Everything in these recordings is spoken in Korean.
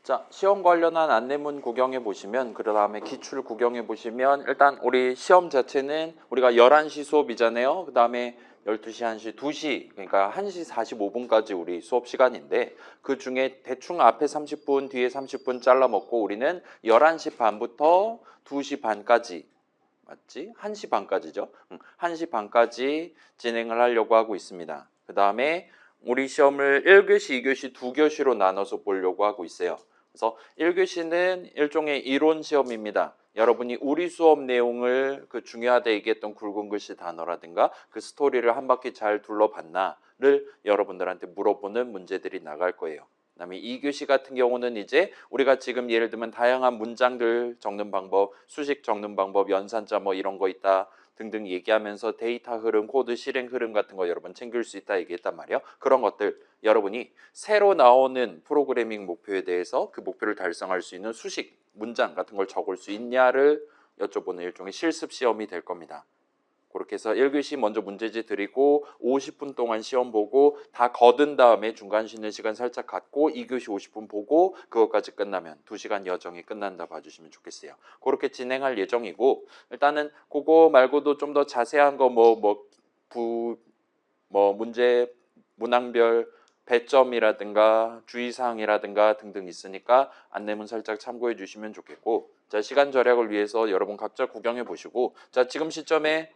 자, 시험 관련한 안내문 구경해 보시면 그 다음에 기출 구경해 보시면 일단 우리 시험 자체는 우리가 11시 수업이잖아요. 그 다음에 12시, 1시, 2시 그러니까 1시 45분까지 우리 수업 시간인데 그 중에 대충 앞에 30분 뒤에 30분 잘라 먹고 우리는 11시 반부터 2시 반까지 맞지? 1시 반까지죠. 1시 반까지 진행을 하려고 하고 있습니다. 그 다음에 우리 시험을 1교시, 2교시, 2교시로 나눠서 보려고 하고 있어요. 그래서 1교시는 일종의 이론 시험입니다. 여러분이 우리 수업 내용을 그 중요하다 얘기했던 굵은 글씨 단어라든가 그 스토리를 한 바퀴 잘 둘러봤나를 여러분들한테 물어보는 문제들이 나갈 거예요. 그다음에 2교시 같은 경우는 이제 우리가 지금 예를 들면 다양한 문장들 적는 방법, 수식 적는 방법, 연산자 뭐 이런 거 있다 등등 얘기하면서 데이터 흐름, 코드 실행 흐름 같은 거 여러분 챙길 수 있다 얘기했단 말이에요. 그런 것들 여러분이 새로 나오는 프로그래밍 목표에 대해서 그 목표를 달성할 수 있는 수식, 문장 같은 걸 적을 수 있냐를 여쭤보는 일종의 실습 시험이 될 겁니다. 그렇게 해서 1교시 먼저 문제지 드리고 50분 동안 시험 보고 다 거둔 다음에 중간 쉬는 시간 살짝 갖고 2교시 50분 보고 그것까지 끝나면 2시간 여정이 끝난다 봐주시면 좋겠어요. 그렇게 진행할 예정이고 일단은 그거 말고도 좀 더 자세한 거 문제 문항별 배점이라든가 주의사항이라든가 등등 있으니까 안내문 살짝 참고해 주시면 좋겠고 자 시간 절약을 위해서 여러분 각자 구경해 보시고 자 지금 시점에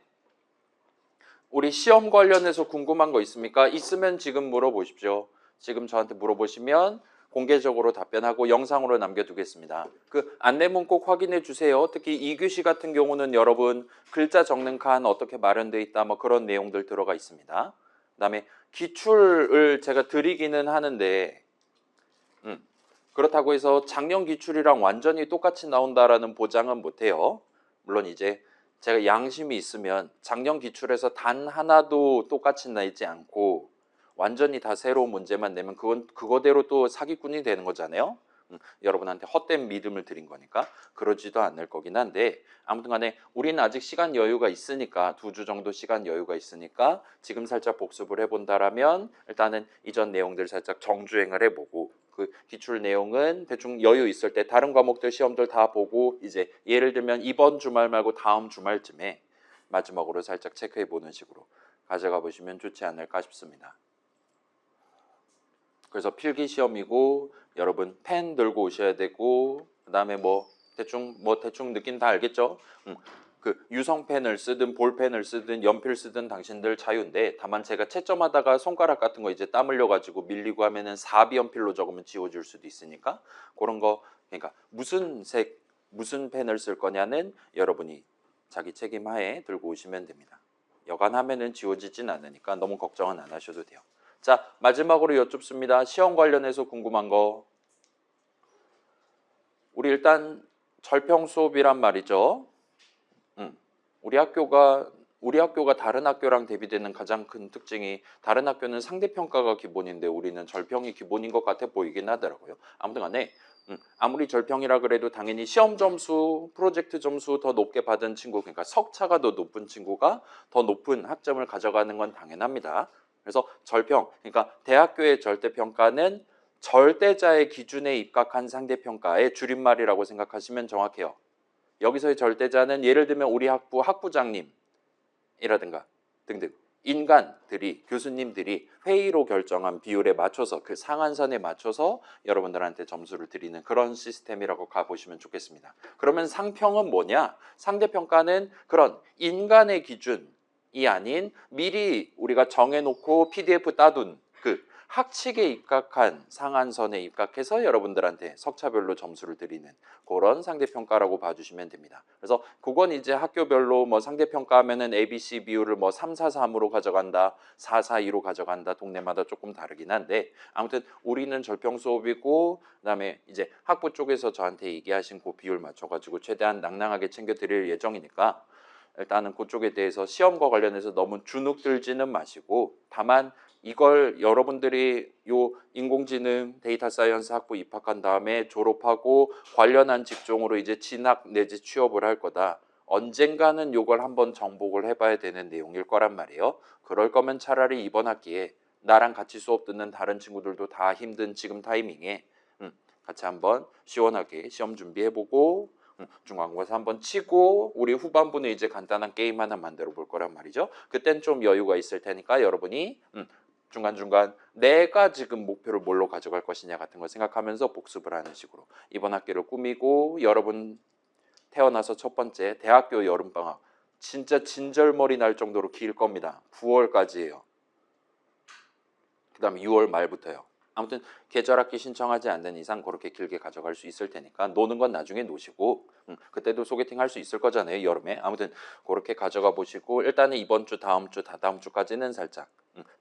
우리 시험 관련해서 궁금한 거 있습니까? 있으면 지금 물어보십시오. 지금 저한테 물어보시면 공개적으로 답변하고 영상으로 남겨두겠습니다. 그 안내문 꼭 확인해 주세요. 특히 2교시 같은 경우는 여러분 글자 적는 칸 어떻게 마련되어 있다 뭐 그런 내용들 들어가 있습니다. 그다음에 기출을 제가 드리기는 하는데 그렇다고 해서 작년 기출이랑 완전히 똑같이 나온다라는 보장은 못해요. 물론 이제 제가 양심이 있으면 작년 기출에서 단 하나도 똑같이 나있지 않고 완전히 다 새로운 문제만 내면 그건 그거대로 또 사기꾼이 되는 거잖아요. 여러분한테 헛된 믿음을 드린 거니까 그러지도 않을 거긴 한데 아무튼 간에 우리는 아직 시간 여유가 있으니까 2주 정도 시간 여유가 있으니까 지금 살짝 복습을 해본다라면 일단은 이전 내용들 살짝 정주행을 해보고 그 기출 내용은 대충 여유 있을 때 다른 과목들 시험들 다 보고 이제 예를 들면 이번 주말 말고 다음 주말쯤에 마지막으로 살짝 체크해 보는 식으로 가져가 보시면 좋지 않을까 싶습니다. 그래서 필기 시험이고 여러분 펜 들고 오셔야 되고 그다음에 대충 느낌 다 알겠죠? 그 유성펜을 쓰든 볼펜을 쓰든 연필 쓰든 당신들 자유인데 다만 제가 채점하다가 손가락 같은 거 이제 땀 흘려 가지고 밀리고 하면은 사비 연필로 적으면 지워질 수도 있으니까 그런 거 그러니까 무슨 색 무슨 펜을 쓸 거냐는 여러분이 자기 책임하에 들고 오시면 됩니다. 여간하면은 지워지진 않으니까 너무 걱정은 안 하셔도 돼요. 자, 마지막으로 여쭙습니다. 시험 관련해서 궁금한 거. 우리 일단 절평 수업이란 말이죠. 우리 학교가 다른 학교랑 대비되는 가장 큰 특징이 다른 학교는 상대평가가 기본인데 우리는 절평이 기본인 것 같아 보이긴 하더라고요. 아무튼 간에 아무리 절평이라 그래도 당연히 시험 점수, 프로젝트 점수 더 높게 받은 친구, 그러니까 석차가 더 높은 친구가 더 높은 학점을 가져가는 건 당연합니다. 그래서 절평, 그러니까 대학교의 절대평가는 절대자의 기준에 입각한 상대평가의 줄임말이라고 생각하시면 정확해요. 여기서의 절대자는 예를 들면 우리 학부 학부장님이라든가 등등 인간들이 교수님들이 회의로 결정한 비율에 맞춰서 그 상한선에 맞춰서 여러분들한테 점수를 드리는 그런 시스템이라고 가보시면 좋겠습니다. 그러면 상평은 뭐냐? 상대평가는 그런 인간의 기준이 아닌 미리 우리가 정해놓고 PDF 따둔 그 학칙에 입각한 상한선에 입각해서 여러분들한테 석차별로 점수를 드리는 그런 상대평가라고 봐주시면 됩니다. 그래서 그건 이제 학교별로 상대평가하면은 ABC 비율을 3, 4, 3으로 가져간다, 4, 4, 2로 가져간다, 동네마다 조금 다르긴 한데 아무튼 우리는 절평 수업이고 그다음에 이제 학부 쪽에서 저한테 얘기하신 그 비율 맞춰가지고 최대한 낭낭하게 챙겨드릴 예정이니까 일단은 그쪽에 대해서 시험과 관련해서 너무 주눅 들지는 마시고 다만 이걸 여러분들이 요 인공지능 데이터 사이언스 학부 입학한 다음에 졸업하고 관련한 직종으로 이제 진학 내지 취업을 할 거다. 언젠가는 요걸 한번 정복을 해봐야 되는 내용일 거란 말이에요. 그럴 거면 차라리 이번 학기에 나랑 같이 수업 듣는 다른 친구들도 다 힘든 지금 타이밍에 같이 한번 시원하게 시험 준비해보고 중간고사 한번 치고 우리 후반부는 이제 간단한 게임 하나 만들어 볼 거란 말이죠. 그땐 좀 여유가 있을 테니까 여러분이 중간중간 내가 지금 목표를 뭘로 가져갈 것이냐 같은 걸 생각하면서 복습을 하는 식으로 이번 학기를 꾸미고 여러분 태어나서 첫 번째 대학교 여름방학 진짜 진절머리 날 정도로 길 겁니다. 9월까지예요. 그 다음에 6월 말부터요. 아무튼 계절학기 신청하지 않는 이상 그렇게 길게 가져갈 수 있을 테니까 노는 건 나중에 노시고 그때도 소개팅 할 수 있을 거잖아요. 여름에. 아무튼 그렇게 가져가 보시고 일단은 이번 주 다음 주 다다음 주까지는 살짝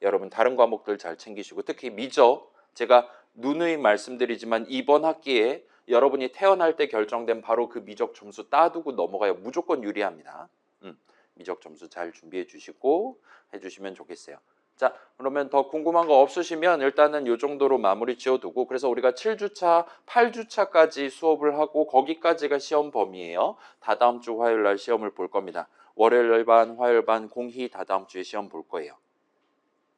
여러분 다른 과목들 잘 챙기시고 특히 미적 제가 누누이 말씀드리지만 이번 학기에 여러분이 태어날 때 결정된 바로 그 미적 점수 따두고 넘어가요. 무조건 유리합니다. 미적 점수 잘 준비해 주시고 해주시면 좋겠어요. 자, 그러면 더 궁금한 거 없으시면 일단은 이 정도로 마무리 지어두고 그래서 우리가 7주차, 8주차까지 수업을 하고 거기까지가 시험 범위예요. 다다음 주 화요일 날 시험을 볼 겁니다. 월요일 반, 화요일 반, 공희 다다음 주에 시험 볼 거예요.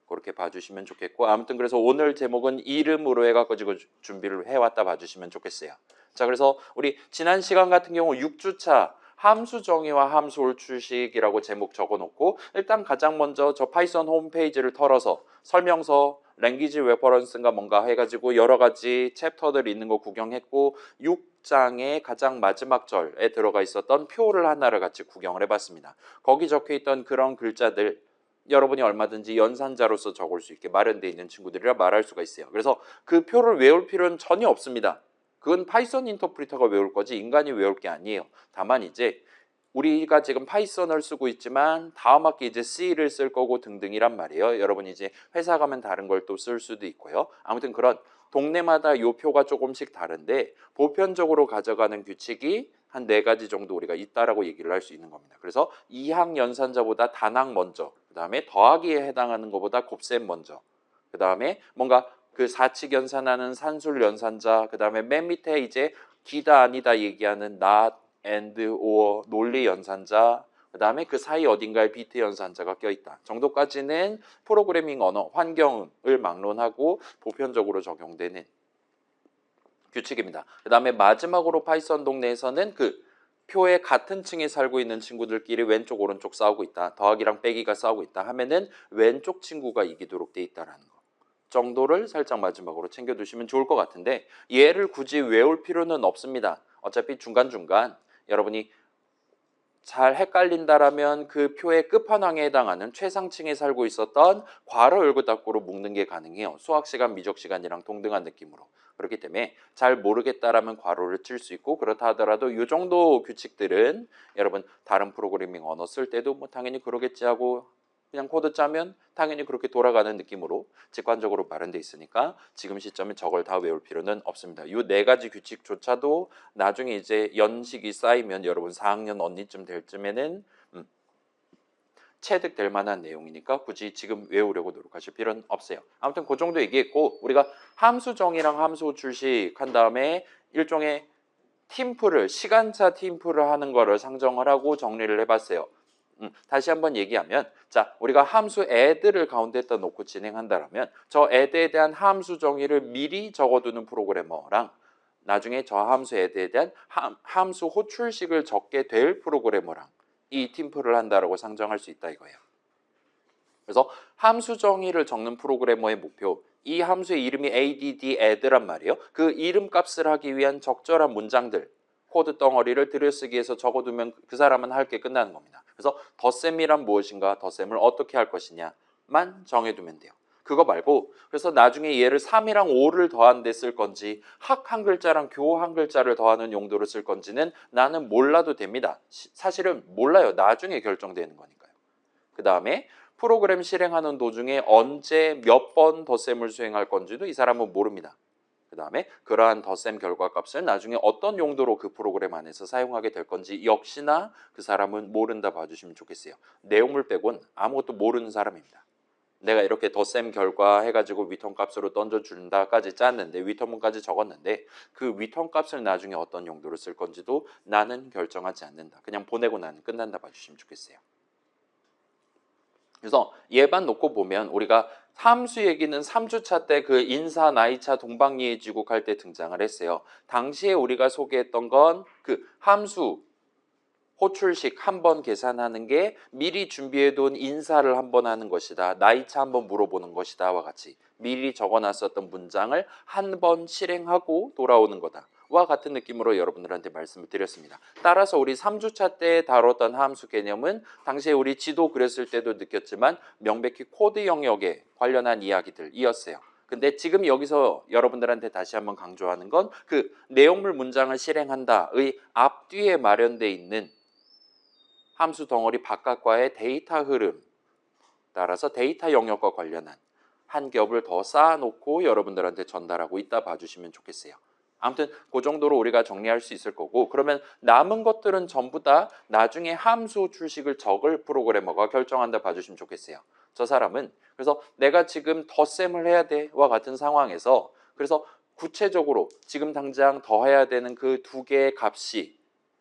그렇게 봐주시면 좋겠고 아무튼 그래서 오늘 제목은 이름으로 해가지고 준비를 해왔다 봐주시면 좋겠어요. 자, 그래서 우리 지난 시간 같은 경우 6주차 함수 정의와 함수 올출식이라고 제목 적어놓고 일단 가장 먼저 저 파이썬 홈페이지를 털어서 설명서, 랭귀지 레퍼런스인가 뭔가 해가지고 여러 가지 챕터들 있는 거 구경했고 6장의 가장 마지막 절에 들어가 있었던 표를 하나를 같이 구경을 해봤습니다. 거기 적혀있던 그런 글자들 여러분이 얼마든지 연산자로서 적을 수 있게 마련되어 있는 친구들이라 말할 수가 있어요. 그래서 그 표를 외울 필요는 전혀 없습니다. 그건 파이썬 인터프리터가 외울 거지 인간이 외울 게 아니에요. 다만 이제 우리가 지금 파이썬을 쓰고 있지만 다음 학기 이제 C를 쓸 거고 등등이란 말이에요. 여러분이 이제 회사 가면 다른 걸 또 쓸 수도 있고요. 아무튼 그런 동네마다 요 표가 조금씩 다른데 보편적으로 가져가는 규칙이 한 4가지 정도 우리가 있다라고 얘기를 할 수 있는 겁니다. 그래서 이항 연산자보다 단항 먼저, 그 다음에 더하기에 해당하는 것보다 곱셈 먼저, 그 다음에 뭔가 그 사칙 연산하는 산술 연산자, 그 다음에 맨 밑에 이제 기다 아니다 얘기하는 not, and, or 논리 연산자, 그 다음에 그 사이 어딘가에 비트 연산자가 껴있다 정도까지는 프로그래밍 언어, 환경을 막론하고 보편적으로 적용되는 규칙입니다. 그 다음에 마지막으로 파이썬 동네에서는 그 표의 같은 층에 살고 있는 친구들끼리 왼쪽 오른쪽 싸우고 있다. 더하기랑 빼기가 싸우고 있다 하면은 왼쪽 친구가 이기도록 돼 있다라는 거 정도를 살짝 마지막으로 챙겨두시면 좋을 것 같은데 얘를 굳이 외울 필요는 없습니다. 어차피 중간중간 여러분이 잘 헷갈린다라면 그 표의 끝판왕에 해당하는 최상층에 살고 있었던 괄호 열고 닫고로 묶는 게 가능해요. 수학시간, 미적시간이랑 동등한 느낌으로. 그렇기 때문에 잘 모르겠다라면 괄호를 칠 수 있고 그렇다 하더라도 이 정도 규칙들은 여러분 다른 프로그래밍 언어 쓸 때도 뭐 당연히 그러겠지 하고 그냥 코드 짜면 당연히 그렇게 돌아가는 느낌으로 직관적으로 마련돼 있으니까 지금 시점에 저걸 다 외울 필요는 없습니다. 이 4가지 규칙조차도 나중에 이제 연식이 쌓이면 여러분 4학년 언니쯤 될 쯤에는 체득될 만한 내용이니까 굳이 지금 외우려고 노력하실 필요는 없어요. 아무튼 그 정도 얘기했고 우리가 함수 정의랑 함수 호출식 한 다음에 일종의 팀플을 시간차 팀플을 하는 거를 상정을 하고 정리를 해봤어요. 다시 한번 얘기하면 자 우리가 함수 add를 가운데다 놓고 진행한다면 저 add에 대한 함수 정의를 미리 적어두는 프로그래머랑 나중에 저 함수 add에 대한 함수 호출식을 적게 될 프로그래머랑 이 팀플을 한다라고 상정할 수 있다 이거예요. 그래서 함수 정의를 적는 프로그래머의 목표 이 함수의 이름이 add, add란 말이에요. 그 이름값을 하기 위한 적절한 문장들 코드 덩어리를 들여쓰기해서 적어두면 그 사람은 할 게 끝나는 겁니다. 그래서 덧셈이란 무엇인가, 덧셈을 어떻게 할 것이냐만 정해두면 돼요. 그거 말고 그래서 나중에 얘를 3이랑 5를 더한 데 쓸 건지 학 한 글자랑 교 한 글자를 더하는 용도로 쓸 건지는 나는 몰라도 됩니다. 사실은 몰라요. 나중에 결정되는 거니까요. 그 다음에 프로그램 실행하는 도중에 언제 몇 번 덧셈을 수행할 건지도 이 사람은 모릅니다. 그 다음에 그러한 덧셈 결과값을 나중에 어떤 용도로 그 프로그램 안에서 사용하게 될 건지 역시나 그 사람은 모른다 봐주시면 좋겠어요. 내용물 빼곤 아무것도 모르는 사람입니다. 내가 이렇게 덧셈 결과 해가지고 위턴 값으로 던져준다까지 짰는데 위턴문까지 적었는데 그 위턴 값을 나중에 어떤 용도로 쓸 건지도 나는 결정하지 않는다. 그냥 보내고 나는 끝난다 봐주시면 좋겠어요. 그래서 얘만 놓고 보면 우리가 함수 얘기는 3주차 때 그 인사, 나이차, 동방예의지국 할 때 등장을 했어요. 당시에 우리가 소개했던 건 그 함수 호출식 한 번 계산하는 게 미리 준비해둔 인사를 한 번 하는 것이다. 나이차 한 번 물어보는 것이다. 와 같이 미리 적어놨었던 문장을 한 번 실행하고 돌아오는 거다. 와 같은 느낌으로 여러분들한테 말씀을 드렸습니다. 따라서 우리 3주차 때 다뤘던 함수 개념은 당시에 우리 지도 그렸을 때도 느꼈지만 명백히 코드 영역에 관련한 이야기들이었어요. 근데 지금 여기서 여러분들한테 다시 한번 강조하는 건 그 내용물 문장을 실행한다의 앞뒤에 마련돼 있는 함수 덩어리 바깥과의 데이터 흐름, 따라서 데이터 영역과 관련한 한 겹을 더 쌓아놓고 여러분들한테 전달하고 있다 봐주시면 좋겠어요. 아무튼 그 정도로 우리가 정리할 수 있을 거고, 그러면 남은 것들은 전부 다 나중에 함수 출식을 적을 프로그래머가 결정한다 봐주시면 좋겠어요. 저 사람은 그래서 내가 지금 덧셈을 해야 돼와 같은 상황에서 그래서 구체적으로 지금 당장 더해야 되는 그 두 개의 값이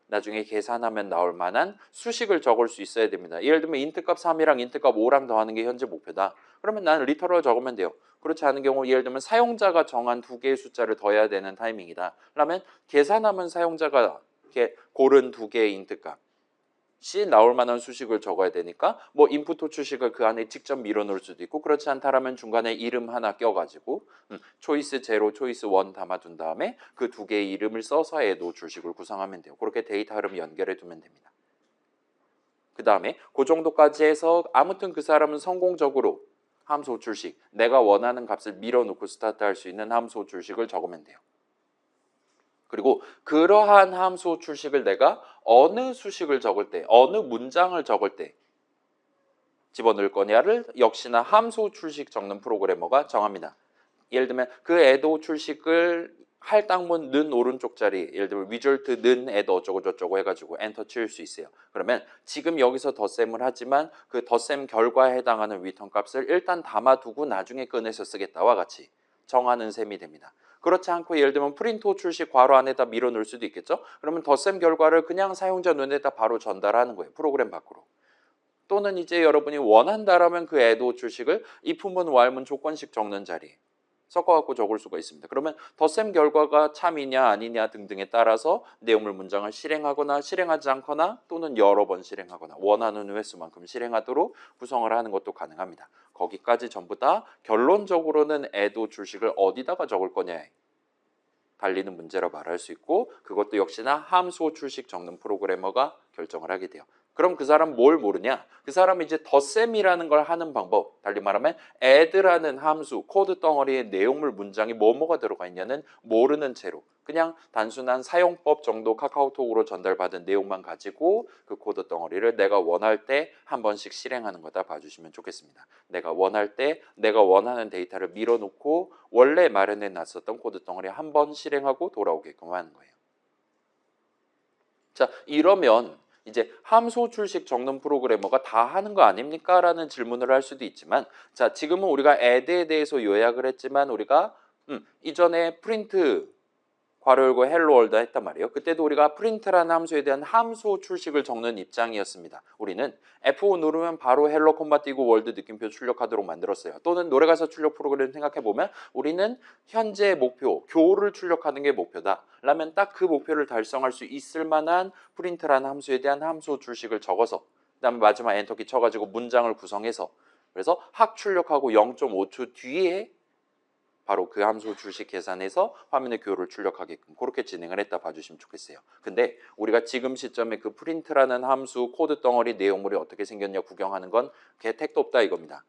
나중에 계산하면 나올 만한 수식을 적을 수 있어야 됩니다. 예를 들면 인트값 3이랑 인트값 5랑 더하는 게 현재 목표다. 그러면 나는 리터럴 적으면 돼요. 그렇지 않은 경우 예를 들면 사용자가 정한 두 개의 숫자를 더해야 되는 타이밍이다. 그러면 계산하면 사용자가 이렇게 고른 두 개의 인트값 C 나올 만한 수식을 적어야 되니까 뭐 인풋 호출식을 그 안에 직접 밀어넣을 수도 있고, 그렇지 않다라면 중간에 이름 하나 껴가지고 초이스 0, 초이스 1 담아둔 다음에 그 두 개의 이름을 써서 애도 출식을 구성하면 돼요. 그렇게 데이터 흐름 연결해 두면 됩니다. 그 다음에 그 정도까지 해서 아무튼 그 사람은 성공적으로 함수 호출식, 내가 원하는 값을 밀어넣고 스타트할 수 있는 함수 호출식을 적으면 돼요. 그리고 그러한 함수 호출식을 내가 어느 수식을 적을 때, 어느 문장을 적을 때 집어넣을 거냐를 역시나 함수 호출식 적는 프로그래머가 정합니다. 예를 들면 그 애도 호출식을 할당문 는 오른쪽 자리, 예를 들면 result 는 애도 어쩌고 저쩌고 해가지고 엔터 칠 수 있어요. 그러면 지금 여기서 덧셈을 하지만 그 덧셈 결과에 해당하는 리턴 값을 일단 담아두고 나중에 꺼내서 쓰겠다와 같이 정하는 셈이 됩니다. 그렇지 않고 예를 들면 프린트 호출식 괄호 안에다 밀어넣을 수도 있겠죠. 그러면 덧셈 결과를 그냥 사용자 눈에다 바로 전달하는 거예요. 프로그램 밖으로. 또는 이제 여러분이 원한다라면 그 add 호출식을 if문, while문 조건식 적는 자리에 섞어갖고 적을 수가 있습니다. 그러면 덧셈 결과가 참이냐 아니냐 등등에 따라서 내용물 문장을 실행하거나 실행하지 않거나 또는 여러 번 실행하거나 원하는 횟수만큼 실행하도록 구성을 하는 것도 가능합니다. 거기까지 전부 다 결론적으로는 add 호출식을 어디다가 적을 거냐에 달리는 문제라 말할 수 있고, 그것도 역시나 함수 호출식 적는 프로그래머가 결정을 하게 돼요. 그럼 그 사람 뭘 모르냐? 그 사람이 이제 덧셈이라는 걸 하는 방법, 달리 말하면 add라는 함수, 코드 덩어리의 내용물 문장이 뭐뭐가 들어가 있냐는 모르는 채로 그냥 단순한 사용법 정도 카카오톡으로 전달받은 내용만 가지고 그 코드 덩어리를 내가 원할 때 한 번씩 실행하는 거다 봐주시면 좋겠습니다. 내가 원할 때 내가 원하는 데이터를 밀어놓고 원래 마련해 놨었던 코드 덩어리 한 번 실행하고 돌아오게끔 하는 거예요. 자, 이러면 이제 함수 호출식 적는 프로그래머가 다 하는 거 아닙니까? 라는 질문을 할 수도 있지만, 자, 지금은 우리가 add에 대해서 요약을 했지만 우리가 이전에 프린트 괄호 열고 헬로 월드 했단 말이에요. 그때도 우리가 프린트라는 함수에 대한 함수 호출식을 적는 입장이었습니다. 우리는 F5 누르면 바로 헬로 콤마 띄고 월드 느낌표 출력하도록 만들었어요. 또는 노래가사 출력 프로그램 생각해보면 우리는 현재 목표, 교를 출력하는 게 목표다 라면 딱 그 목표를 달성할 수 있을 만한 프린트라는 함수에 대한 함수 호출식을 적어서 그 다음에 마지막 엔터키 쳐가지고 문장을 구성해서, 그래서 학 출력하고 0.5초 뒤에 바로 그 함수 호출식 계산해서 화면에 교를 출력하게끔 그렇게 진행을 했다 봐주시면 좋겠어요. 근데 우리가 지금 시점에 그 프린트라는 함수 코드 덩어리 내용물이 어떻게 생겼냐 구경하는 건 개 택도 없다 이겁니다.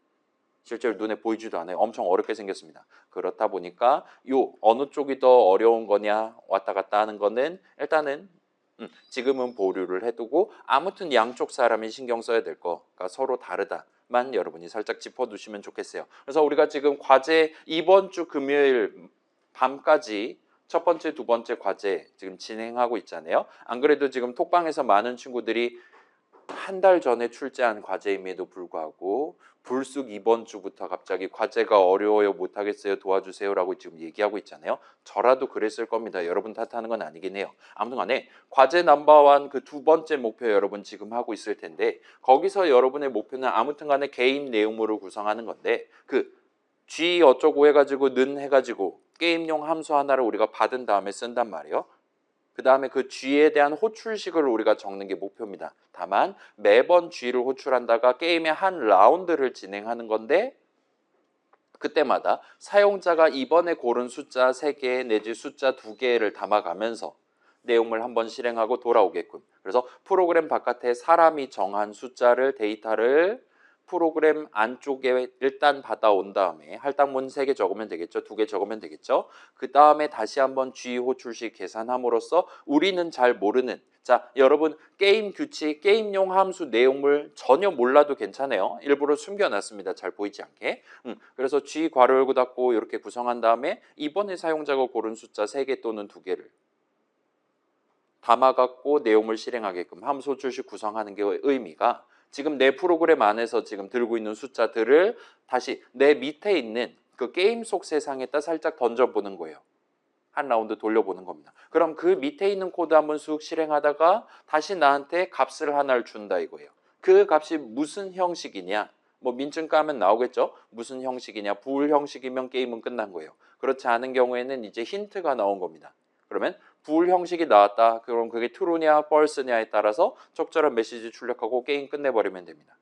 실제로 눈에 보이지도 않아요. 엄청 어렵게 생겼습니다. 그렇다 보니까 요 어느 쪽이 더 어려운 거냐 왔다 갔다 하는 거는 일단은 지금은 보류를 해두고 아무튼 양쪽 사람이 신경 써야 될 거가 서로 다르다 만 여러분이 살짝 짚어두시면 좋겠어요. 그래서 우리가 지금 과제 이번 주 금요일 밤까지 첫 번째, 두 번째 과제 지금 진행하고 있잖아요. 안 그래도 지금 톡방에서 많은 친구들이 한 달 전에 출제한 과제임에도 불구하고 불쑥 이번 주부터 갑자기 과제가 어려워요, 못하겠어요, 도와주세요라고 지금 얘기하고 있잖아요. 저라도 그랬을 겁니다. 여러분 탓하는 건 아니긴 해요. 아무튼 간에 과제 넘버원 그 두 번째 목표 여러분 지금 하고 있을 텐데, 거기서 여러분의 목표는 아무튼 간에 개인 내용물을 구성하는 건데 그 G 어쩌고 해가지고 는 해가지고 게임용 함수 하나를 우리가 받은 다음에 쓴단 말이에요. 그 다음에 그 G에 대한 호출식을 우리가 적는 게 목표입니다. 다만 매번 G를 호출한다가 게임의 한 라운드를 진행하는 건데 그때마다 사용자가 이번에 고른 숫자 3개 내지 숫자 2개를 담아가면서 내용을 한번 실행하고 돌아오게끔. 그래서 프로그램 바깥에 사람이 정한 숫자를 데이터를 프로그램 안쪽에 일단 받아온 다음에 할당문 3개 적으면 되겠죠. 2개 적으면 되겠죠. 그 다음에 다시 한번 G 호출식 계산함으로써 우리는 잘 모르는 자, 여러분 게임 규칙, 게임용 함수 내용을 전혀 몰라도 괜찮아요. 일부러 숨겨놨습니다. 잘 보이지 않게. 그래서 G 괄호 열고 닫고 이렇게 구성한 다음에 이번에 사용자가 고른 숫자 3개 또는 2개를 담아갖고 내용을 실행하게끔 함수 호출식 구성하는 게 의미가 지금 내 프로그램 안에서 지금 들고 있는 숫자들을 다시 내 밑에 있는 그 게임 속 세상에다 살짝 던져보는 거예요. 한 라운드 돌려보는 겁니다. 그럼 그 밑에 있는 코드 한번 쑥 실행하다가 다시 나한테 값을 하나를 준다 이거예요. 그 값이 무슨 형식이냐? 뭐 민증 까면 나오겠죠? 무슨 형식이냐? 부울 형식이면 게임은 끝난 거예요. 그렇지 않은 경우에는 이제 힌트가 나온 겁니다. 그러면 부울 형식이 나왔다. 그럼 그게 true냐, false냐에 따라서 적절한 메시지 출력하고 게임 끝내버리면 됩니다.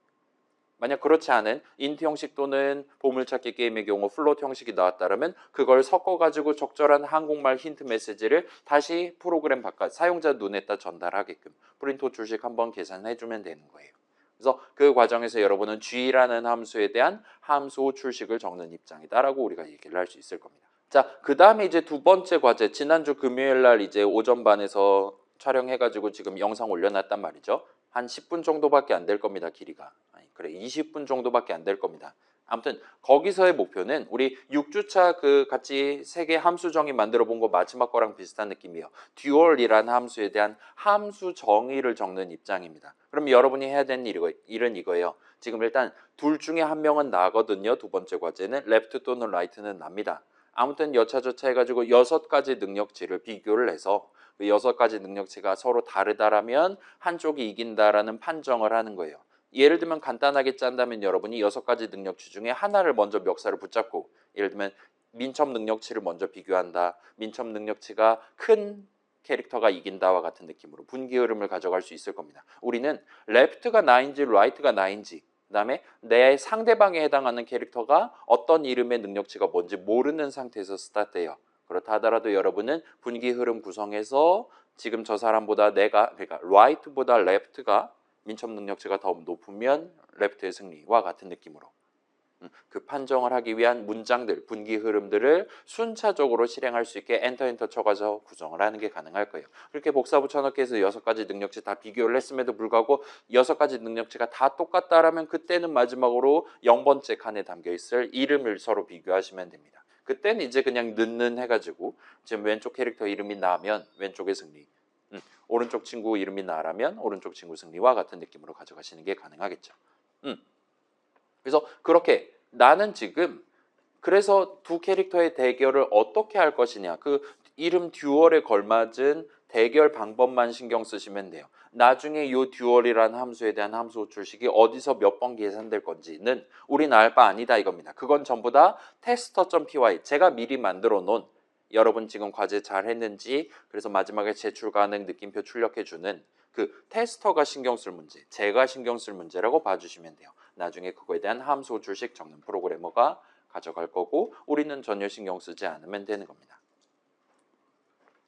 만약 그렇지 않은 인트 형식 또는 보물찾기 게임의 경우 플롯 형식이 나왔다면 그걸 섞어가지고 적절한 한국말 힌트 메시지를 다시 프로그램 바깥 사용자 눈에다 전달하게끔 프린트 호출식 한번 계산해주면 되는 거예요. 그래서 그 과정에서 여러분은 G라는 함수에 대한 함수 호출식을 적는 입장이다라고 우리가 얘기를 할 수 있을 겁니다. 자, 그 다음에 이제 두 번째 과제 지난주 금요일 날 이제 오전반에서 촬영해가지고 지금 영상 올려놨단 말이죠. 한 10분 정도밖에 안 될 겁니다. 길이가. 아니, 그래 20분 정도밖에 안 될 겁니다. 아무튼 거기서의 목표는 우리 6주차 그 같이 세 개 함수 정의 만들어 본 거 마지막 거랑 비슷한 느낌이에요. 듀얼이라는 함수에 대한 함수 정의를 적는 입장입니다. 그럼 여러분이 해야 되는 일은 이거예요. 지금 일단 둘 중에 한 명은 나거든요. 두 번째 과제는 레프트 또는 라이트는 납니다. 아무튼 여차저차 해가지고 6가지 능력치를 비교를 해서 그 6가지 능력치가 서로 다르다라면 한쪽이 이긴다라는 판정을 하는 거예요. 예를 들면 간단하게 짠다면 여러분이 6가지 능력치 중에 하나를 먼저 멱살을 붙잡고 예를 들면 민첩 능력치를 먼저 비교한다. 민첩 능력치가 큰 캐릭터가 이긴다와 같은 느낌으로 분기 흐름을 가져갈 수 있을 겁니다. 우리는 레프트가 나인지 라이트가 나인지 그 다음에 내 상대방에 해당하는 캐릭터가 어떤 이름의 능력치가 뭔지 모르는 상태에서 스타트해요. 그렇다 하더라도 여러분은 분기 흐름 구성에서 지금 저 사람보다 그러니까 right보다 left가 민첩 능력치가 더 높으면 left의 승리와 같은 느낌으로 그 판정을 하기 위한 문장들, 분기 흐름들을 순차적으로 실행할 수 있게 엔터 쳐가서 구성을 하는 게 가능할 거예요. 그렇게 복사 붙여넣기 해서 6가지 능력치 다 비교를 했음에도 불구하고 6가지 능력치가 다 똑같다라면 그때는 마지막으로 0번째 칸에 담겨있을 이름을 서로 비교하시면 됩니다. 그때는 이제 그냥 넣는 해가지고 지금 왼쪽 캐릭터 이름이 나면 왼쪽의 승리 오른쪽 친구 이름이 나라면 오른쪽 친구 승리와 같은 느낌으로 가져가시는 게 가능하겠죠. 그래서 그렇게 나는 지금 그래서 두 캐릭터의 대결을 어떻게 할 것이냐 그 이름 듀얼에 걸맞은 대결 방법만 신경 쓰시면 돼요. 나중에 이 듀얼이라는 함수에 대한 함수 호출식이 어디서 몇 번 계산될 건지는 우린 알 바 아니다 이겁니다. 그건 전부 다 tester.py 제가 미리 만들어 놓은 여러분 지금 과제 잘 했는지 그래서 마지막에 제출 가능 느낌표 출력해주는 그 테스터가 신경 쓸 문제, 제가 신경 쓸 문제라고 봐주시면 돼요. 나중에 그거에 대한 함수 호출식 적는 프로그래머가 가져갈 거고 우리는 전혀 신경 쓰지 않으면 되는 겁니다.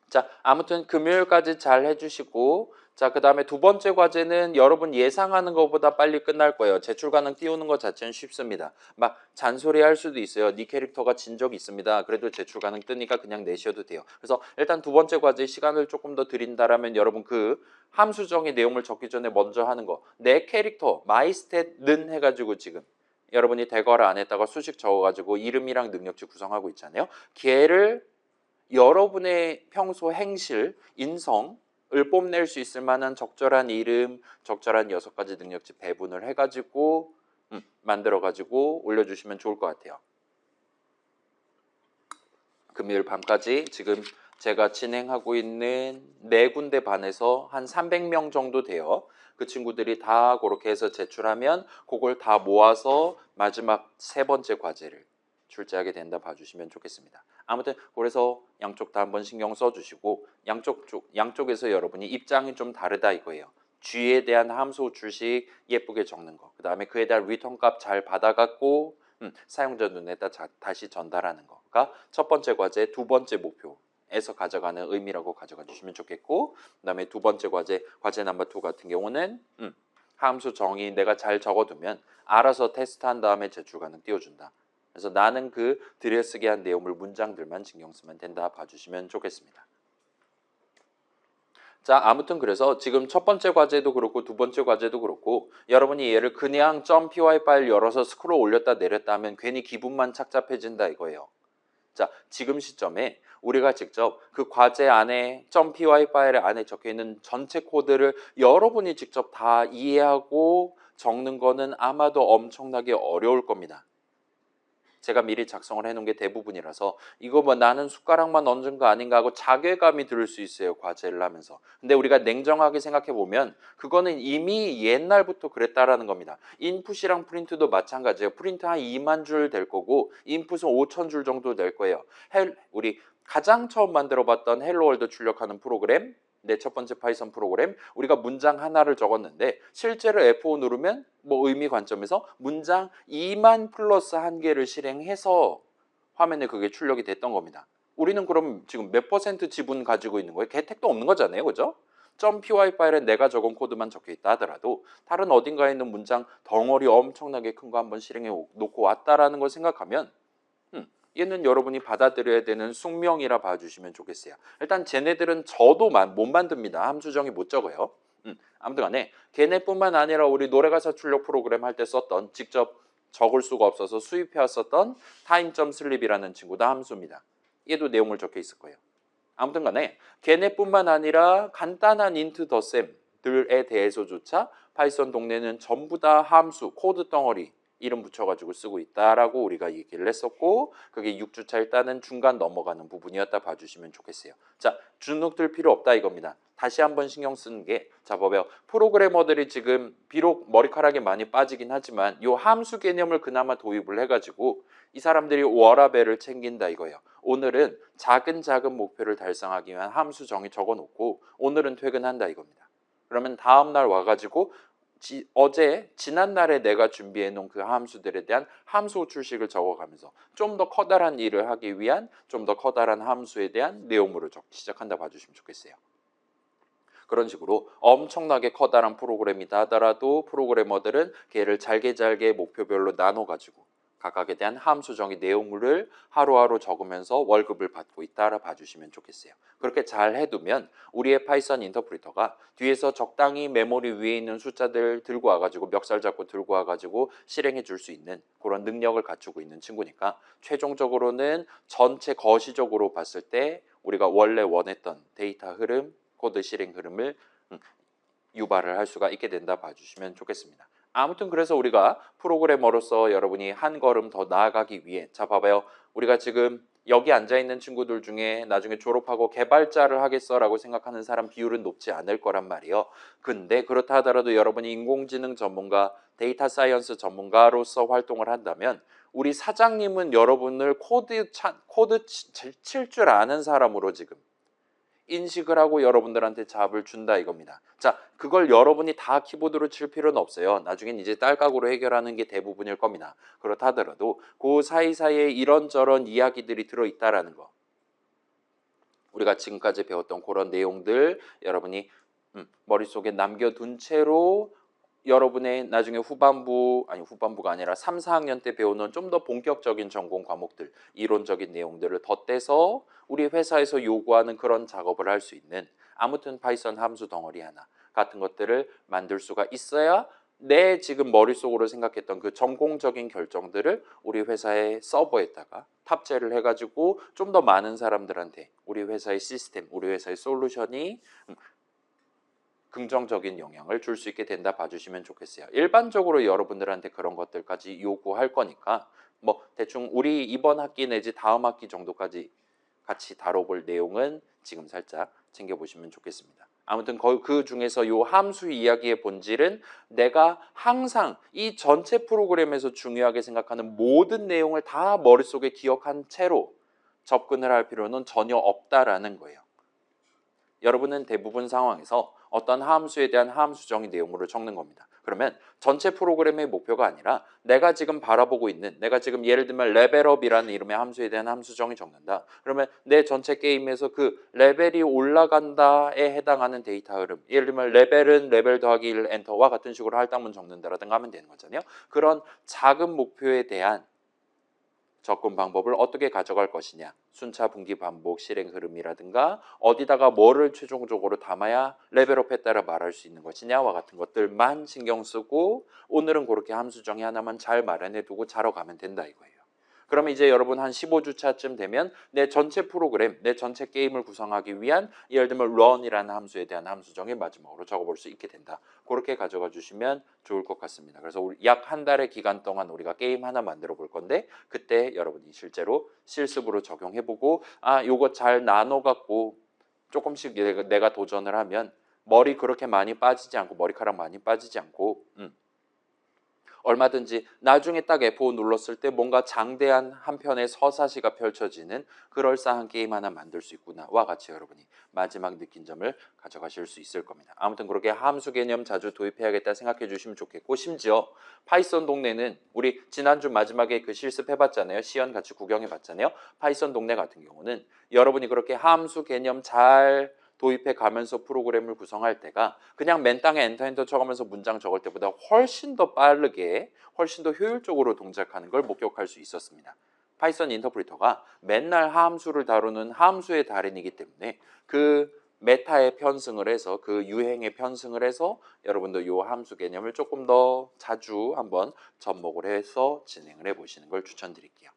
자, 아무튼 금요일까지 잘 해주시고 자, 그 다음에 두 번째 과제는 여러분 예상하는 것보다 빨리 끝날 거예요. 제출 가능 띄우는 것 자체는 쉽습니다. 막 잔소리 할 수도 있어요. 네 캐릭터가 진 적이 있습니다. 그래도 제출 가능 뜨니까 그냥 내셔도 돼요. 그래서 일단 두 번째 과제 시간을 조금 더 드린다라면 여러분 그 함수 정의 내용을 적기 전에 먼저 하는 거 내 캐릭터 마이스탯는 해가지고 지금 여러분이 대괄호 안에다가 수식 적어가지고 이름이랑 능력치 구성하고 있잖아요. 걔를 여러분의 평소 행실, 인성을 뽐낼 수 있을 만한 적절한 이름, 적절한 6가지 능력치 배분을 해가지고 만들어가지고 올려주시면 좋을 것 같아요. 금요일 밤까지 지금 제가 진행하고 있는 4군데 반에서 한 300명 정도 돼요. 그 친구들이 다 그렇게 해서 제출하면 그걸 다 모아서 마지막 3번째 과제를 출제하게 된다 봐주시면 좋겠습니다. 아무튼 그래서 양쪽 다 한번 신경 써주시고 양쪽에서 여러분이 입장이 좀 다르다 이거예요. G에 대한 함수 출식 예쁘게 적는 거. 그 다음에 그에 대한 리턴 값 잘 받아갖고 사용자 눈에다 다시 전달하는 거가 첫 번째 과제, 두 번째 목표에서 가져가는 의미라고 가져가 주시면 좋겠고, 그 다음에 두 번째 과제 넘버 2 같은 경우는 함수 정의 내가 잘 적어두면 알아서 테스트한 다음에 제출 가능 띄워준다. 그래서 나는 그 들여쓰게 한 내용물 문장들만 신경 쓰면 된다 봐주시면 좋겠습니다. 자, 아무튼 그래서 지금 첫 번째 과제도 그렇고 두 번째 과제도 그렇고 여러분이 얘를 그냥 .py 파일 열어서 스크롤 올렸다 내렸다 하면 괜히 기분만 착잡해진다 이거예요. 자, 지금 시점에 우리가 직접 그 과제 안에 .py 파일 안에 적혀있는 전체 코드를 여러분이 직접 다 이해하고 적는 거는 아마도 엄청나게 어려울 겁니다. 제가 미리 작성을 해놓은 게 대부분이라서 이거 뭐 나는 숟가락만 얹은 거 아닌가 하고 자괴감이 들 수 있어요. 과제를 하면서. 근데 우리가 냉정하게 생각해 보면 그거는 이미 옛날부터 그랬다라는 겁니다. 인풋이랑 프린트도 마찬가지예요. 프린트 한 2만 줄 될 거고 인풋은 5천 줄 정도 될 거예요. 우리 가장 처음 만들어봤던 헬로월드 출력하는 프로그램, 네, 첫 번째 파이썬 프로그램, 우리가 문장 하나를 적었는데 실제로 F5 누르면 뭐 의미 관점에서 문장 2만 플러스 한 개를 실행해서 화면에 그게 출력이 됐던 겁니다. 우리는 그럼 지금 몇 % 지분 가지고 있는 거예요? 개택도 없는 거잖아요, 그죠? .py 파일에 내가 적은 코드만 적혀 있다 하더라도 다른 어딘가에 있는 문장 덩어리 엄청나게 큰 거 한번 실행해 놓고 왔다라는 걸 생각하면 얘는 여러분이 받아들여야 되는 숙명이라 봐주시면 좋겠어요. 일단 쟤네들은 저도 못 만듭니다. 함수정의 못 적어요. 아무튼 간에 걔네뿐만 아니라 우리 노래가사 출력 프로그램 할 때 썼던 직접 적을 수가 없어서 수입해 왔었던 time.slip이라는 친구도 함수입니다. 얘도 내용물 적혀 있을 거예요. 아무튼 간에 걔네뿐만 아니라 간단한 int 덧셈들에 대해서조차 파이썬 동네는 전부 다 함수, 코드 덩어리 이름 붙여가지고 쓰고 있다라고 우리가 얘기를 했었고 그게 6주차 일단은 중간 넘어가는 부분이었다 봐주시면 좋겠어요. 자, 주눅들 필요 없다 이겁니다. 다시 한번 신경 쓰는 게 자, 봐봐요. 프로그래머들이 지금 비록 머리카락이 많이 빠지긴 하지만 이 함수 개념을 그나마 도입을 해가지고 이 사람들이 워라밸을 챙긴다 이거예요. 오늘은 작은 목표를 달성하기 위한 함수 정의 적어놓고 오늘은 퇴근한다 이겁니다. 그러면 다음날 와가지고 지난날에 내가 준비해 놓은 그 함수들에 대한 함수 출식을 적어가면서 좀 더 커다란 일을 하기 위한 좀 더 커다란 함수에 대한 내용물을 적기 시작한다 봐주시면 좋겠어요. 그런 식으로 엄청나게 커다란 프로그램이다 하더라도 프로그래머들은 걔를 잘게 목표별로 나눠가지고 각각에 대한 함수 정의 내용물을 하루하루 적으면서 월급을 받고 있다라 봐주시면 좋겠어요. 그렇게 잘 해두면 우리의 파이썬 인터프리터가 뒤에서 적당히 메모리 위에 있는 숫자들 들고 와가지고 멱살 잡고 들고 와가지고 실행해 줄 수 있는 그런 능력을 갖추고 있는 친구니까 최종적으로는 전체 거시적으로 봤을 때 우리가 원래 원했던 데이터 흐름, 코드 실행 흐름을 유발을 할 수가 있게 된다 봐주시면 좋겠습니다. 아무튼 그래서 우리가 프로그래머로서 여러분이 한 걸음 더 나아가기 위해 자 봐봐요. 우리가 지금 여기 앉아있는 친구들 중에 나중에 졸업하고 개발자를 하겠어라고 생각하는 사람 비율은 높지 않을 거란 말이에요. 근데 그렇다 하더라도 여러분이 인공지능 전문가, 데이터 사이언스 전문가로서 활동을 한다면 우리 사장님은 여러분을 코드 칠 줄 아는 사람으로 지금 인식을 하고 여러분들한테 잡을 준다 이겁니다. 자, 그걸 여러분이 다 키보드로 칠 필요는 없어요. 나중엔 이제 딸깍으로 해결하는 게 대부분일 겁니다. 그렇다 하더라도 그 사이사이에 이런저런 이야기들이 들어있다라는 거. 우리가 지금까지 배웠던 그런 내용들 여러분이 머릿속에 남겨둔 채로 여러분의 나중에 후반부가 아니라 3, 4학년 때 배우는 좀 더 본격적인 전공 과목들, 이론적인 내용들을 덧대서 우리 회사에서 요구하는 그런 작업을 할 수 있는 아무튼 파이썬 함수 덩어리 하나 같은 것들을 만들 수가 있어야 내 지금 머릿속으로 생각했던 그 전공적인 결정들을 우리 회사의 서버에다가 탑재를 해가지고 좀 더 많은 사람들한테 우리 회사의 시스템, 우리 회사의 솔루션이 긍정적인 영향을 줄 수 있게 된다 봐주시면 좋겠어요. 일반적으로 여러분들한테 그런 것들까지 요구할 거니까 뭐 대충 우리 이번 학기 내지 다음 학기 정도까지 같이 다뤄볼 내용은 지금 살짝 챙겨보시면 좋겠습니다. 아무튼 그 중에서 요 함수 이야기의 본질은 내가 항상 이 전체 프로그램에서 중요하게 생각하는 모든 내용을 다 머릿속에 기억한 채로 접근을 할 필요는 전혀 없다라는 거예요. 여러분은 대부분 상황에서 어떤 함수에 대한 함수정의 내용물을 적는 겁니다. 그러면 전체 프로그램의 목표가 아니라 내가 지금 바라보고 있는, 내가 지금 예를 들면 레벨업이라는 이름의 함수에 대한 함수정의 적는다. 그러면 내 전체 게임에서 그 레벨이 올라간다에 해당하는 데이터 흐름, 예를 들면 레벨은 레벨 더하기 1 엔터와 같은 식으로 할당문 적는다라든가 하면 되는 거잖아요. 그런 작은 목표에 대한 접근 방법을 어떻게 가져갈 것이냐, 순차 분기 반복 실행 흐름이라든가 어디다가 뭐를 최종적으로 담아야 레벨업 했다라 말할 수 있는 것이냐와 같은 것들만 신경 쓰고 오늘은 그렇게 함수 정의 하나만 잘 마련해 두고 자러 가면 된다 이거예요. 그러면 이제 여러분 한 15주차쯤 되면 내 전체 프로그램, 내 전체 게임을 구성하기 위한 예를 들면 run이라는 함수에 대한 함수정의 마지막으로 적어볼 수 있게 된다. 그렇게 가져가 주시면 좋을 것 같습니다. 그래서 약 한 달의 기간 동안 우리가 게임 하나 만들어 볼 건데 그때 여러분이 실제로 실습으로 적용해보고 요거 잘 나눠갖고 조금씩 내가 도전을 하면 머리 그렇게 많이 빠지지 않고 머리카락 많이 빠지지 않고 얼마든지 나중에 딱 F5 눌렀을 때 뭔가 장대한 한 편의 서사시가 펼쳐지는 그럴싸한 게임 하나 만들 수 있구나와 같이 여러분이 마지막 느낀 점을 가져가실 수 있을 겁니다. 아무튼 그렇게 함수 개념 자주 도입해야겠다 생각해 주시면 좋겠고 심지어 파이썬 동네는 우리 지난주 마지막에 그 실습해봤잖아요. 시연 같이 구경해봤잖아요. 파이썬 동네 같은 경우는 여러분이 그렇게 함수 개념 잘 도입해 가면서 프로그램을 구성할 때가 그냥 맨 땅에 엔터 쳐가면서 문장 적을 때보다 훨씬 더 빠르게 훨씬 더 효율적으로 동작하는 걸 목격할 수 있었습니다. 파이썬 인터프리터가 맨날 함수를 다루는 함수의 달인이기 때문에 그 메타에 편승을 해서 그 유행에 편승을 해서 여러분도 이 함수 개념을 조금 더 자주 한번 접목을 해서 진행을 해보시는 걸 추천드릴게요.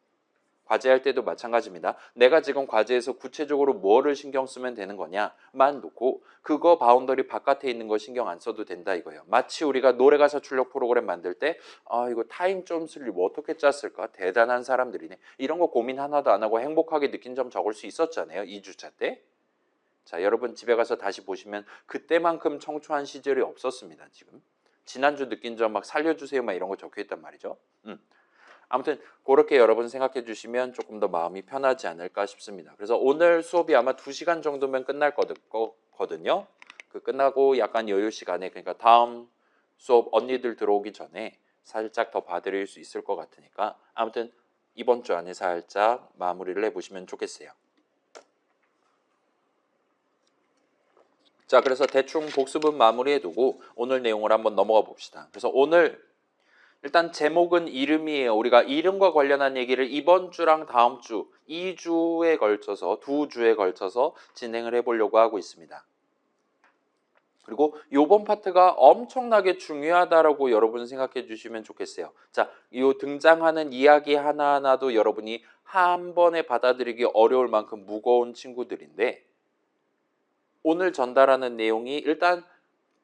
과제할 때도 마찬가지입니다. 내가 지금 과제에서 구체적으로 뭐를 신경 쓰면 되는 거냐만 놓고 그거 바운더리 바깥에 있는 거 신경 안 써도 된다 이거예요. 마치 우리가 노래가사 출력 프로그램 만들 때 이거 타임 좀 쓸리 뭐 어떻게 짰을까? 대단한 사람들이네. 이런 거 고민 하나도 안 하고 행복하게 느낀 점 적을 수 있었잖아요. 2주차 때. 자, 여러분 집에 가서 다시 보시면 그때만큼 청초한 시절이 없었습니다. 지금. 지난주 느낀 점 막 살려주세요 막 이런 거 적혀 있단 말이죠. 아무튼 그렇게 여러분 생각해 주시면 조금 더 마음이 편하지 않을까 싶습니다. 그래서 오늘 수업이 아마 2시간 정도면 끝날 거거든요. 그 끝나고 약간 여유 시간에 그러니까 다음 수업 언니들 들어오기 전에 살짝 더 봐드릴 수 있을 것 같으니까 아무튼 이번 주 안에 살짝 마무리를 해보시면 좋겠어요. 자, 그래서 대충 복습은 마무리해두고 오늘 내용을 한번 넘어가 봅시다. 그래서 오늘 일단 제목은 이름이에요. 우리가 이름과 관련한 얘기를 이번 주랑 다음 주 2주에 걸쳐서 2주에 걸쳐서 진행을 해보려고 하고 있습니다. 그리고 요번 파트가 엄청나게 중요하다라고 여러분 생각해 주시면 좋겠어요. 자, 이 등장하는 이야기 하나하나도 여러분이 한 번에 받아들이기 어려울 만큼 무거운 친구들인데 오늘 전달하는 내용이 일단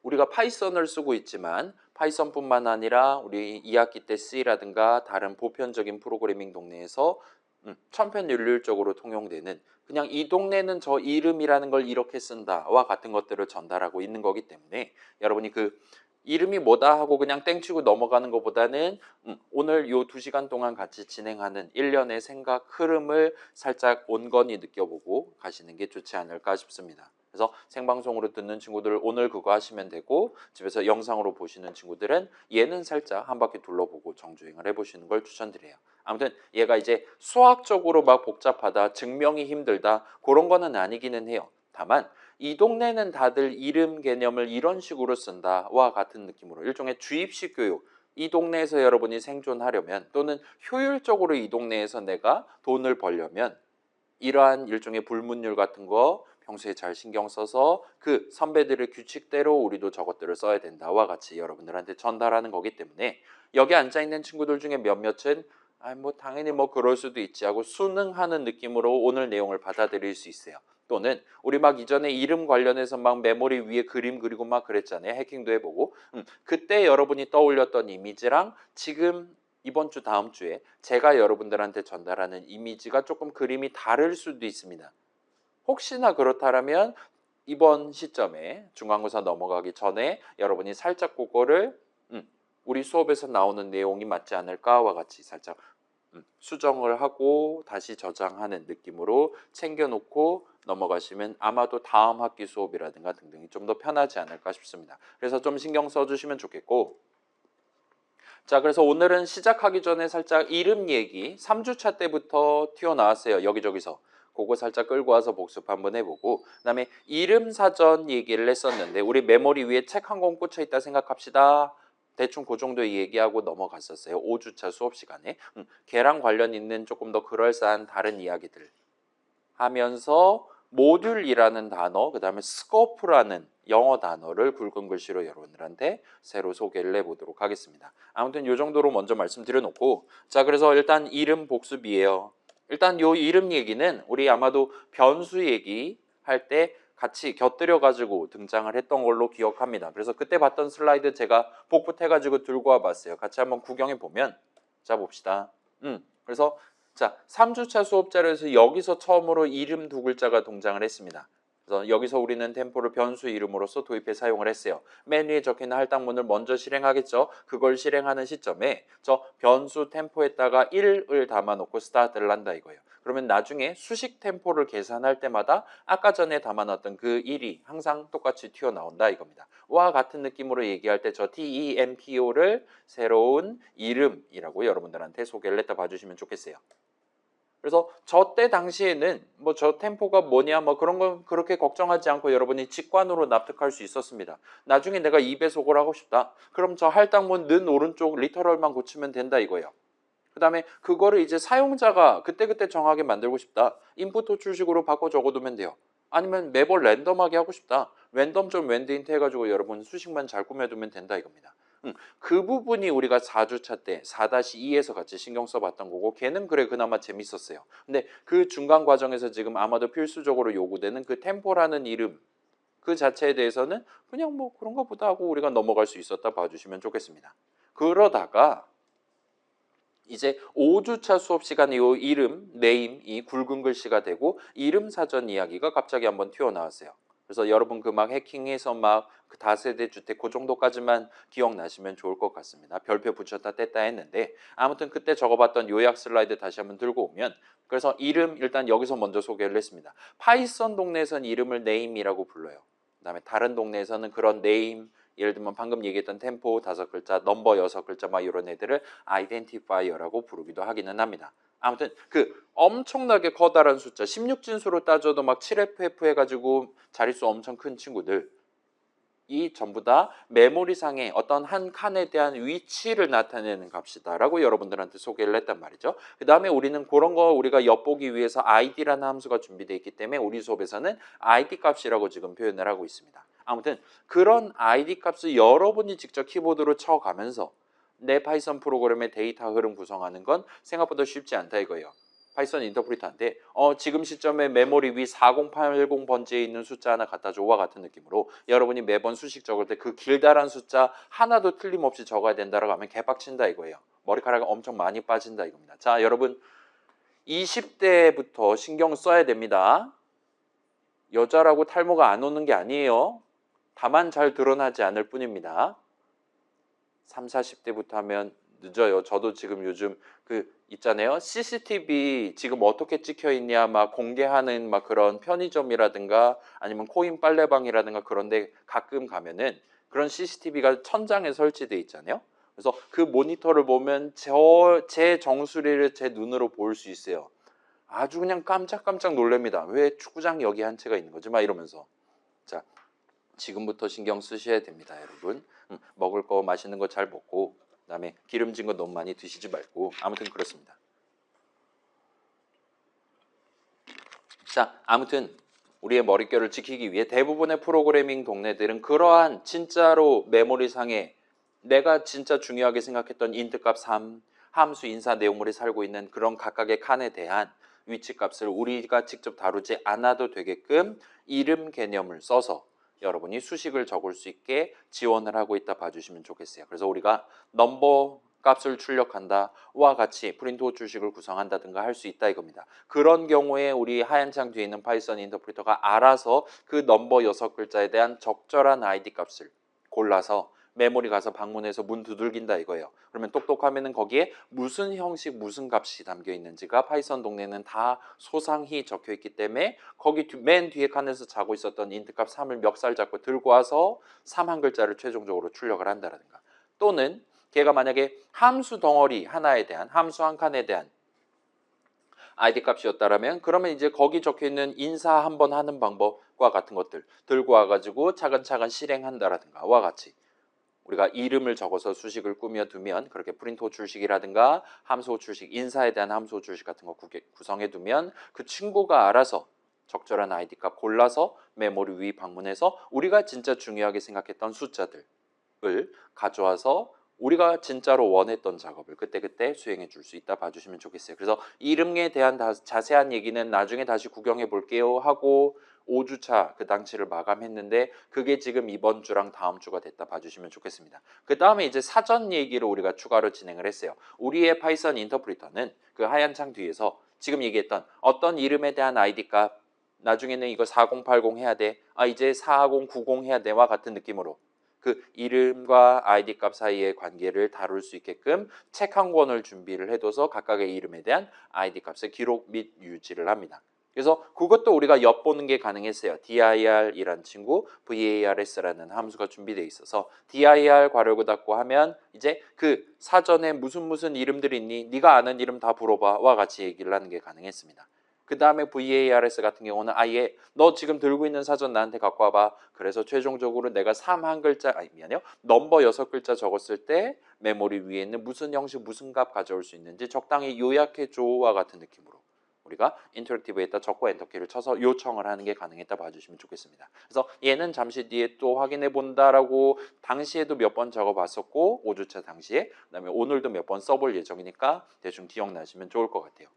우리가 파이썬을 쓰고 있지만 파이썬뿐만 아니라 우리 2학기 때 C라든가 다른 보편적인 프로그래밍 동네에서 천편일률적으로 통용되는 그냥 이 동네는 저 이름이라는 걸 이렇게 쓴다와 같은 것들을 전달하고 있는 거기 때문에 여러분이 그 이름이 뭐다 하고 그냥 땡치고 넘어가는 것보다는 오늘 요 2시간 동안 같이 진행하는 일련의 생각 흐름을 살짝 온건히 느껴보고 가시는 게 좋지 않을까 싶습니다. 그래서 생방송으로 듣는 친구들 오늘 그거 하시면 되고 집에서 영상으로 보시는 친구들은 얘는 살짝 한 바퀴 둘러보고 정주행을 해보시는 걸 추천드려요. 아무튼 얘가 이제 수학적으로 막 복잡하다, 증명이 힘들다 그런 거는 아니기는 해요. 다만 이 동네는 다들 이름 개념을 이런 식으로 쓴다와 같은 느낌으로 일종의 주입식 교육 이 동네에서 여러분이 생존하려면 또는 효율적으로 이 동네에서 내가 돈을 벌려면 이러한 일종의 불문율 같은 거 평소에 잘 신경 써서 그 선배들의 규칙대로 우리도 저것들을 써야 된다와 같이 여러분들한테 전달하는 거기 때문에 여기 앉아있는 친구들 중에 몇몇은 뭐 당연히 뭐 그럴 수도 있지 하고 순응하는 느낌으로 오늘 내용을 받아들일 수 있어요. 또는 우리 막 이전에 이름 관련해서 막 메모리 위에 그림 그리고 막 그랬잖아요. 해킹도 해보고 그때 여러분이 떠올렸던 이미지랑 지금 이번 주 다음 주에 제가 여러분들한테 전달하는 이미지가 조금 그림이 다를 수도 있습니다. 혹시나 그렇다면 이번 시점에 중간고사 넘어가기 전에 여러분이 살짝 그거를 우리 수업에서 나오는 내용이 맞지 않을까와 같이 살짝 수정을 하고 다시 저장하는 느낌으로 챙겨놓고 넘어가시면 아마도 다음 학기 수업이라든가 등등이 좀 더 편하지 않을까 싶습니다. 그래서 좀 신경 써주시면 좋겠고, 자, 그래서 오늘은 시작하기 전에 살짝 이름 얘기 3주차 때부터 튀어나왔어요. 여기저기서. 그거 살짝 끌고 와서 복습 한번 해보고, 그다음에 이름 사전 얘기를 했었는데 우리 메모리 위에 책 한 권 꽂혀 있다 생각합시다. 대충 그 정도 얘기하고 넘어갔었어요. 5주차 수업 시간에. 걔랑 관련 있는 조금 더 그럴싸한 다른 이야기들 하면서 모듈이라는 단어, 그 다음에 스코프라는 영어 단어를 굵은 글씨로 여러분들한테 새로 소개를 해보도록 하겠습니다. 아무튼 이 정도로 먼저 말씀드려 놓고, 자, 그래서 일단 이름 복습이에요. 일단 요 이름 얘기는 우리 아마도 변수 얘기 할 때 같이 곁들여 가지고 등장을 했던 걸로 기억합니다. 그래서 그때 봤던 슬라이드 제가 복붙해 가지고 들고 와 봤어요. 같이 한번 구경해 보면, 자, 봅시다. 그래서 자, 3주차 수업 자료에서 여기서 처음으로 이름 두 글자가 등장을 했습니다. 그래서 여기서 우리는 템포를 변수 이름으로서 도입해 사용을 했어요. 맨 위에 적혀있는 할당문을 먼저 실행하겠죠. 그걸 실행하는 시점에 저 변수 템포에다가 1을 담아놓고 스타트를 한다 이거예요. 그러면 나중에 수식 템포를 계산할 때마다 아까 전에 담아놨던 그 1이 항상 똑같이 튀어나온다 이겁니다. 와 같은 느낌으로 얘기할 때 저 TEMPO를 새로운 이름이라고 여러분들한테 소개를 했다 봐주시면 좋겠어요. 그래서 저 때 당시에는 뭐 저 템포가 뭐냐 뭐 그런 건 그렇게 걱정하지 않고 여러분이 직관으로 납득할 수 있었습니다. 나중에 내가 2배속을 하고 싶다. 그럼 저 할당문 는 오른쪽 리터럴만 고치면 된다 이거예요. 그 다음에 그거를 이제 사용자가 그때그때 정하게 만들고 싶다. 인풋 호출식으로 바꿔 적어두면 돼요. 아니면 매번 랜덤하게 하고 싶다. 랜덤 좀 웬드인트 해가지고 여러분 수식만 잘 꾸며두면 된다 이겁니다. 그 부분이 우리가 4주차 때 4-2에서 같이 신경 써봤던 거고 걔는 그래 그나마 재밌었어요. 근데 그 중간 과정에서 지금 아마도 필수적으로 요구되는 그 템포라는 이름 그 자체에 대해서는 그냥 뭐 그런가 보다 하고 우리가 넘어갈 수 있었다 봐주시면 좋겠습니다. 그러다가 이제 5주차 수업 시간에 이 이름, 네임, 이 굵은 글씨가 되고 이름 사전 이야기가 갑자기 한번 튀어나왔어요. 그래서 여러분 그 막 해킹해서 막 그 다세대 주택 그 정도까지만 기억나시면 좋을 것 같습니다. 별표 붙였다 뗐다 했는데 아무튼 그때 적어봤던 요약 슬라이드 다시 한번 들고 오면 그래서 이름 일단 여기서 먼저 소개를 했습니다. 파이썬 동네에서는 이름을 네임이라고 불러요. 그다음에 다른 동네에서는 그런 네임 예를 들면 방금 얘기했던 템포 5글자, 넘버 6글자 막 이런 애들을 아이덴티파이어라고 부르기도 하기는 합니다. 아무튼 그 엄청나게 커다란 숫자 16진수로 따져도 막 7FF 해가지고 자릿수 엄청 큰 친구들 이 전부 다 메모리상의 어떤 한 칸에 대한 위치를 나타내는 값이다라고 여러분들한테 소개를 했단 말이죠. 그 다음에 우리는 그런 거 우리가 엿보기 위해서 id라는 함수가 준비되어 있기 때문에 우리 수업에서는 id 값이라고 지금 표현을 하고 있습니다. 아무튼 그런 id 값을 여러분이 직접 키보드로 쳐가면서 내 파이썬 프로그램의 데이터 흐름 구성하는 건 생각보다 쉽지 않다 이거예요. 파이썬 인터프리터한테 지금 시점에 메모리 위 4080 번지에 있는 숫자 하나 갖다 줘와 같은 느낌으로 여러분이 매번 수식 적을 때 그 길다란 숫자 하나도 틀림없이 적어야 된다라고 하면 개빡친다 이거예요. 머리카락이 엄청 많이 빠진다 이겁니다. 자, 여러분 20대부터 신경 써야 됩니다. 여자라고 탈모가 안 오는 게 아니에요. 다만 잘 드러나지 않을 뿐입니다. 3, 40대부터 하면 늦어요. 저도 지금 요즘 그 있잖아요. CCTV 지금 어떻게 찍혀 있냐 막 공개하는 막 그런 편의점이라든가 아니면 코인 빨래방이라든가 그런 데 가끔 가면은 그런 CCTV가 천장에 설치돼 있잖아요. 그래서 그 모니터를 보면 제 정수리를 제 눈으로 볼 수 있어요. 아주 그냥 깜짝깜짝 놀랍니다. 왜 축구장 여기 한 채가 있는 거지? 막 이러면서. 자, 지금부터 신경 쓰셔야 됩니다, 여러분. 먹을 거 맛있는 거 잘 먹고 그다음에 기름진 거 너무 많이 드시지 말고 아무튼 그렇습니다. 자, 아무튼 우리의 머릿결을 지키기 위해 대부분의 프로그래밍 동네들은 그러한 진짜로 메모리상에 내가 진짜 중요하게 생각했던 인트값 3, 함수 인사 내용물이 살고 있는 그런 각각의 칸에 대한 위치값을 우리가 직접 다루지 않아도 되게끔 이름 개념을 써서 여러분이 수식을 적을 수 있게 지원을 하고 있다 봐주시면 좋겠어요. 그래서 우리가 넘버 값을 출력한다와 같이 프린트 주식을 구성한다든가 할 수 있다 이겁니다. 그런 경우에 우리 하얀 창 뒤에 있는 파이썬 인터프리터가 알아서 그 넘버 6글자에 대한 적절한 아이디 값을 골라서 메모리 가서 방문해서 문 두들긴다 이거예요. 그러면 똑똑하면은 거기에 무슨 형식 무슨 값이 담겨 있는지가 파이썬 동네는 다 소상히 적혀 있기 때문에 거기 맨 뒤에 칸에서 자고 있었던 인트 값 3을 멱살 잡고 들고 와서 3 한 글자를 최종적으로 출력을 한다라든가, 또는 걔가 만약에 함수 덩어리 하나에 대한 함수 한 칸에 대한 아이디 값이었다라면 그러면 이제 거기 적혀 있는 인사 한번 하는 방법과 같은 것들 들고 와가지고 차근차근 실행한다라든가와 같이 우리가 이름을 적어서 수식을 꾸며두면 그렇게 프린트 호출식이라든가 함수 호출식, 인사에 대한 함수 호출식 같은 거 구성해두면 그 친구가 알아서 적절한 아이디 값 골라서 메모리 위 방문해서 우리가 진짜 중요하게 생각했던 숫자들을 가져와서 우리가 진짜로 원했던 작업을 그때그때 수행해 줄 수 있다 봐주시면 좋겠어요. 그래서 이름에 대한 자세한 얘기는 나중에 다시 구경해 볼게요 하고 5주차 그 당시를 마감했는데 그게 지금 이번 주랑 다음 주가 됐다 봐주시면 좋겠습니다. 그 다음에 이제 사전 얘기를 우리가 추가로 진행을 했어요. 우리의 파이썬 인터프리터는 그 하얀 창 뒤에서 지금 얘기했던 어떤 이름에 대한 아이디 값, 나중에는 이거 4080 해야 돼, 이제 4090 해야 돼와 같은 느낌으로 그 이름과 아이디 값 사이의 관계를 다룰 수 있게끔 책 한 권을 준비를 해둬서 각각의 이름에 대한 아이디 값의 기록 및 유지를 합니다. 그래서 그것도 우리가 엿보는 게 가능했어요. dir이란 친구, vars라는 함수가 준비되어 있어서 dir 괄호고 닫고 하면 이제 그 사전에 무슨 이름들이 있니? 네가 아는 이름 다 불어봐와 같이 얘기를 하는 게 가능했습니다. 그 다음에 VARS 같은 경우는 아예 너 지금 들고 있는 사전 나한테 갖고 와봐. 그래서 최종적으로 내가 3 한 글자, 미안해요. 넘버 6글자 적었을 때 메모리 위에 있는 무슨 형식 무슨 값 가져올 수 있는지 적당히 요약해줘와 같은 느낌으로 우리가 인터랙티브에다 적고 엔터키를 쳐서 요청을 하는 게 가능했다 봐주시면 좋겠습니다. 그래서 얘는 잠시 뒤에 또 확인해 본다라고 당시에도 몇 번 적어봤었고 5주차 당시에, 그다음에 오늘도 몇 번 써볼 예정이니까 대충 기억나시면 좋을 것 같아요.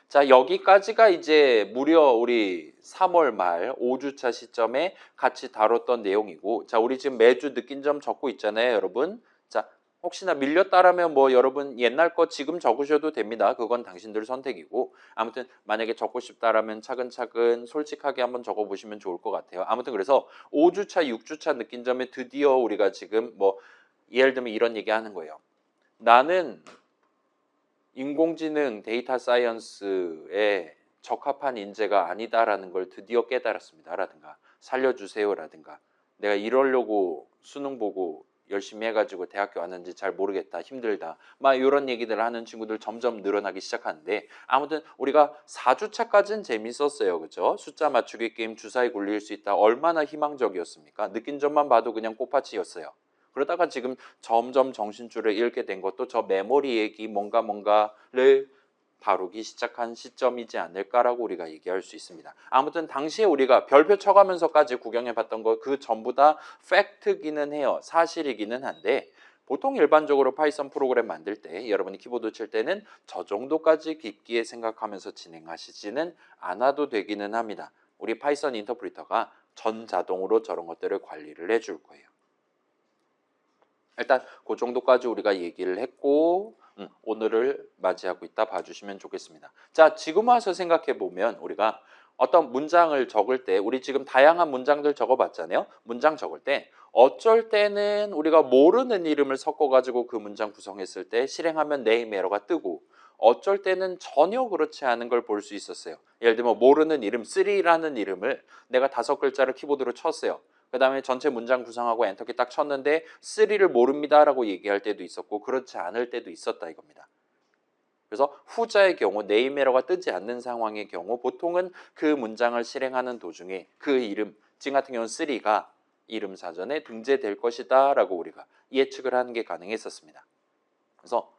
자, 여기까지가 이제 무려 우리 3월 말 5주차 시점에 같이 다뤘던 내용이고, 자, 우리 지금 매주 느낀 점 적고 있잖아요, 여러분. 자, 혹시나 밀렸다라면 뭐 여러분 옛날 거 지금 적으셔도 됩니다. 그건 당신들 선택이고, 아무튼 만약에 적고 싶다라면 차근차근 솔직하게 한번 적어보시면 좋을 것 같아요. 아무튼 그래서 5주차, 6주차 느낀 점에 드디어 우리가 지금 뭐 예를 들면 이런 얘기 하는 거예요. 나는 인공지능 데이터 사이언스에 적합한 인재가 아니다라는 걸 드디어 깨달았습니다. 라든가 살려주세요라든가 내가 이러려고 수능 보고 열심히 해가지고 대학교 왔는지 잘 모르겠다, 힘들다, 막 이런 얘기들 하는 친구들 점점 늘어나기 시작하는데, 아무튼 우리가 4주차까지는 재밌었어요. 그죠? 숫자 맞추기 게임 주사위 굴릴 수 있다, 얼마나 희망적이었습니까? 느낀 점만 봐도 그냥 꽃밭이었어요. 그러다가 지금 점점 정신줄을 잃게 된 것도 저 메모리 얘기 뭔가를 다루기 시작한 시점이지 않을까라고 우리가 얘기할 수 있습니다. 아무튼 당시에 우리가 별표 쳐가면서까지 구경해봤던 거 그 전부 다 팩트기는 해요. 사실이기는 한데 보통 일반적으로 파이썬 프로그램 만들 때 여러분이 키보드 칠 때는 저 정도까지 깊게 생각하면서 진행하시지는 않아도 되기는 합니다. 우리 파이썬 인터프리터가 전자동으로 저런 것들을 관리를 해줄 거예요. 일단 그 정도까지 우리가 얘기를 했고 오늘을 맞이하고 있다 봐주시면 좋겠습니다. 자, 지금 와서 생각해 보면 우리가 어떤 문장을 적을 때 우리 지금 다양한 문장들 적어봤잖아요. 문장 적을 때 어쩔 때는 우리가 모르는 이름을 섞어가지고 그 문장 구성했을 때 실행하면 네임 에러가 뜨고, 어쩔 때는 전혀 그렇지 않은 걸 볼 수 있었어요. 예를 들면 모르는 이름, 쓰리라는 이름을 내가 5글자를 키보드로 쳤어요. 그 다음에 전체 문장 구성하고 엔터키 딱 쳤는데 3를 모릅니다 라고 얘기할 때도 있었고 그렇지 않을 때도 있었다 이겁니다. 그래서 후자의 경우 네임 에러가 뜨지 않는 상황의 경우 보통은 그 문장을 실행하는 도중에 그 이름, 지금 같은 경우는 3가 이름 사전에 등재될 것이다 라고 우리가 예측을 하는 게 가능했었습니다. 그래서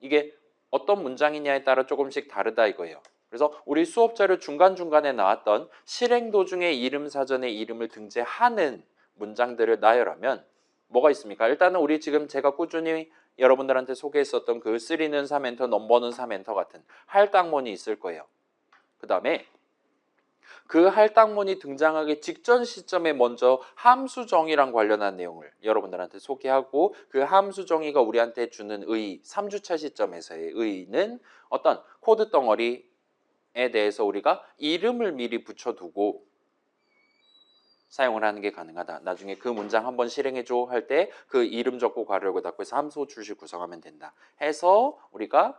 이게 어떤 문장이냐에 따라 조금씩 다르다 이거예요. 그래서 우리 수업 자료 중간중간에 나왔던 실행 도중에 이름 사전에 이름을 등재하는 문장들을 나열하면 뭐가 있습니까? 일단은 우리 지금 제가 꾸준히 여러분들한테 소개했었던 그 3는 3엔터, 넘버는 3엔터 같은 할당문이 있을 거예요. 그 다음에 그 할당문이 등장하기 직전 시점에 먼저 함수 정의랑 관련한 내용을 여러분들한테 소개하고 그 함수 정의가 우리한테 주는 의의, 3주차 시점에서의 의의는 어떤 코드 덩어리에 대해서 우리가 이름을 미리 붙여두고 사용을 하는 게 가능하다. 나중에 그 문장 한번 실행해줘 할 때 그 이름 적고 괄호열고 닫고 해서 함수 출시 구성하면 된다. 해서 우리가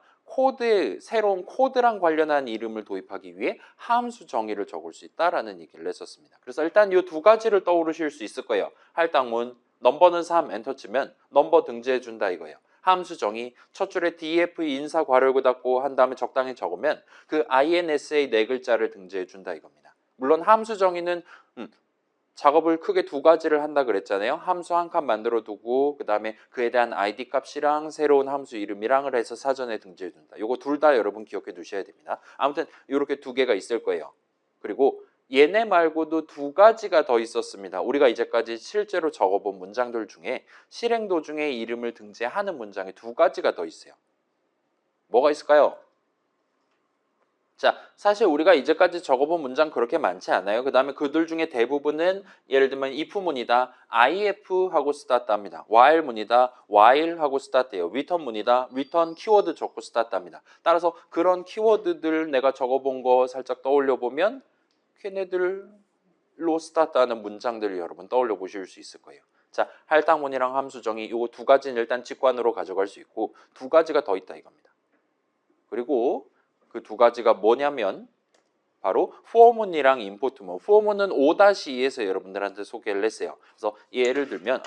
새로운 코드랑 관련한 이름을 도입하기 위해 함수 정의를 적을 수 있다라는 얘기를 했었습니다. 그래서 일단 이 두 가지를 떠오르실 수 있을 거예요. 할당문, 넘버는 3 엔터 치면 넘버 등재해 준다 이거예요. 함수 정의, 첫 줄에 df 인사 괄호열고 닫고 한 다음에 적당히 적으면 그 ins의 네 글자를 등재해 준다 이겁니다. 물론 함수 정의는 작업을 크게 두 가지를 한다 그랬잖아요. 함수 한 칸 만들어 두고 그 다음에 그에 대한 id 값이랑 새로운 함수 이름이랑을 해서 사전에 등재해 준다. 요거 둘 다 여러분 기억해 두셔야 됩니다. 아무튼 이렇게 두 개가 있을 거예요. 그리고 얘네 말고도 두 가지가 더 있었습니다. 우리가 이제까지 실제로 적어본 문장들 중에 실행 도중에 이름을 등재하는 문장이 두 가지가 더 있어요. 뭐가 있을까요? 자, 사실 우리가 이제까지 적어본 문장 그렇게 많지 않아요. 그 다음에 그들 중에 대부분은 예를 들면 if문이다, if하고 스타트합니다. while문이다, while하고 스타트해요. return문이다, return 키워드 적고 스타트합니다. 따라서 그런 키워드들 내가 적어본 거 살짝 떠올려 보면 걔네들로 스타트하는 문장들을 여러분 떠올려 보실 수 있을 거예요. 자, 할당문이랑 함수 정의 요거 두 가지는 일단 직관으로 가져갈 수 있고 두 가지가 더 있다 이겁니다. 그리고 그 두 가지가 뭐냐면 바로 for문이랑 import문. for문은 5-2에서 여러분들한테 소개를 했어요. 그래서 예를 들면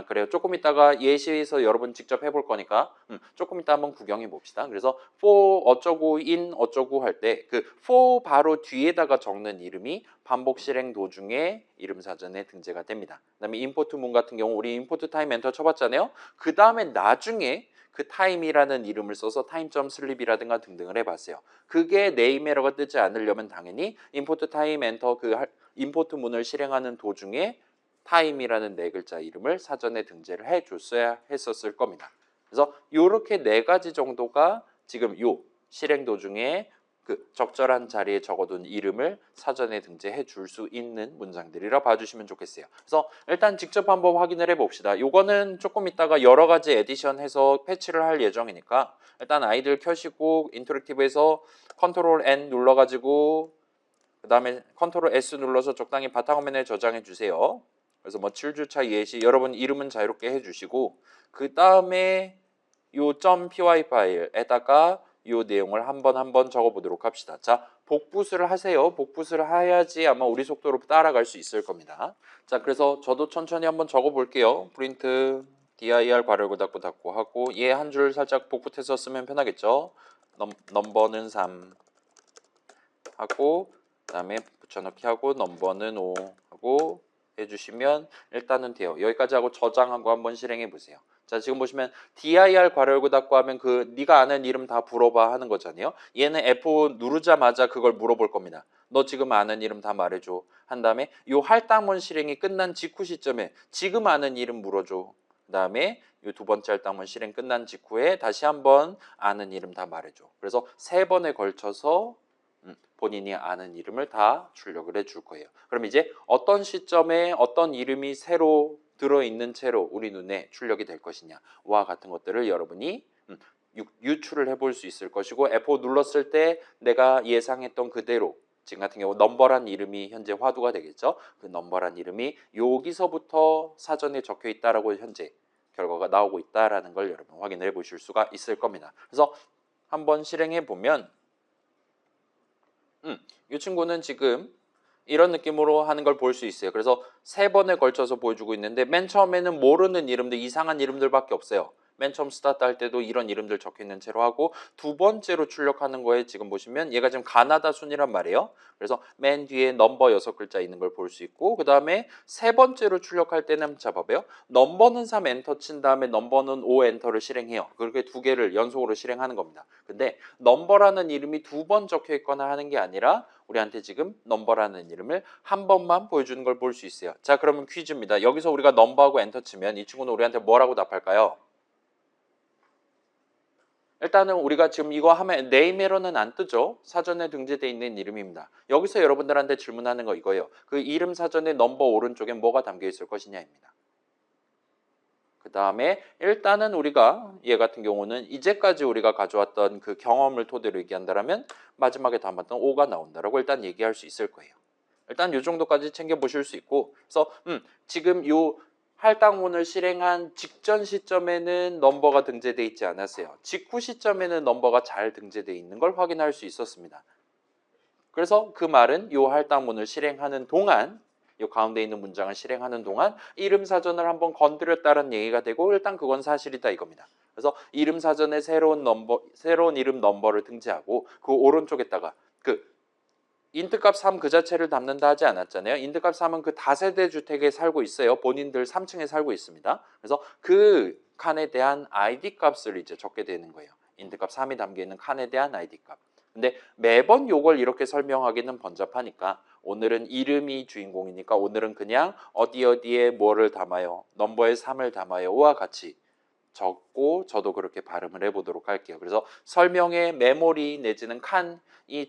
그래요. 조금 이따가 예시에서 여러분 직접 해볼 거니까 조금 이따 한번 구경해 봅시다. 그래서 for 어쩌고 in 어쩌고 할 때 그 for 바로 뒤에다가 적는 이름이 반복 실행 도중에 이름 사전에 등재가 됩니다. 그다음에 import문 같은 경우 우리 import time 엔터 쳐봤잖아요. 그 다음에 나중에 그 time이라는 이름을 써서 time.sleep이라든가 등등을 해봤어요. 그게 네임 에러가 뜨지 않으려면 당연히 import time enter 그 import 문을 실행하는 도중에 time이라는 네 글자 이름을 사전에 등재를 해줬어야 했었을 겁니다. 그래서 이렇게 네 가지 정도가 지금 요 실행 도중에 그 적절한 자리에 적어둔 이름을 사전에 등재해 줄 수 있는 문장들이라 봐주시면 좋겠어요. 그래서 일단 직접 한번 확인을 해봅시다. 요거는 조금 이따가 여러 가지 에디션해서 패치를 할 예정이니까 일단 아이들 켜시고 인터랙티브에서 컨트롤 N 눌러가지고 그 다음에 컨트롤 S 눌러서 적당히 바탕화면에 저장해 주세요. 그래서 뭐 7주차 예시 여러분 이름은 자유롭게 해주시고 그 다음에 요 .py 파일에다가 이 내용을 한번 적어보도록 합시다. 자, 복붙을 하세요. 복붙을 해야지 아마 우리 속도로 따라갈 수 있을 겁니다. 자, 그래서 저도 천천히 한번 적어볼게요. 프린트 dir 괄호열고 닫고 하고 얘 한 줄 살짝 복붙해서 쓰면 편하겠죠. 넘버는 3 하고 그 다음에 붙여넣기 하고 넘버는 5 하고 해주시면 일단은 돼요. 여기까지 하고 저장하고 한번 실행해 보세요. 자, 지금 보시면 dir 괄호열고 닫고 하면 그 네가 아는 이름 다 불어봐 하는 거잖아요. 얘는 F5 누르자마자 그걸 물어볼 겁니다. 너 지금 아는 이름 다 말해줘. 한 다음에 요 할당문 실행이 끝난 직후 시점에 지금 아는 이름 물어줘. 그 다음에 요 두 번째 할당문 실행 끝난 직후에 다시 한번 아는 이름 다 말해줘. 그래서 3번에 걸쳐서 본인이 아는 이름을 다 출력을 해줄 거예요. 그럼 이제 어떤 시점에 어떤 이름이 새로 들어있는 채로 우리 눈에 출력이 될 것이냐와 같은 것들을 여러분이 유출을 해볼 수 있을 것이고 F5 눌렀을 때 내가 예상했던 그대로 지금 같은 경우 넘버란 이름이 현재 화두가 되겠죠. 그 넘버란 이름이 여기서부터 사전에 적혀 있다라고 현재 결과가 나오고 있다라는 걸 여러분 확인해 보실 수가 있을 겁니다. 그래서 한번 실행해 보면 이 친구는 지금 이런 느낌으로 하는 걸 볼 수 있어요. 그래서 3번에 걸쳐서 보여주고 있는데 맨 처음에는 모르는 이름들, 이상한 이름들밖에 없어요. 맨 처음 스타트 할 때도 이런 이름들 적혀 있는 채로 하고 두 번째로 출력하는 거에 지금 보시면 얘가 지금 가나다 순이란 말이에요. 그래서 맨 뒤에 넘버 6글자 있는 걸 볼 수 있고 그 다음에 세 번째로 출력할 때는 자 봐봐요. 넘버는 3 엔터 친 다음에 넘버는 5 엔터를 실행해요. 그렇게 두 개를 연속으로 실행하는 겁니다. 근데 넘버라는 이름이 두 번 적혀 있거나 하는 게 아니라 우리한테 지금 넘버라는 이름을 한 번만 보여주는 걸 볼 수 있어요. 자, 그러면 퀴즈입니다. 여기서 우리가 넘버하고 엔터 치면 이 친구는 우리한테 뭐라고 답할까요? 일단은 우리가 지금 이거 하면 네임에러는 안 뜨죠. 사전에 등재되어 있는 이름입니다. 여기서 여러분들한테 질문하는 거 이거예요. 그 이름 사전의 넘버 오른쪽에 뭐가 담겨 있을 것이냐입니다. 그 다음에 일단은 우리가 얘 같은 경우는 이제까지 우리가 가져왔던 그 경험을 토대로 얘기한다면 마지막에 담았던 5가 나온다라고 일단 얘기할 수 있을 거예요. 일단 이 정도까지 챙겨보실 수 있고, 그래서 지금 요 할당문을 실행한 직전 시점에는 넘버가 등재되어 있지 않았어요. 직후 시점에는 넘버가 잘 등재되어 있는 걸 확인할 수 있었습니다. 그래서 그 말은 요 할당문을 실행하는 동안, 요 가운데 있는 문장을 실행하는 동안 이름 사전을 한번 건드렸다는 얘기가 되고 일단 그건 사실이다 이겁니다. 그래서 이름 사전에 새로운 이름 넘버를 등재하고 그 오른쪽에다가 그 인트값 3 그 자체를 담는다 하지 않았잖아요. 인트값 3은 그 다세대 주택에 살고 있어요. 본인들 3층에 살고 있습니다. 그래서 그 칸에 대한 ID 값을 이제 적게 되는 거예요. 인트값 3이 담겨 있는 칸에 대한 ID 값. 근데 매번 요걸 이렇게 설명하기는 번잡하니까 오늘은 이름이 주인공이니까 오늘은 그냥 어디에 뭐를 담아요. 넘버에 3을 담아요와 같이 적고 저도 그렇게 발음을 해보도록 할게요. 그래서 설명에 메모리 내지는 칸이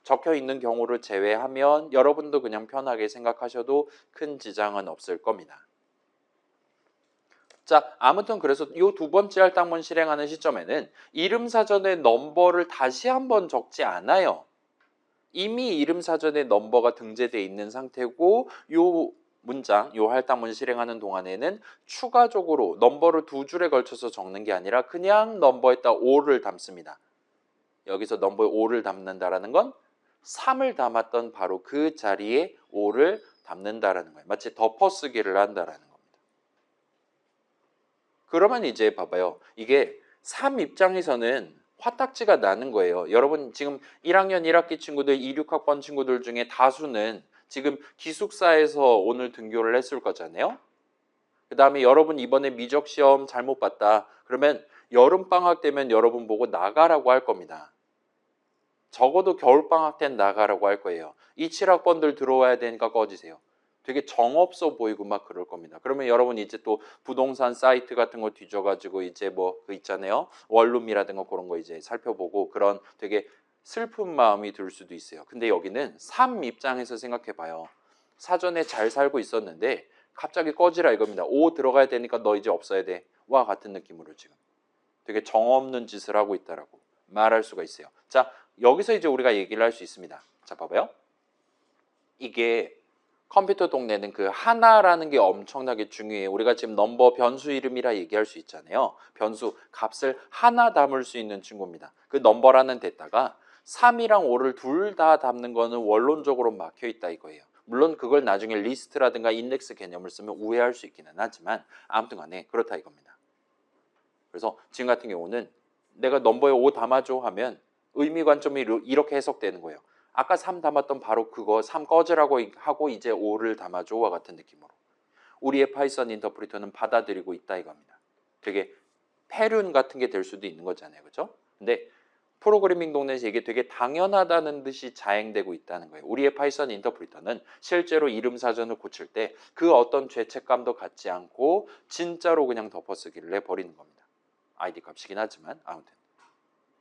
적혀 있는 경우를 제외하면 여러분도 그냥 편하게 생각하셔도 큰 지장은 없을 겁니다. 자, 아무튼 그래서 이 두 번째 할당문 실행하는 시점에는 이름 사전의 넘버를 다시 한번 적지 않아요. 이미 이름 사전에 넘버가 등재되어 있는 상태고 요 문장, 요 할당문 실행하는 동안에는 추가적으로 넘버를 두 줄에 걸쳐서 적는 게 아니라 그냥 넘버에다 5를 담습니다. 여기서 넘버에 5를 담는다라는 건 3을 담았던 바로 그 자리에 5를 담는다라는 거예요. 마치 덮어쓰기를 한다라는 겁니다. 그러면 이제 봐봐요. 이게 3 입장에서는 화딱지가 나는 거예요. 여러분 지금 1학년 1학기 친구들, 2, 6학번 친구들 중에 다수는 지금 기숙사에서 오늘 등교를 했을 거잖아요. 그 다음에 여러분 이번에 미적 시험 잘못 봤다. 그러면 여름방학 되면 여러분 보고 나가라고 할 겁니다. 적어도 겨울방학 땐 나가라고 할 거예요. 2, 7학번들 들어와야 되니까 꺼지세요. 되게 정없어 보이고 막 그럴 겁니다. 그러면 여러분 이제 또 부동산 사이트 같은 거 뒤져가지고 이제 뭐 그 있잖아요. 원룸이라든가 그런 거 이제 살펴보고 그런 되게 슬픈 마음이 들 수도 있어요. 근데 여기는 3 입장에서 생각해 봐요. 사전에 잘 살고 있었는데 갑자기 꺼지라 이겁니다. 5 들어가야 되니까 너 이제 없어야 돼. 와 같은 느낌으로 지금 되게 정없는 짓을 하고 있다라고 말할 수가 있어요. 자, 여기서 이제 우리가 얘기를 할 수 있습니다. 자, 봐봐요. 이게 컴퓨터 동네는 그 하나라는 게 엄청나게 중요해요. 우리가 지금 넘버 변수 이름이라 얘기할 수 있잖아요. 변수 값을 하나 담을 수 있는 친구입니다. 그 넘버라는 데다가 3이랑 5를 둘 다 담는 거는 원론적으로 막혀 있다 이거예요. 물론 그걸 나중에 리스트라든가 인덱스 개념을 쓰면 우회할 수 있기는 하지만 아무튼 간에 그렇다 이겁니다. 그래서 지금 같은 경우는 내가 넘버에 5 담아줘 하면 의미 관점이 이렇게 해석되는 거예요. 아까 3 담았던 바로 그거 3 꺼지라고 하고 이제 5를 담아줘와 같은 느낌으로 우리의 파이썬 인터프리터는 받아들이고 있다 이겁니다. 되게 패륜 같은 게 될 수도 있는 거잖아요. 그렇죠? 근데 프로그래밍 동네에서 이게 되게 당연하다는 듯이 자행되고 있다는 거예요. 우리의 파이썬 인터프리터는 실제로 이름 사전을 고칠 때 그 어떤 죄책감도 갖지 않고 진짜로 그냥 덮어쓰기를 해버리는 겁니다. 아이디 값이긴 하지만 아무튼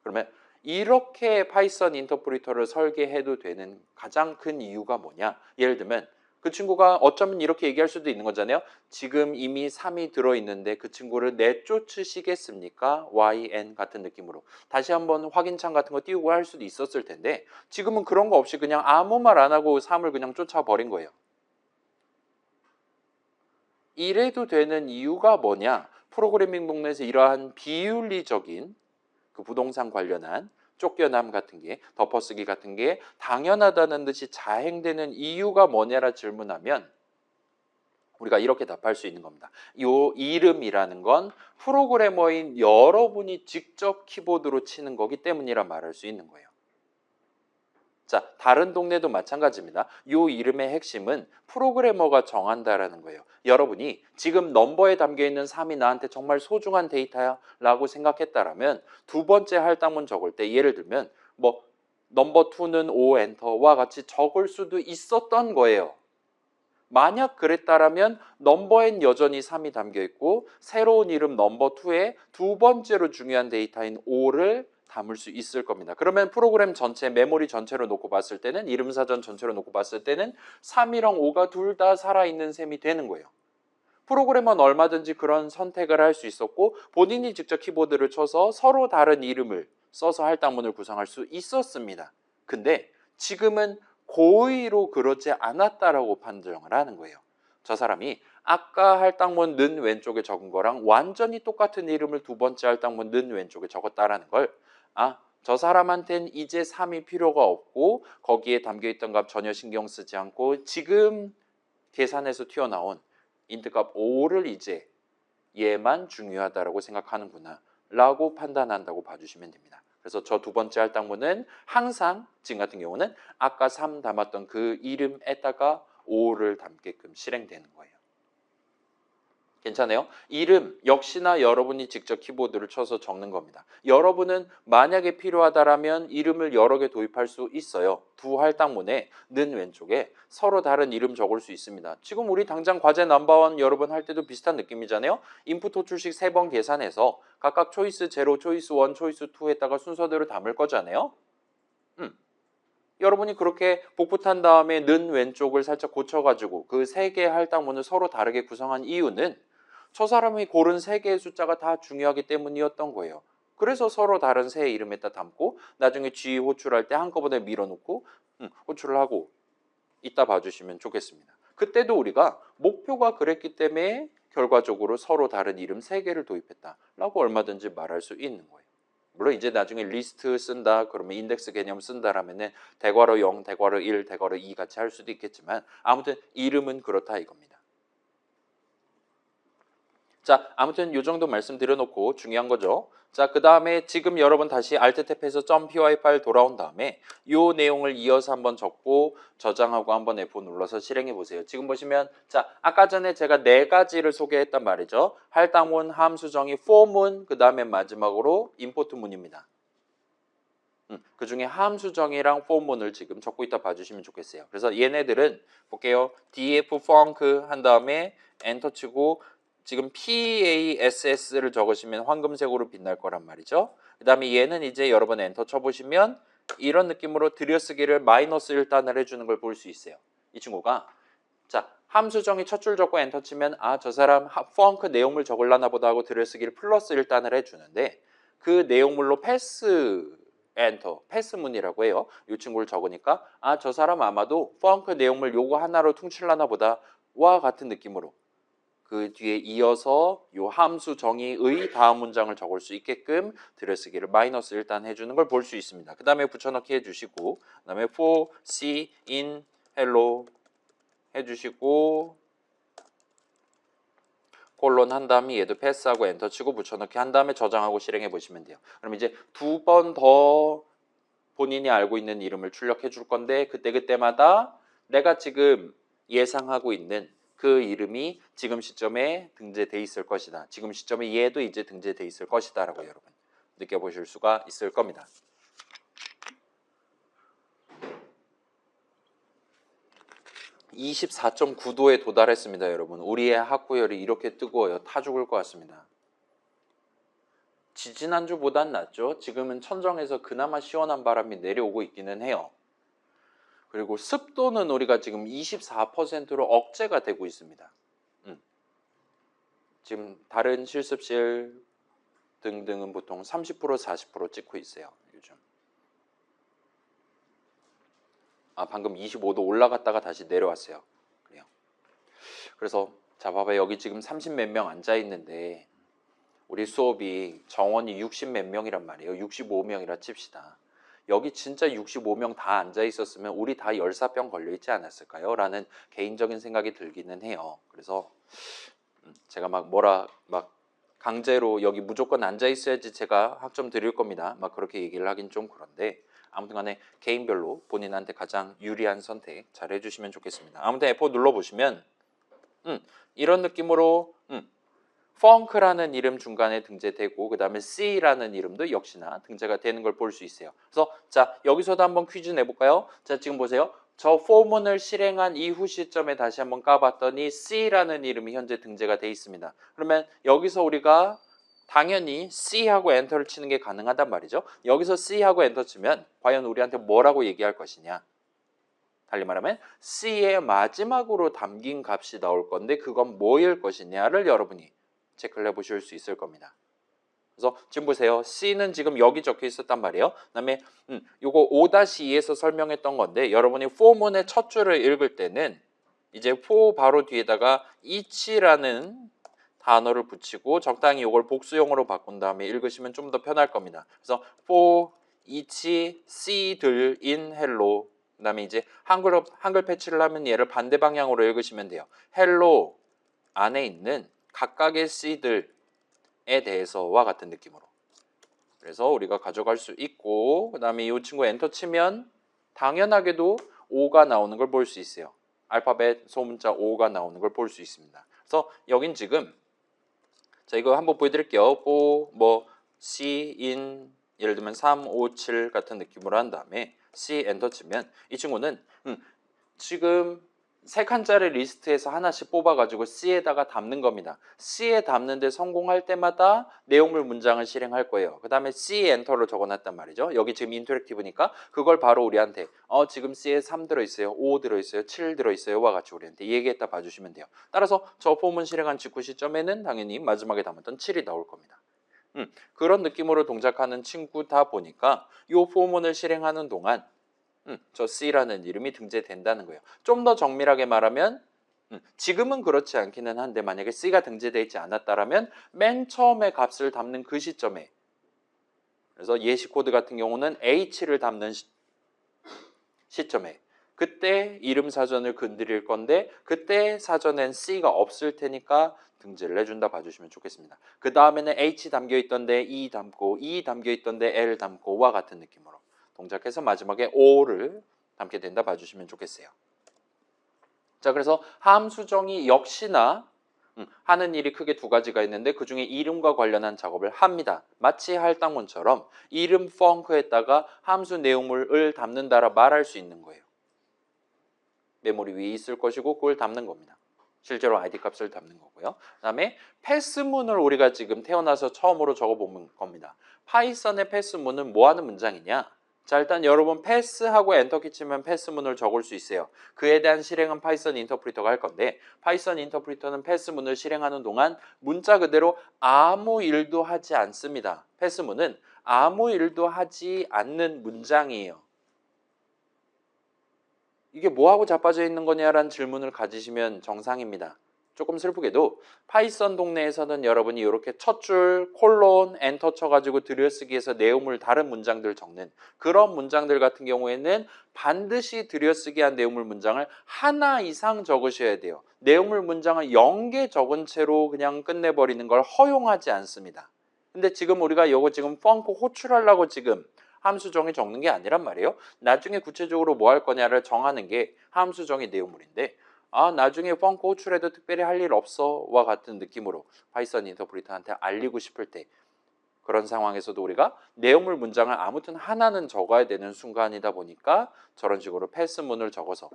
그러면 이렇게 파이썬 인터프리터를 설계해도 되는 가장 큰 이유가 뭐냐? 예를 들면 그 친구가 어쩌면 이렇게 얘기할 수도 있는 거잖아요. 지금 이미 3이 들어있는데 그 친구를 내쫓으시겠습니까? YN 같은 느낌으로. 다시 한번 확인창 같은 거 띄우고 할 수도 있었을 텐데 지금은 그런 거 없이 그냥 아무 말 안 하고 3을 그냥 쫓아버린 거예요. 이래도 되는 이유가 뭐냐? 프로그래밍 동네에서 이러한 비윤리적인 그 부동산 관련한 쫓겨남 같은 게 덮어쓰기 같은 게 당연하다는 듯이 자행되는 이유가 뭐냐라 질문하면 우리가 이렇게 답할 수 있는 겁니다. 이 이름이라는 건 프로그래머인 여러분이 직접 키보드로 치는 거기 때문이라 말할 수 있는 거예요. 자, 다른 동네도 마찬가지입니다. 이 이름의 핵심은 프로그래머가 정한다라는 거예요. 여러분이 지금 넘버에 담겨있는 3이 나한테 정말 소중한 데이터야 라고 생각했다라면 두 번째 할당문 적을 때 예를 들면 뭐 넘버 2는 5 엔터와 같이 적을 수도 있었던 거예요. 만약 그랬다라면 넘버엔 여전히 3이 담겨 있고 새로운 이름 넘버 2에 두 번째로 중요한 데이터인 5를 담을 수 있을 겁니다. 그러면 프로그램 전체, 메모리 전체로 놓고 봤을 때는 이름 사전 전체로 놓고 봤을 때는 3이랑 5가 둘 다 살아있는 셈이 되는 거예요. 프로그래머는 얼마든지 그런 선택을 할 수 있었고 본인이 직접 키보드를 쳐서 서로 다른 이름을 써서 할당문을 구성할 수 있었습니다. 근데 지금은 고의로 그러지 않았다라고 판정을 하는 거예요. 저 사람이 아까 할당문 는 왼쪽에 적은 거랑 완전히 똑같은 이름을 두 번째 할당문 는 왼쪽에 적었다라는 걸 저 사람한텐 이제 3이 필요가 없고 거기에 담겨있던 값 전혀 신경 쓰지 않고 지금 계산에서 튀어나온 인트값 5를 이제 얘만 중요하다라고 생각하는구나 라고 판단한다고 봐주시면 됩니다. 그래서 저 두 번째 할당문은 항상 지금 같은 경우는 아까 3 담았던 그 이름에다가 5를 담게끔 실행되는 거예요. 괜찮아요? 이름 역시나 여러분이 직접 키보드를 쳐서 적는 겁니다. 여러분은 만약에 필요하다라면 이름을 여러 개 도입할 수 있어요. 두 할당문에 는 왼쪽에 서로 다른 이름 적을 수 있습니다. 지금 우리 당장 과제 넘버원 여러분 할 때도 비슷한 느낌이잖아요. 인풋 호출식 3번 계산해서 각각 초이스 0, 초이스 1, 초이스 2에다가 순서대로 담을 거잖아요. 여러분이 그렇게 복붙한 다음에 는 왼쪽을 살짝 고쳐가지고 그 세 개의 할당문을 서로 다르게 구성한 이유는 저 사람이 고른 세 개의 숫자가 다 중요하기 때문이었던 거예요. 그래서 서로 다른 새 이름에다 담고 나중에 G 호출할 때 한꺼번에 밀어놓고 호출을 하고 이따 봐주시면 좋겠습니다. 그때도 우리가 목표가 그랬기 때문에 결과적으로 서로 다른 이름 세 개를 도입했다라고 얼마든지 말할 수 있는 거예요. 물론 이제 나중에 리스트 쓴다 그러면 인덱스 개념 쓴다라면은 대괄호 0, 대괄호 1, 대괄호 2 같이 할 수도 있겠지만 아무튼 이름은 그렇다 이겁니다. 자, 아무튼 이 정도 말씀드려놓고 중요한 거죠. 자, 그 다음에 지금 여러분 다시 Alt 탭해서 .py 파일 돌아온 다음에 이 내용을 이어서 한번 적고 저장하고 한번 F5 눌러서 실행해 보세요. 지금 보시면 자, 아까 전에 제가 네 가지를 소개했단 말이죠. 할당문, 함수정의, for문, 그 다음에 마지막으로 임포트문입니다. 그 중에 함수정의랑 for문을 지금 적고 있다 봐주시면 좋겠어요. 그래서 얘네들은 볼게요. df func 한 다음에 엔터 치고 지금 PASS를 적으시면 황금색으로 빛날 거란 말이죠. 그 다음에 얘는 이제 여러분 엔터 쳐보시면 이런 느낌으로 들여쓰기를 마이너스 1단을 해주는 걸 볼 수 있어요. 이 친구가 자 함수정의 첫 줄 적고 엔터 치면 저 사람 펑크 내용물 적을라나 보다 하고 들여쓰기를 플러스 1단을 해주는데 그 내용물로 패스 엔터, 패스문이라고 해요. 이 친구를 적으니까 저 사람 아마도 펑크 내용물 요거 하나로 퉁칠라나 보다 와 같은 느낌으로 그 뒤에 이어서 요 함수 정의의 다음 문장을 적을 수 있게끔 들여쓰기를 마이너스 1단 해주는 걸 볼 수 있습니다. 그 다음에 붙여넣기 해주시고 그 다음에 for c in hello 해주시고 콜론 한 다음에 얘도 패스하고 엔터 치고 붙여넣기 한 다음에 저장하고 실행해 보시면 돼요. 그럼 이제 두 번 더 본인이 알고 있는 이름을 출력해 줄 건데 그때그때마다 내가 지금 예상하고 있는 그 이름이 지금 시점에 등재돼 있을 것이다. 지금 시점에 얘도 이제 등재돼 있을 것이다 라고 여러분 느껴보실 수가 있을 겁니다. (24.9도에) 도달했습니다. 여러분 우리의 학구열이 이렇게 뜨거워요. 타 죽을 것 같습니다. 지지난주보단 낫죠. 지금은 천정에서 그나마 시원한 바람이 내려오고 있기는 해요. 그리고 습도는 우리가 지금 24%로 억제가 되고 있습니다. 지금 다른 실습실 등등은 보통 30% 40% 찍고 있어요. 요즘. 방금 25도 올라갔다가 다시 내려왔어요. 그래요. 그래서 자 봐봐요. 여기 지금 30 몇 명 앉아 있는데 우리 수업이 정원이 60 몇 명이란 말이에요. 65명이라 칩시다. 여기 진짜 65명 다 앉아 있었으면 우리 다 열사병 걸려 있지 않았을까요? 라는 개인적인 생각이 들기는 해요. 그래서 제가 막 강제로 여기 무조건 앉아 있어야지 제가 학점 드릴 겁니다. 막 그렇게 얘기를 하긴 좀 그런데 아무튼 간에 개인별로 본인한테 가장 유리한 선택 잘 해주시면 좋겠습니다. 아무튼 F4 눌러보시면 이런 느낌으로 펑크라는 이름 중간에 등재되고 그 다음에 C라는 이름도 역시나 등재가 되는 걸 볼 수 있어요. 그래서 자 여기서도 한번 퀴즈 내볼까요? 자 지금 보세요. 저 포문을 실행한 이후 시점에 다시 한번 까봤더니 C라는 이름이 현재 등재가 돼 있습니다. 그러면 여기서 우리가 당연히 C하고 엔터를 치는 게 가능하단 말이죠. 여기서 C하고 엔터 치면 과연 우리한테 뭐라고 얘기할 것이냐. 달리 말하면 C의 마지막으로 담긴 값이 나올 건데 그건 뭐일 것이냐를 여러분이 체크를 해보실 수 있을 겁니다. 그래서 지금 보세요. C는 지금 여기 적혀 있었단 말이에요. 그다음에 요거 5-2에서 설명했던 건데 여러분이 for문의 첫 줄을 읽을 때는 이제 for 바로 뒤에다가 each라는 단어를 붙이고 적당히 이걸 복수형으로 바꾼 다음에 읽으시면 좀 더 편할 겁니다. 그래서 for each C들 in hello 그다음에 이제 한글 패치를 하면 얘를 반대 방향으로 읽으시면 돼요. hello 안에 있는 각각의 C들에 대해서와 같은 느낌으로. 그래서 우리가 가져갈 수 있고 그다음에 이 친구 엔터 치면 당연하게도 5가 나오는 걸 볼 수 있어요. 알파벳 소문자 5가 나오는 걸 볼 수 있습니다. 그래서 여긴 지금 자 이거 한번 보여드릴게요. 뭐 C in 예를 들면 3, 5, 7 같은 느낌으로 한 다음에 C 엔터 치면 이 친구는 지금 세 칸짜리 리스트에서 하나씩 뽑아가지고 C에다가 담는 겁니다. C에 담는데 성공할 때마다 내용물 문장을 실행할 거예요. 그 다음에 C 엔터로 적어놨단 말이죠. 여기 지금 인터랙티브니까 그걸 바로 우리한테 지금 C에 3 들어있어요, 5 들어있어요, 7 들어있어요와 같이 우리한테 얘기했다 봐주시면 돼요. 따라서 저 포문 실행한 직후 시점에는 당연히 마지막에 담았던 7이 나올 겁니다. 그런 느낌으로 동작하는 친구다 보니까 이 포문을 실행하는 동안 저 C라는 이름이 등재된다는 거예요. 좀 더 정밀하게 말하면 지금은 그렇지 않기는 한데 만약에 C가 등재되어 있지 않았다면 맨 처음에 값을 담는 그 시점에 그래서 예시 코드 같은 경우는 H를 담는 시점에 그때 이름 사전을 건드릴 건데 그때 사전엔 C가 없을 테니까 등재를 해준다 봐주시면 좋겠습니다. 그 다음에는 H 담겨있던데 E 담고 E 담겨있던데 L 담고와 같은 느낌으로 동작해서 마지막에 O를 담게 된다 봐주시면 좋겠어요. 자, 그래서 함수정이 역시나 하는 일이 크게 두 가지가 있는데 그 중에 이름과 관련한 작업을 합니다. 마치 할당문처럼 이름 펑크에다가 함수 내용물을 담는다라 말할 수 있는 거예요. 메모리 위에 있을 것이고 그걸 담는 겁니다. 실제로 id 값을 담는 거고요. 그 다음에 패스문을 우리가 지금 태어나서 처음으로 적어본 겁니다. 파이썬의 패스문은 뭐 하는 문장이냐? 자, 일단 여러분 패스하고 엔터키 치면 패스문을 적을 수 있어요. 그에 대한 실행은 파이썬 인터프리터가 할 건데 파이썬 인터프리터는 패스문을 실행하는 동안 문자 그대로 아무 일도 하지 않습니다. 패스문은 아무 일도 하지 않는 문장이에요. 이게 뭐하고 자빠져 있는 거냐라는 질문을 가지시면 정상입니다. 조금 슬프게도 파이썬 동네에서는 여러분이 이렇게 첫 줄 콜론 엔터 쳐가지고 들여쓰기해서 내용물 다른 문장들 적는 그런 문장들 같은 경우에는 반드시 들여쓰기한 내용물 문장을 하나 이상 적으셔야 돼요. 내용물 문장을 0개 적은 채로 그냥 끝내버리는 걸 허용하지 않습니다. 근데 지금 우리가 이거 지금 펑크 호출하려고 지금 함수정의 적는 게 아니란 말이에요. 나중에 구체적으로 뭐 할 거냐를 정하는 게 함수정의 내용물인데 나중에 펑크 호출해도 특별히 할 일 없어와 같은 느낌으로 파이썬 인터프리터한테 알리고 싶을 때 그런 상황에서도 우리가 내용물 문장을 아무튼 하나는 적어야 되는 순간이다 보니까 저런 식으로 패스문을 적어서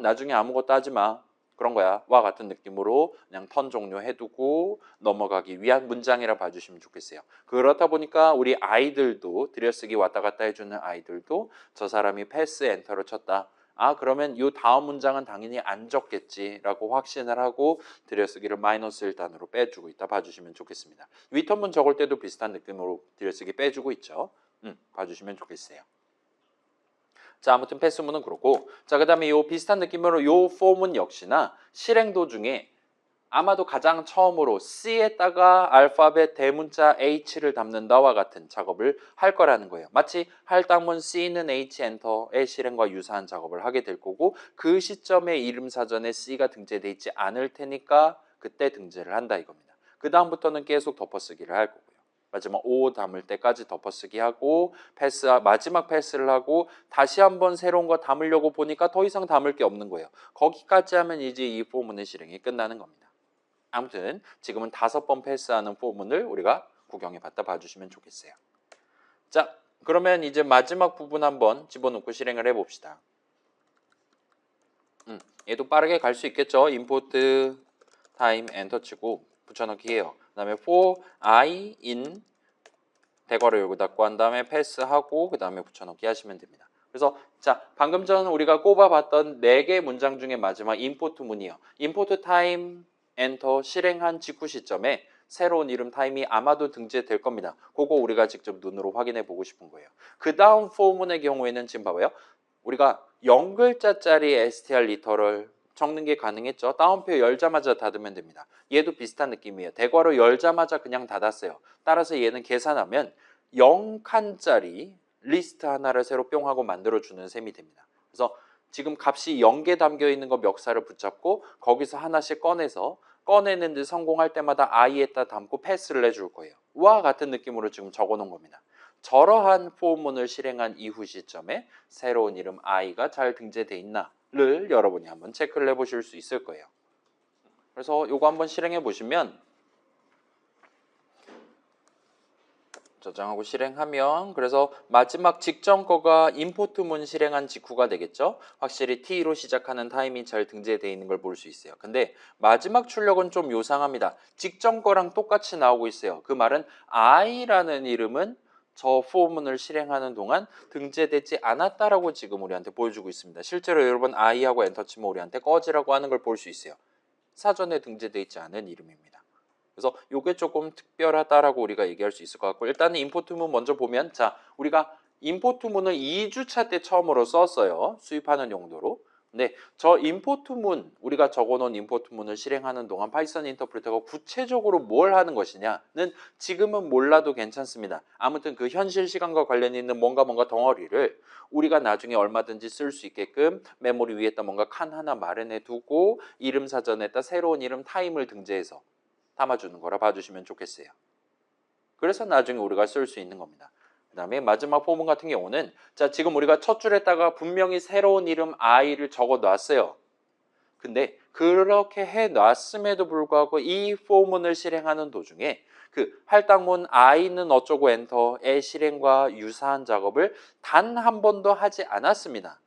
나중에 아무것도 하지 마. 그런 거야. 와 같은 느낌으로 그냥 턴 종료해두고 넘어가기 위한 문장이라 봐주시면 좋겠어요. 그렇다 보니까 우리 아이들도 들여쓰기 왔다 갔다 해주는 아이들도 저 사람이 패스 엔터를 쳤다. 그러면 이 다음 문장은 당연히 안 적겠지라고 확신을 하고 들여쓰기를 마이너스 1단으로 빼주고 있다 봐주시면 좋겠습니다. 위턴문 적을 때도 비슷한 느낌으로 들여쓰기 빼주고 있죠. 봐주시면 좋겠어요. 자, 아무튼 패스문은 그렇고 그 다음에 요 비슷한 느낌으로 요 폼은 역시나 실행 도중에 아마도 가장 처음으로 C에다가 알파벳 대문자 H를 담는다와 같은 작업을 할 거라는 거예요. 마치 할당문 C는 H 엔터의 실행과 유사한 작업을 하게 될 거고 그 시점에 이름 사전에 C가 등재되어 있지 않을 테니까 그때 등재를 한다 이겁니다. 그 다음부터는 계속 덮어쓰기를 할 거고요. 마지막 O 담을 때까지 덮어쓰기 하고 마지막 패스를 하고 다시 한번 새로운 거 담으려고 보니까 더 이상 담을 게 없는 거예요. 거기까지 하면 이제 이 포문의 실행이 끝나는 겁니다. 아무튼 지금은 5번 패스하는 포문을 우리가 구경해 봤다 봐주시면 좋겠어요. 자, 그러면 이제 마지막 부분 한번 집어넣고 실행을 해봅시다. 얘도 빠르게 갈 수 있겠죠. 임포트 타임 엔터 치고 붙여넣기 해요. 그 다음에 for I in 대괄호 열고 닫고 한 다음에 패스하고 그 다음에 붙여넣기 하시면 됩니다. 그래서 자 방금 전 우리가 꼽아봤던 4개 문장 중에 마지막 임포트 문이요. 임포트 타임 엔터 실행한 직후 시점에 새로운 이름 타임이 아마도 등재될 겁니다. 그거 우리가 직접 눈으로 확인해 보고 싶은 거예요. 그 다음 포문의 경우에는 지금 봐봐요. 우리가 0글자짜리 str 리터럴 적는 게 가능했죠. 따옴표 열자마자 닫으면 됩니다. 얘도 비슷한 느낌이에요. 대괄호 열자마자 그냥 닫았어요. 따라서 얘는 계산하면 0칸짜리 리스트 하나를 새로 뿅 하고 만들어주는 셈이 됩니다. 그래서 지금 값이 0개 담겨 있는 거 멱살을 붙잡고 거기서 하나씩 꺼내서 꺼내는데 성공할 때마다 i에다 담고 패스를 해줄 거예요. 와 같은 느낌으로 지금 적어놓은 겁니다. 저러한 포문을 실행한 이후 시점에 새로운 이름 i가 잘 등재돼 있나를 여러분이 한번 체크를 해보실 수 있을 거예요. 그래서 이거 한번 실행해 보시면 저장하고 실행하면 그래서 마지막 직전 거가 임포트문 실행한 직후가 되겠죠. 확실히 T로 시작하는 타임이 잘 등재되어 있는 걸 볼 수 있어요. 근데 마지막 출력은 좀 요상합니다. 직전 거랑 똑같이 나오고 있어요. 그 말은 I라는 이름은 저 포문을 실행하는 동안 등재되지 않았다라고 지금 우리한테 보여주고 있습니다. 실제로 여러분 I하고 엔터 치면 우리한테 꺼지라고 하는 걸 볼 수 있어요. 사전에 등재되어 있지 않은 이름입니다. 그래서 이게 조금 특별하다라고 우리가 얘기할 수 있을 것 같고 일단은 임포트문 먼저 보면 자 우리가 임포트문을 2주차 때 처음으로 썼어요. 수입하는 용도로. 근데 저 임포트문 우리가 적어놓은 임포트문을 실행하는 동안 파이썬 인터프리터가 구체적으로 뭘 하는 것이냐는 지금은 몰라도 괜찮습니다. 아무튼 그 현실 시간과 관련 있는 뭔가 덩어리를 우리가 나중에 얼마든지 쓸 수 있게끔 메모리 위에다 뭔가 칸 하나 마련해 두고 이름 사전에다 새로운 이름 타임을 등재해서 담아주는 거라 봐주시면 좋겠어요. 그래서 나중에 우리가 쓸 수 있는 겁니다. 그 다음에 마지막 포문 같은 경우는 자 지금 우리가 첫 줄에다가 분명히 새로운 이름 i를 적어 놨어요. 근데 그렇게 해놨음에도 불구하고 이 포문을 실행하는 도중에 그 할당문 i는 어쩌고 엔터의 실행과 유사한 작업을 단 한 번도 하지 않았습니다.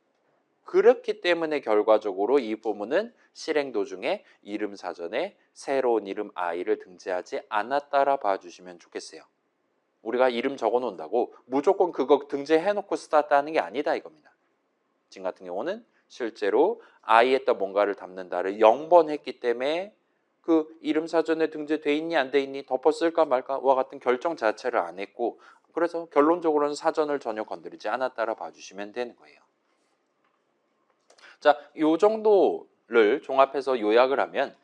그렇기 때문에 결과적으로 이 포문은 실행 도중에 이름 사전에 새로운 이름 i를 등재하지 않았다라 봐주시면 좋겠어요. 우리가 이름 적어 놓는다고 무조건 그거 등재해놓고 스타트 하는 게 아니다 이겁니다. 지금 같은 경우는 실제로 i에다 뭔가를 담는다를 0번 했기 때문에 그 이름 사전에 등재돼 있니 안 돼 있니 덮어 쓸까 말까와 같은 결정 자체를 안 했고 그래서 결론적으로는 사전을 전혀 건드리지 않았다라 봐주시면 되는 거예요. 자, 요 정도를 종합해서 요약을 하면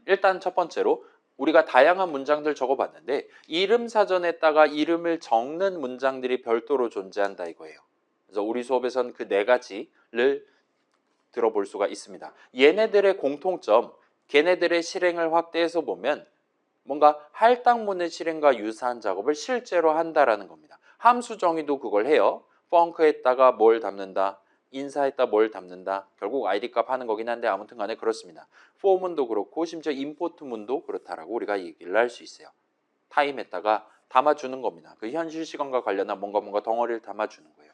일단 첫 번째로 우리가 다양한 문장들 적어봤는데 이름 사전에다가 이름을 적는 문장들이 별도로 존재한다 이거예요. 그래서 우리 수업에선 그 4가지를 들어볼 수가 있습니다. 얘네들의 공통점, 걔네들의 실행을 확대해서 보면 뭔가 할당문의 실행과 유사한 작업을 실제로 한다라는 겁니다. 함수 정의도 그걸 해요. 펑크에다가 뭘 담는다. 인사에다 뭘 담는다. 결국 id 값 하는 거긴 한데 아무튼 간에 그렇습니다. for문도 그렇고 심지어 임포트문도 그렇다라고 우리가 얘기를 할 수 있어요. 타임에다가 담아주는 겁니다. 그 현실 시간과 관련한 뭔가 덩어리를 담아주는 거예요.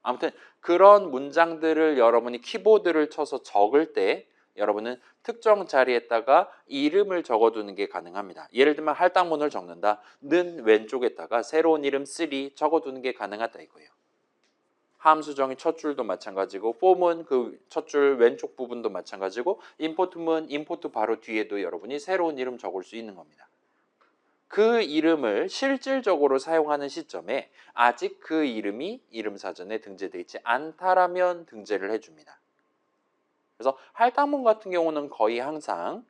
아무튼 그런 문장들을 여러분이 키보드를 쳐서 적을 때 여러분은 특정 자리에다가 이름을 적어두는 게 가능합니다. 예를 들면 할당문을 적는다. 는 왼쪽에다가 새로운 이름 3 적어두는 게 가능하다 이거예요. 함수 정의 첫 줄도 마찬가지고 form은 그 첫 줄 왼쪽 부분도 마찬가지고 임포트문 임포트 바로 뒤에도 여러분이 새로운 이름 적을 수 있는 겁니다. 그 이름을 실질적으로 사용하는 시점에 아직 그 이름이 이름 사전에 등재되어 있지 않다라면 등재를 해줍니다. 그래서 할당문 같은 경우는 거의 항상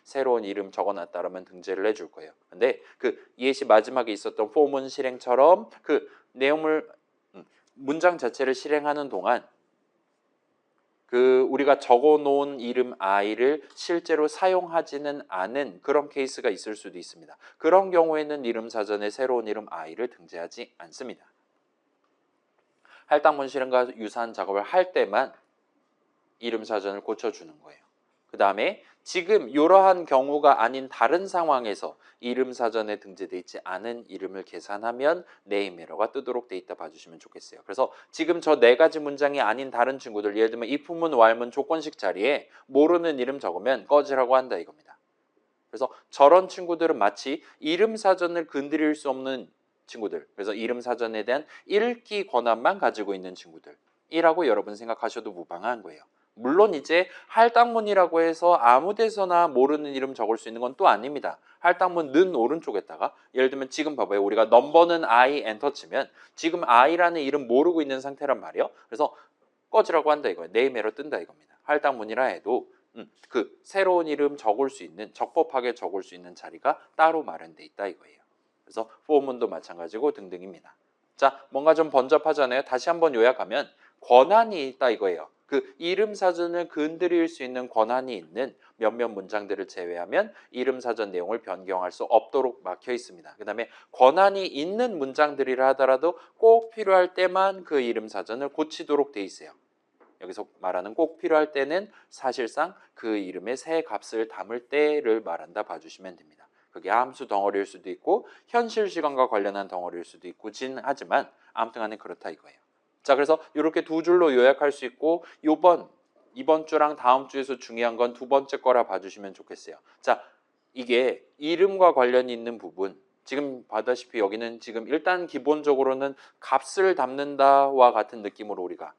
새로운 이름 적어놨다라면 등재를 해줄 거예요. 근데 그 예시 마지막에 있었던 포문 실행처럼 그 내용을 문장 자체를 실행하는 동안 그 우리가 적어놓은 이름 i를 실제로 사용하지는 않은 그런 케이스가 있을 수도 있습니다. 그런 경우에는 이름 사전에 새로운 이름 i를 등재하지 않습니다. 할당문 실행과 유사한 작업을 할 때만 이름 사전을 고쳐주는 거예요. 그 다음에 지금 이러한 경우가 아닌 다른 상황에서 이름 사전에 등재되어 있지 않은 이름을 계산하면 네임 에러가 뜨도록 돼 있다 봐주시면 좋겠어요. 그래서 지금 저 네 가지 문장이 아닌 다른 친구들, 예를 들면 if문, while문, 조건식 자리에 모르는 이름 적으면 꺼지라고 한다 이겁니다. 그래서 저런 친구들은 마치 이름 사전을 건드릴 수 없는 친구들, 그래서 이름 사전에 대한 읽기 권한만 가지고 있는 친구들이라고 여러분 생각하셔도 무방한 거예요. 물론 이제 할당문이라고 해서 아무 데서나 모르는 이름 적을 수 있는 건 또 아닙니다. 할당문 는 오른쪽에다가 예를 들면 지금 봐봐요. 우리가 넘버는 I 엔터 치면 지금 I라는 이름 모르고 있는 상태란 말이에요. 그래서 꺼지라고 한다 이거예요. 네임 에러 뜬다 이겁니다. 할당문이라 해도 그 새로운 이름 적을 수 있는, 적법하게 적을 수 있는 자리가 따로 마련돼 있다 이거예요. 그래서 for문도 마찬가지고 등등입니다. 자, 뭔가 좀 번잡하잖아요. 다시 한번 요약하면 권한이 있다 이거예요. 그 이름 사전을 건드릴 수 있는 권한이 있는 몇몇 문장들을 제외하면 이름 사전 내용을 변경할 수 없도록 막혀 있습니다. 그 다음에 권한이 있는 문장들이라 하더라도 꼭 필요할 때만 그 이름 사전을 고치도록 돼 있어요. 여기서 말하는 꼭 필요할 때는 사실상 그 이름의 새 값을 담을 때를 말한다 봐주시면 됩니다. 그게 함수 덩어리일 수도 있고 현실 시간과 관련한 덩어리일 수도 있고 하지만 아무튼 간에 그렇다 이거예요. 자, 그래서 이렇게 두 줄로 요약할 수 있고 이번 주랑 다음 주에서 중요한 건 두 번째 거라 봐주시면 좋겠어요. 자, 이게 이름과 관련이 있는 부분, 지금 봐다시피 여기는 지금 일단 기본적으로는 값을 담는다와 같은 느낌으로 우리가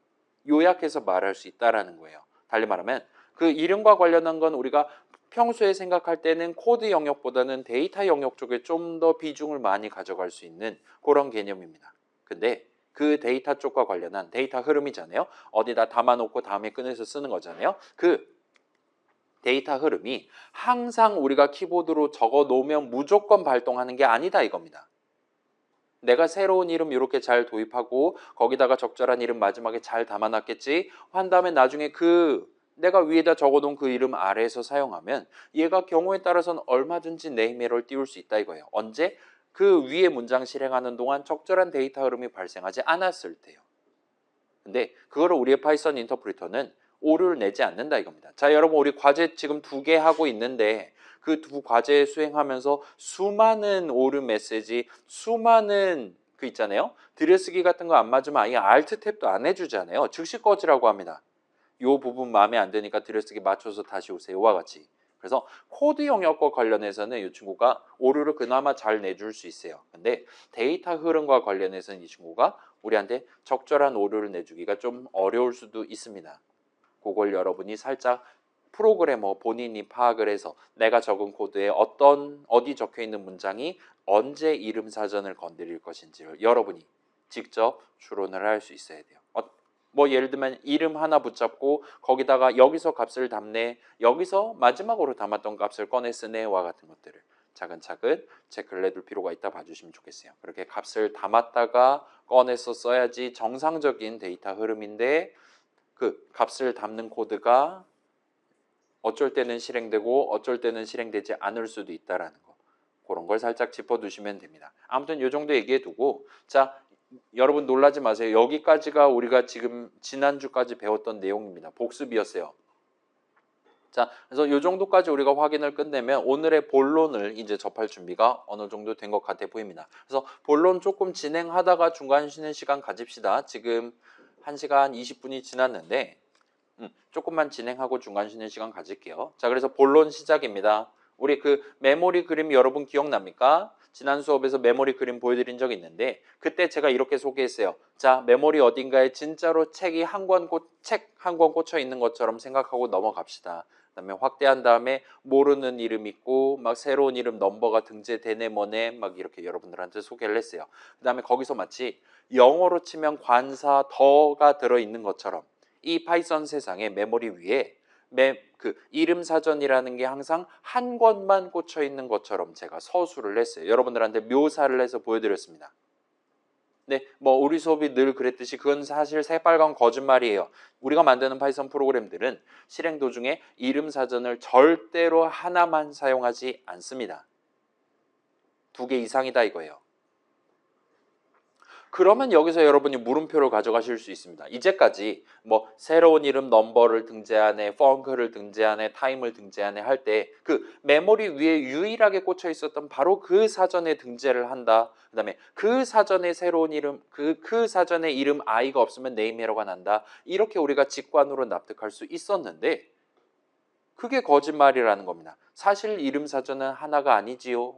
요약해서 말할 수 있다라는 거예요. 달리 말하면 그 이름과 관련한 건 우리가 평소에 생각할 때는 코드 영역보다는 데이터 영역 쪽에 좀 더 비중을 많이 가져갈 수 있는 그런 개념입니다. 근데 그 데이터 쪽과 관련한 데이터 흐름이잖아요. 어디다 담아놓고 다음에 꺼내서 쓰는 거잖아요. 그 데이터 흐름이 항상 우리가 키보드로 적어 놓으면 무조건 발동하는 게 아니다 이겁니다. 내가 새로운 이름 이렇게 잘 도입하고 거기다가 적절한 이름 마지막에 잘 담아놨겠지 한 다음에 나중에 그 내가 위에다 적어놓은 그 이름 아래에서 사용하면 얘가 경우에 따라서는 얼마든지 네임 에러를 띄울 수 있다 이거예요. 언제? 그 위에 문장 실행하는 동안 적절한 데이터 흐름이 발생하지 않았을 때요. 근데 그거를 우리의 파이썬 인터프리터는 오류를 내지 않는다 이겁니다. 자, 여러분 우리 과제 지금 2개 하고 있는데 그 두 과제 수행하면서 수많은 오류 메시지, 수많은 그 있잖아요. 들여쓰기 같은 거 안 맞으면 아예 Alt 탭도 안 해주잖아요. 즉시 꺼지라고 합니다. 이 부분 마음에 안 드니까 들여쓰기 맞춰서 다시 오세요와 같이. 그래서 코드 영역과 관련해서는 이 친구가 오류를 그나마 잘 내줄 수 있어요. 근데 데이터 흐름과 관련해서는 이 친구가 우리한테 적절한 오류를 내주기가 좀 어려울 수도 있습니다. 그걸 여러분이 살짝 프로그래머 본인이 파악을 해서 내가 적은 코드에 어디 적혀 있는 문장이 언제 이름 사전을 건드릴 것인지를 여러분이 직접 추론을 할 수 있어야 돼요. 뭐 예를 들면 이름 하나 붙잡고 거기다가 여기서 값을 담네, 여기서 마지막으로 담았던 값을 꺼내 쓰네와 같은 것들을 차근차근 체크를 해둘 필요가 있다 봐주시면 좋겠어요. 그렇게 값을 담았다가 꺼내서 써야지 정상적인 데이터 흐름인데 그 값을 담는 코드가 어쩔 때는 실행되고 어쩔 때는 실행되지 않을 수도 있다라는 거, 그런 걸 살짝 짚어두시면 됩니다. 아무튼 이 정도 얘기해두고, 자, 여러분 놀라지 마세요. 여기까지가 우리가 지금 지난주까지 배웠던 내용입니다. 복습이었어요. 자, 그래서 이 정도까지 우리가 확인을 끝내면 오늘의 본론을 이제 접할 준비가 어느 정도 된 것 같아 보입니다. 그래서 본론 조금 진행하다가 중간 쉬는 시간 가집시다. 지금 1시간 20분이 지났는데 조금만 진행하고 중간 쉬는 시간 가질게요. 자, 그래서 본론 시작입니다. 우리 그 메모리 그림 여러분 기억납니까? 지난 수업에서 메모리 그림 보여드린 적이 있는데 그때 제가 이렇게 소개했어요. 자, 메모리 어딘가에 진짜로 책 한 권 꽂혀 있는 것처럼 생각하고 넘어갑시다. 그다음에 확대한 다음에 모르는 이름 있고 막 새로운 이름 넘버가 등재되네 뭐네 막 이렇게 여러분들한테 소개를 했어요. 그다음에 거기서 마치 영어로 치면 관사 더가 들어있는 것처럼 이 파이썬 세상의 메모리 위에 그 이름 사전이라는 게 항상 한 권만 꽂혀 있는 것처럼 제가 서술을 했어요. 여러분들한테 묘사를 해서 보여드렸습니다. 네, 뭐 우리 수업이 늘 그랬듯이 그건 사실 새빨간 거짓말이에요. 우리가 만드는 파이썬 프로그램들은 실행 도중에 이름 사전을 절대로 하나만 사용하지 않습니다. 2개 이상이다 이거예요. 그러면 여기서 여러분이 물음표를 가져가실 수 있습니다. 이제까지 뭐 새로운 이름 넘버를 등재하네, 펑크를 등재하네, 타임을 등재하네 할 때 그 메모리 위에 유일하게 꽂혀 있었던 바로 그 사전에 등재를 한다. 그다음에 그 사전에 새로운 이름, 그 사전에 이름 i가 없으면 네임 에러가 난다. 이렇게 우리가 직관으로 납득할 수 있었는데 그게 거짓말이라는 겁니다. 사실 이름 사전은 하나가 아니지요.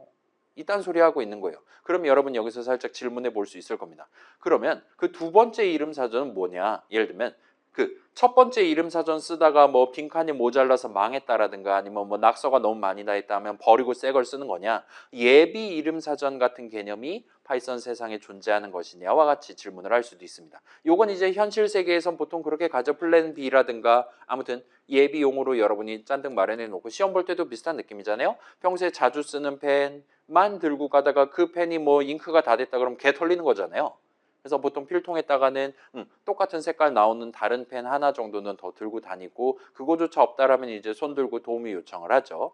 이딴 소리 하고 있는 거예요. 그럼 여러분 여기서 살짝 질문해 볼 수 있을 겁니다. 그러면 그 두 번째 이름 사전은 뭐냐? 예를 들면 그 첫 번째 이름 사전 쓰다가 뭐 빈칸이 모자라서 망했다라든가 아니면 뭐 낙서가 너무 많이 나 있다 하면 버리고 새 걸 쓰는 거냐? 예비 이름 사전 같은 개념이 파이썬 세상에 존재하는 것이냐와 같이 질문을 할 수도 있습니다. 요건 이제 현실 세계에선 보통 그렇게 가져. 플랜 B라든가 아무튼 예비용으로 여러분이 짠뜩 마련해 놓고 시험 볼 때도 비슷한 느낌이잖아요. 평소에 자주 쓰는 펜만 들고 가다가 그 펜이 뭐 잉크가 다 됐다 그러면 개 털리는 거잖아요. 그래서 보통 필통에다가는 똑같은 색깔 나오는 다른 펜 하나 정도는 더 들고 다니고 그거조차 없다라면 이제 손 들고 도우미 요청을 하죠.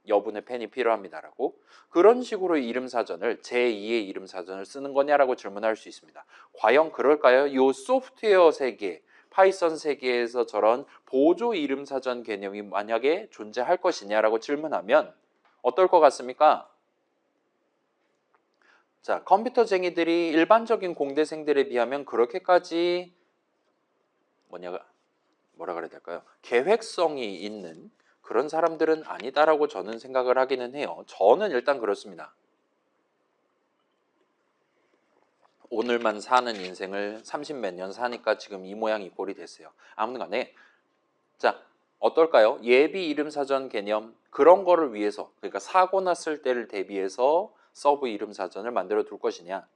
여분의 펜이 필요합니다라고. 그런 식으로 이름 사전을 제2의 이름 사전을 쓰는 거냐라고 질문할 수 있습니다. 과연 그럴까요? 이 소프트웨어 세계, 파이썬 세계에서 저런 보조 이름 사전 개념이 만약에 존재할 것이냐라고 질문하면 어떨 것 같습니까? 자, 컴퓨터쟁이들이 일반적인 공대생들에 비하면 그렇게까지 뭐라 그래야 될까요? 계획성이 있는 그런 사람들은 아니다라고 저는 생각을 하기는 해요. 저는 일단 그렇습니다. 오늘만 사는 인생을 30몇 년 사니까 지금 이 모양 이 꼴이 됐어요. 아무튼 간에 자, 어떨까요? 예비 이름 사전 개념 그런 거를 위해서 그러니까 사고 났을 때를 대비해서 서브 이름 사전을 만들어 둘 것이냐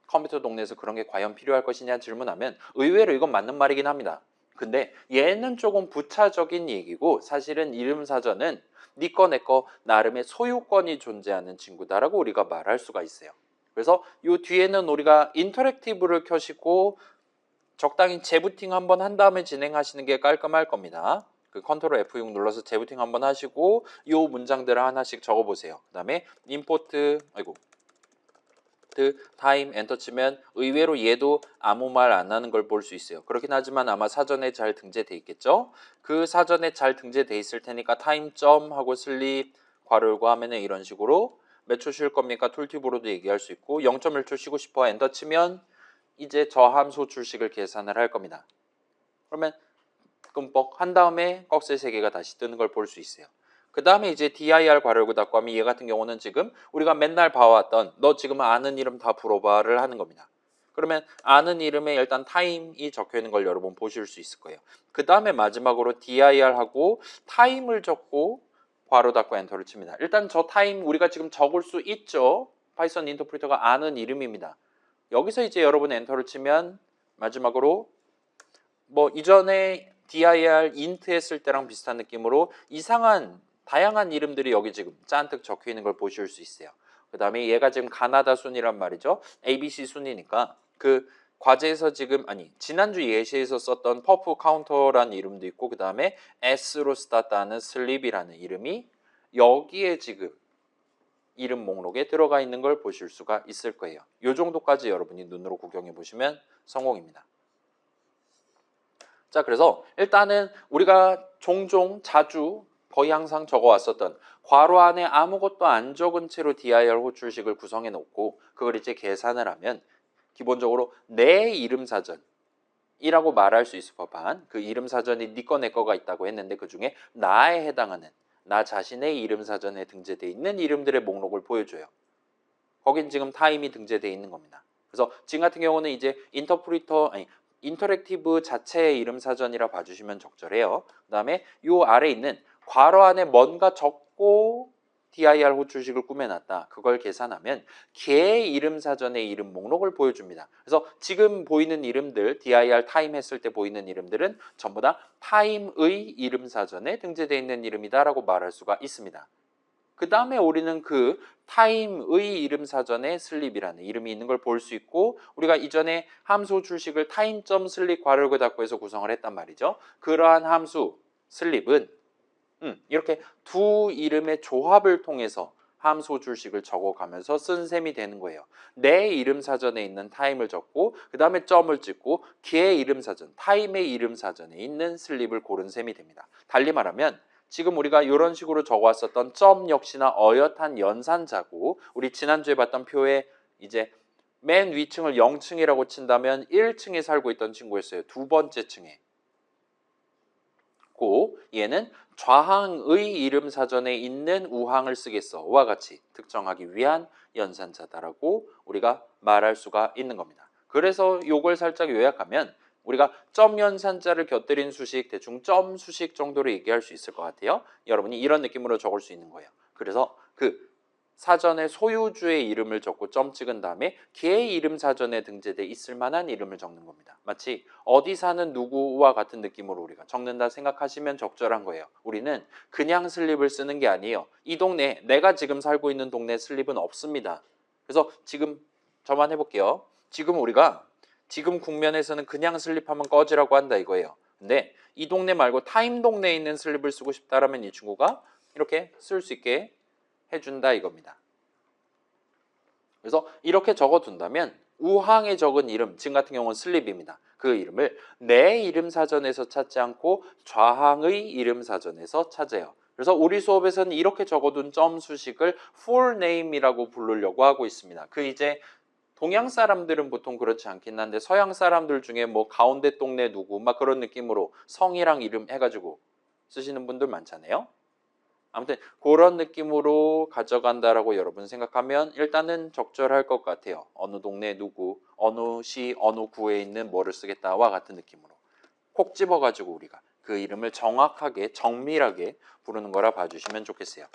컴퓨터 동네에서 그런 게 과연 필요할 것이냐 질문하면 의외로 이건 맞는 말이긴 합니다. 근데 얘는 조금 부차적인 얘기고 사실은 이름 사전은 네 거 내 거 나름의 소유권이 존재하는 친구다라고 우리가 말할 수가 있어요. 그래서 이 뒤에는 우리가 인터랙티브를 켜시고 적당히 재부팅 한번 한 다음에 진행하시는 게 깔끔할 겁니다. 그 컨트롤 F6 눌러서 재부팅 한번 하시고 이 문장들을 하나씩 적어보세요. 그 다음에 임포트 타임 엔터 치면 의외로 얘도 아무 말 안 하는 걸 볼 수 있어요. 그렇긴 하지만 아마 사전에 잘 등재돼 있겠죠. 그 사전에 잘 등재돼 있을 테니까 타임점 하고 슬립 괄호 열고 하면은 이런 식으로 몇 초 쉴 겁니까? 툴팁으로도 얘기할 수 있고 0.1초 쉬고 싶어 엔터 치면 이제 저 함수 출식을 계산을 할 겁니다. 그러면 끔뻑 한 다음에 꺽쇠 3개가 다시 뜨는 걸 볼 수 있어요. 그 다음에 이제 dir 괄호 열고 닫고 하면 얘 같은 경우는 지금 우리가 맨날 봐왔던 너 지금 아는 이름 다 불어봐를 하는 겁니다. 그러면 아는 이름에 일단 타임이 적혀 있는 걸 여러분 보실 수 있을 거예요. 그 다음에 마지막으로 dir하고 타임을 적고 괄호 닫고 엔터를 칩니다. 일단 저 타임 우리가 지금 적을 수 있죠. 파이썬 인터프리터가 아는 이름입니다. 여기서 이제 여러분 엔터를 치면 마지막으로 뭐 이전에 dir int 했을 때랑 비슷한 느낌으로 이상한 다양한 이름들이 여기 지금 짠뜩 적혀 있는 걸 보실 수 있어요. 그 다음에 얘가 지금 가나다 순이란 말이죠. ABC 순이니까 그 과제에서 지금 지난주 예시에서 썼던 퍼프 카운터라는 이름도 있고 그 다음에 S로 스타트하는 슬립이라는 이름이 여기에 지금 이름 목록에 들어가 있는 걸 보실 수가 있을 거예요. 이 정도까지 여러분이 눈으로 구경해 보시면 성공입니다. 자, 그래서 일단은 우리가 종종 자주 거의 항상 적어왔었던 괄호 안에 아무것도 안 적은 채로 dir 호출식을 구성해 놓고 그걸 이제 계산을 하면 기본적으로 내 이름 사전이라고 말할 수 있을 법한 그 이름 사전이 네 거 내 거가 있다고 했는데 그 중에 나에 해당하는 나 자신의 이름 사전에 등재되어 있는 이름들의 목록을 보여줘요. 거긴 지금 타임이 등재되어 있는 겁니다. 그래서 지금 같은 경우는 이제 인터랙티브 자체의 이름 사전이라 봐주시면 적절해요. 그 다음에 요 아래 있는 괄호 안에 뭔가 적고 dir 호출식을 꾸며놨다. 그걸 계산하면 걔의 이름 사전의 이름 목록을 보여줍니다. 그래서 지금 보이는 이름들 dir 타임 했을 때 보이는 이름들은 전부 다 타임의 이름 사전에 등재되어 있는 이름이다라고 말할 수가 있습니다. 그 다음에 우리는 그 타임의 이름 사전에 슬립이라는 이름이 있는 걸 볼 수 있고 우리가 이전에 함수 출식을 타임.슬립 슬립 괄호 열고 닫고 해서 구성을 했단 말이죠. 그러한 함수 슬립은 이렇게 두 이름의 조합을 통해서 함수 줄식을 적어가면서 쓴 셈이 되는 거예요. 내 이름 사전에 있는 타임을 적고 그 다음에 점을 찍고 걔 이름 사전, 타임의 이름 사전에 있는 슬립을 고른 셈이 됩니다. 달리 말하면 지금 우리가 이런 식으로 적어왔었던 점 역시나 어엿한 연산자고 우리 지난주에 봤던 표에 이제 맨 위층을 0층이라고 친다면 1층에 살고 있던 친구였어요. 두 번째 층에. 고 얘는 좌항의 이름 사전에 있는 우항을 쓰겠어와 같이 특정하기 위한 연산자다라고 우리가 말할 수가 있는 겁니다. 그래서 요걸 살짝 요약하면 우리가 점 연산자를 곁들인 수식 대충 점 수식 정도로 얘기할 수 있을 것 같아요. 여러분이 이런 느낌으로 적을 수 있는 거예요. 그래서 그 사전에 소유주의 이름을 적고 점 찍은 다음에 걔의 이름 사전에 등재돼 있을 만한 이름을 적는 겁니다. 마치 어디 사는 누구와 같은 느낌으로 우리가 적는다 생각하시면 적절한 거예요. 우리는 그냥 슬립을 쓰는 게 아니에요. 이 동네, 내가 지금 살고 있는 동네 슬립은 없습니다. 그래서 지금 저만 해볼게요. 지금 우리가 지금 국면에서는 그냥 슬립하면 꺼지라고 한다 이거예요. 근데 이 동네 말고 타임 동네에 있는 슬립을 쓰고 싶다라면 이 친구가 이렇게 쓸 수 있게 해준다 이겁니다. 그래서 이렇게 적어둔다면 우항에 적은 이름, 지금 같은 경우는 슬립입니다. 그 이름을 내 이름 사전에서 찾지 않고 좌항의 이름 사전에서 찾아요. 그래서 우리 수업에서는 이렇게 적어둔 점 수식을 full name이라고 부르려고 하고 있습니다. 그 이제 동양 사람들은 보통 그렇지 않긴 한데 서양 사람들 중에 뭐 가운데 동네 누구 막 그런 느낌으로 성이랑 이름 해가지고 쓰시는 분들 많잖아요. 아무튼 그런 느낌으로 가져간다라고 여러분 생각하면 일단은 적절할 것 같아요. 어느 동네 누구, 어느 시, 어느 구에 있는 뭐를 쓰겠다와 같은 느낌으로 콕 집어가지고 우리가 그 이름을 정확하게, 정밀하게 부르는 거라 봐주시면 좋겠어요.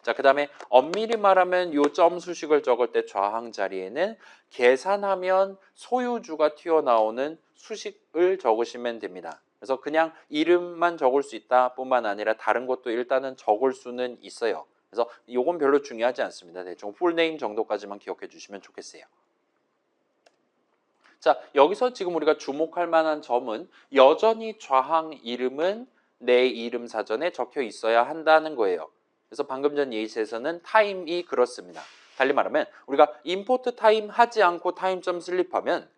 자, 그 다음에 엄밀히 말하면 요 점 수식을 적을 때 좌항 자리에는 계산하면 소유주가 튀어나오는 수식을 적으시면 됩니다. 그래서 그냥 이름만 적을 수 있다 뿐만 아니라 다른 것도 일단은 적을 수는 있어요. 그래서 이건 별로 중요하지 않습니다. 대충 풀네임 정도까지만 기억해 주시면 좋겠어요. 자, 여기서 지금 우리가 주목할 만한 점은 여전히 좌항 이름은 내 이름 사전에 적혀 있어야 한다는 거예요. 그래서 방금 전 예시에서는 타임이 그렇습니다. 달리 말하면 우리가 임포트 타임 하지 않고 타임점 슬립하면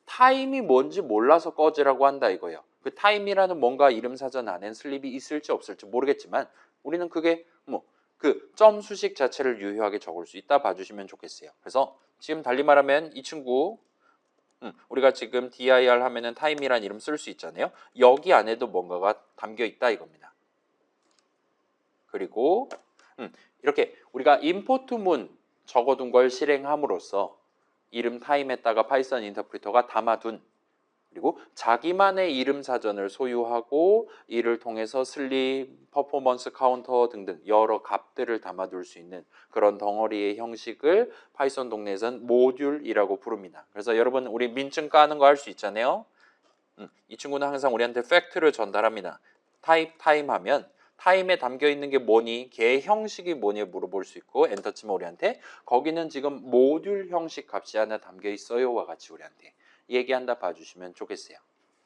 타임이 뭔지 몰라서 꺼지라고 한다 이거예요. 그 타임이라는 뭔가 이름 사전 안엔 슬립이 있을지 없을지 모르겠지만 우리는 그게 뭐 그 점 수식 자체를 유효하게 적을 수 있다 봐주시면 좋겠어요. 그래서 지금 달리 말하면 이 친구 우리가 지금 dir 하면은 타임이란 이름 쓸 수 있잖아요. 여기 안에도 뭔가가 담겨 있다 이겁니다. 그리고 이렇게 우리가 임포트문 적어둔 걸 실행함으로써 이름 타임에다가 파이썬 인터프리터가 담아둔 그리고 자기만의 이름 사전을 소유하고 이를 통해서 슬립, 퍼포먼스 카운터 등등 여러 값들을 담아둘 수 있는 그런 덩어리의 형식을 파이썬 동네에서는 모듈이라고 부릅니다. 그래서 여러분 우리 민증 까는 거 할 수 있잖아요. 이 친구는 항상 우리한테 팩트를 전달합니다. 타임 하면 타임에 담겨 있는 게 뭐니? 걔의 형식이 뭐니? 물어볼 수 있고 엔터 치면 우리한테 거기는 지금 모듈 형식 값이 하나 담겨 있어요와 같이 우리한테 얘기한다 봐주시면 좋겠어요.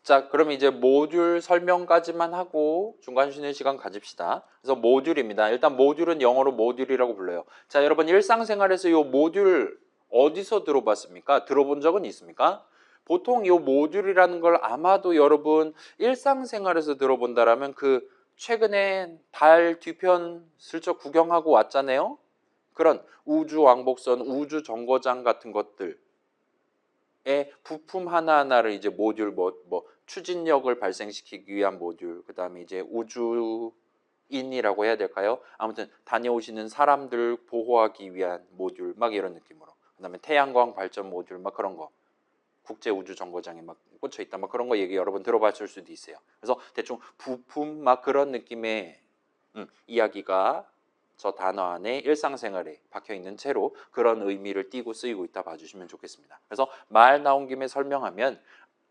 자, 그럼 이제 모듈 설명까지만 하고 중간 쉬는 시간 가집시다. 그래서 모듈입니다. 일단 모듈은 영어로 모듈이라고 불러요. 자, 여러분 일상생활에서 이 모듈 어디서 들어봤습니까? 들어본 적은 있습니까? 보통 이 모듈이라는 걸 아마도 여러분 일상생활에서 들어본다라면 그 최근에 달 뒤편 슬쩍 구경하고 왔잖아요. 그런 우주 왕복선, 우주 정거장 같은 것들 의 부품 하나하나를 이제 모듈 뭐 추진력을 발생시키기 위한 모듈 그다음에 이제 우주인이라고 해야 될까요? 아무튼 다녀오시는 사람들 보호하기 위한 모듈 막 이런 느낌으로 그다음에 태양광 발전 모듈 막 그런 거 국제 우주 정거장에 막 꽂혀 있다 막 그런 거 얘기 여러분 들어봤을 수도 있어요. 그래서 대충 부품 막 그런 느낌의 이야기가 저 단어 안에 일상생활에 박혀있는 채로 그런 의미를 띠고 쓰이고 있다 봐주시면 좋겠습니다. 그래서 말 나온 김에 설명하면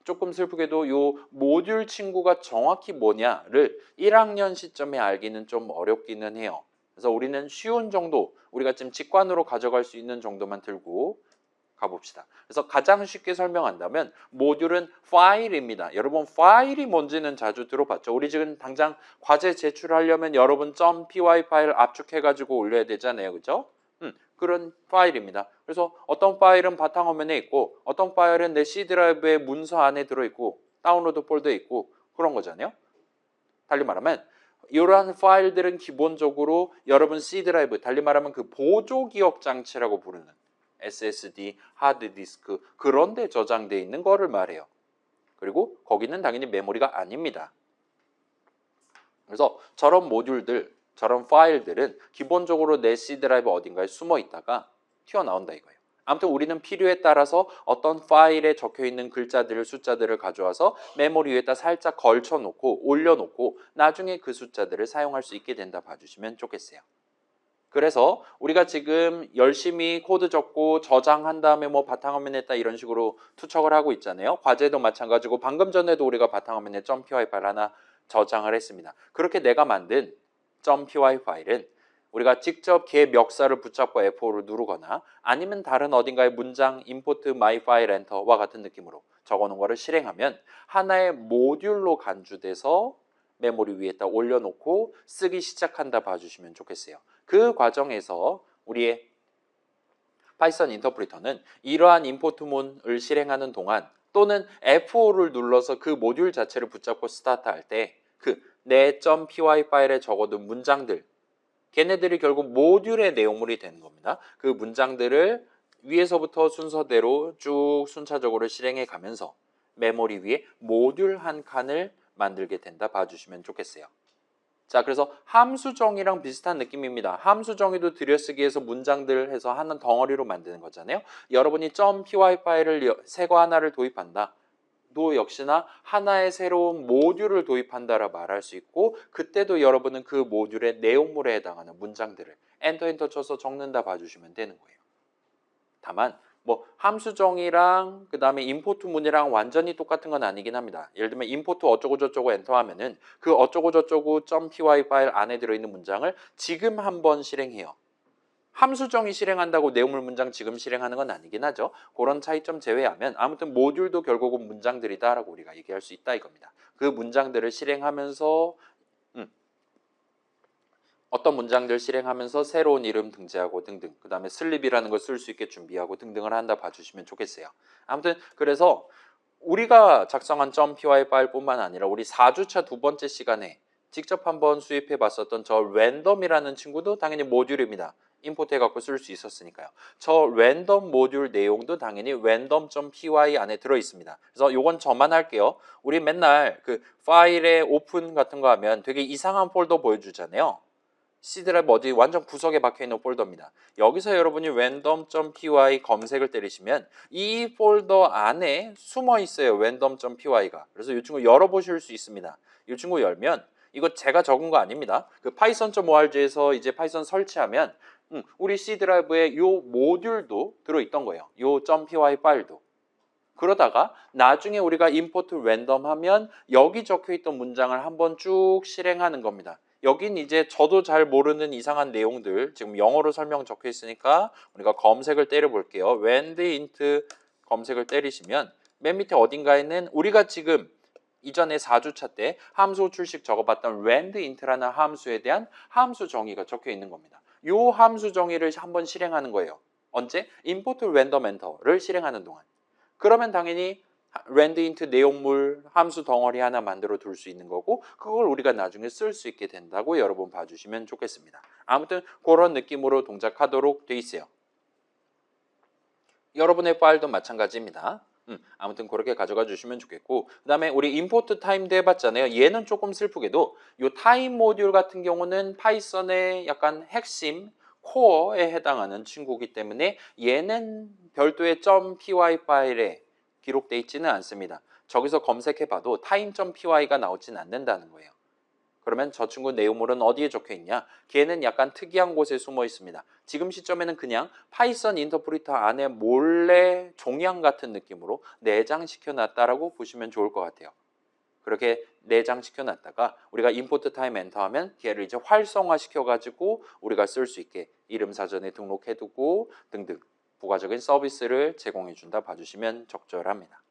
조금 슬프게도 요 모듈 친구가 정확히 뭐냐를 1학년 시점에 알기는 좀 어렵기는 해요. 그래서 우리는 쉬운 정도, 우리가 지금 직관으로 가져갈 수 있는 정도만 들고 가봅시다. 그래서 가장 쉽게 설명한다면 모듈은 파일입니다. 여러분 파일이 뭔지는 자주 들어봤죠. 우리 지금 당장 과제 제출하려면 여러분 .py 파일 압축해가지고 올려야 되잖아요. 그죠? 그런 파일입니다. 그래서 어떤 파일은 바탕화면에 있고 어떤 파일은 내 C 드라이브의 문서 안에 들어있고 다운로드 폴더에 있고 그런 거잖아요. 달리 말하면 이러한 파일들은 기본적으로 여러분 C 드라이브, 달리 말하면 그 보조 기억 장치라고 부르는 SSD, 하드디스크 그런 데 저장되어 있는 거를 말해요. 그리고 거기는 당연히 메모리가 아닙니다. 그래서 저런 모듈들, 저런 파일들은 기본적으로 내 C 드라이브 어딘가에 숨어 있다가 튀어나온다 이거예요. 아무튼 우리는 필요에 따라서 어떤 파일에 적혀 있는 글자들을, 숫자들을 가져와서 메모리 위에다 살짝 걸쳐 놓고 올려놓고 나중에 그 숫자들을 사용할 수 있게 된다 봐주시면 좋겠어요. 그래서 우리가 지금 열심히 코드 적고 저장한 다음에 뭐 바탕화면에다 이런 식으로 투척을 하고 있잖아요. 과제도 마찬가지고 방금 전에도 우리가 바탕화면에 .py 파일 하나 저장을 했습니다. 그렇게 내가 만든 .py 파일은 우리가 직접 걔 멱살을 붙잡고 F5를 누르거나 아니면 다른 어딘가에 문장 import my file enter와 같은 느낌으로 적어놓은 거를 실행하면 하나의 모듈로 간주돼서 메모리 위에다 올려놓고 쓰기 시작한다 봐주시면 좋겠어요. 그 과정에서 우리의 파이썬 인터프리터는 이러한 임포트문을 실행하는 동안 또는 F5를 눌러서 그 모듈 자체를 붙잡고 스타트할 때 그 내 .py 파일에 적어둔 문장들 걔네들이 결국 모듈의 내용물이 되는 겁니다. 그 문장들을 위에서부터 순서대로 쭉 순차적으로 실행해 가면서 메모리 위에 모듈 한 칸을 만들게 된다 봐주시면 좋겠어요. 자, 그래서 함수 정의랑 비슷한 느낌입니다. 함수 정의도 들여쓰기해서 문장들 해서 하는 덩어리로 만드는 거잖아요. 여러분이 .py 파일을 새 거 하나를 도입한다. 또 역시나 하나의 새로운 모듈을 도입한다라 말할 수 있고 그때도 여러분은 그 모듈의 내용물에 해당하는 문장들을 엔터 쳐서 적는다 봐주시면 되는 거예요. 다만 뭐 함수 정의랑 그 다음에 임포트 문이랑 완전히 똑같은 건 아니긴 합니다. 예를 들면 임포트 어쩌고 저쩌고 엔터 하면은 그 어쩌고 저쩌고 .py 파일 안에 들어있는 문장을 지금 한번 실행해요. 함수 정의 실행한다고 내용물 문장 지금 실행하는 건 아니긴 하죠. 그런 차이점 제외하면 아무튼 모듈도 결국은 문장들이다라고 우리가 얘기할 수 있다 이겁니다. 그 문장들을 실행하면서 어떤 문장들 실행하면서 새로운 이름 등재하고 등등 그 다음에 슬립이라는 걸 쓸 수 있게 준비하고 등등을 한다 봐주시면 좋겠어요. 아무튼 그래서 우리가 작성한 .py 파일뿐만 아니라 우리 4주차 두 번째 시간에 직접 한번 수입해 봤었던 저 랜덤이라는 친구도 당연히 모듈입니다. 임포트 해갖고 쓸 수 있었으니까요. 저 랜덤 모듈 내용도 당연히 random.py 안에 들어있습니다. 그래서 요건 저만 할게요. 우리 맨날 그 파일에 오픈 같은 거 하면 되게 이상한 폴더 보여주잖아요. C 드라이브 어디 완전 구석에 박혀있는 폴더입니다. 여기서 여러분이 random.py 검색을 때리시면 이 폴더 안에 숨어 있어요. random.py가. 그래서 이 친구 열어보실 수 있습니다. 이 친구 열면 이거 제가 적은 거 아닙니다. 그 python.org에서 이제 파이썬 설치하면 우리 C 드라이브에 이 모듈도 들어있던 거예요. 이 .py 파일도. 그러다가 나중에 우리가 import random 하면 여기 적혀있던 문장을 한번 쭉 실행하는 겁니다. 여긴 이제 저도 잘 모르는 이상한 내용들 지금 영어로 설명 적혀 있으니까 우리가 검색을 때려 볼게요. rand int 검색을 때리시면 맨 밑에 어딘가에는 우리가 지금 이전에 4주차 때 함수 출식 적어봤던 rand int라는 함수에 대한 함수 정의가 적혀 있는 겁니다. 이 함수 정의를 한번 실행하는 거예요. 언제? import random enter를 실행하는 동안. 그러면 당연히 rand int 내용물 함수 덩어리 하나 만들어 둘 수 있는 거고 그걸 우리가 나중에 쓸 수 있게 된다고 여러분 봐주시면 좋겠습니다. 아무튼 그런 느낌으로 동작하도록 돼 있어요. 여러분의 파일도 마찬가지입니다. 아무튼 그렇게 가져가 주시면 좋겠고 그 다음에 우리 import time도 해봤잖아요. 얘는 조금 슬프게도 이 time 모듈 같은 경우는 파이썬의 약간 핵심 코어에 해당하는 친구이기 때문에 얘는 별도의 .py 파일에 기록되어 있지는 않습니다. 저기서 검색해봐도 time.py가 나오진 않는다는 거예요. 그러면 저 친구 내용물은 어디에 적혀 있냐? 걔는 약간 특이한 곳에 숨어 있습니다. 지금 시점에는 그냥 파이썬 인터프리터 안에 몰래 종양 같은 느낌으로 내장시켜 놨다라고 보시면 좋을 것 같아요. 그렇게 내장시켜 놨다가 우리가 import time enter 하면 걔를 이제 활성화 시켜 가지고 우리가 쓸 수 있게 이름 사전에 등록해 두고 등등 부가적인 서비스를 제공해 준다 봐주시면 적절합니다.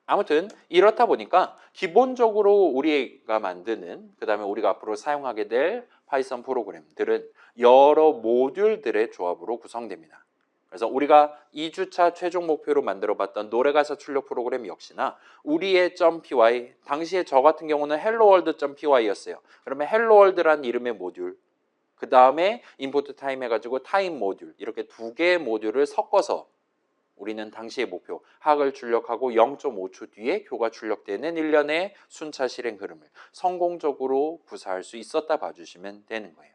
아무튼 이렇다 보니까 기본적으로 우리가 만드는 그다음에 우리가 앞으로 사용하게 될 파이썬 프로그램들은 여러 모듈들의 조합으로 구성됩니다. 그래서 우리가 2주차 최종 목표로 만들어봤던 노래가사 출력 프로그램 역시나 우리의 .py, 당시에 저 같은 경우는 helloworld.py였어요. 그러면 helloworld라는 이름의 모듈, 그 다음에 인포트 타임 해가지고 타임 모듈, 이렇게 두 개의 모듈을 섞어서 우리는 당시의 목표, 학을 출력하고 0.5초 뒤에 교가 출력되는 일련의 순차 실행 흐름을 성공적으로 구사할 수 있었다 봐주시면 되는 거예요.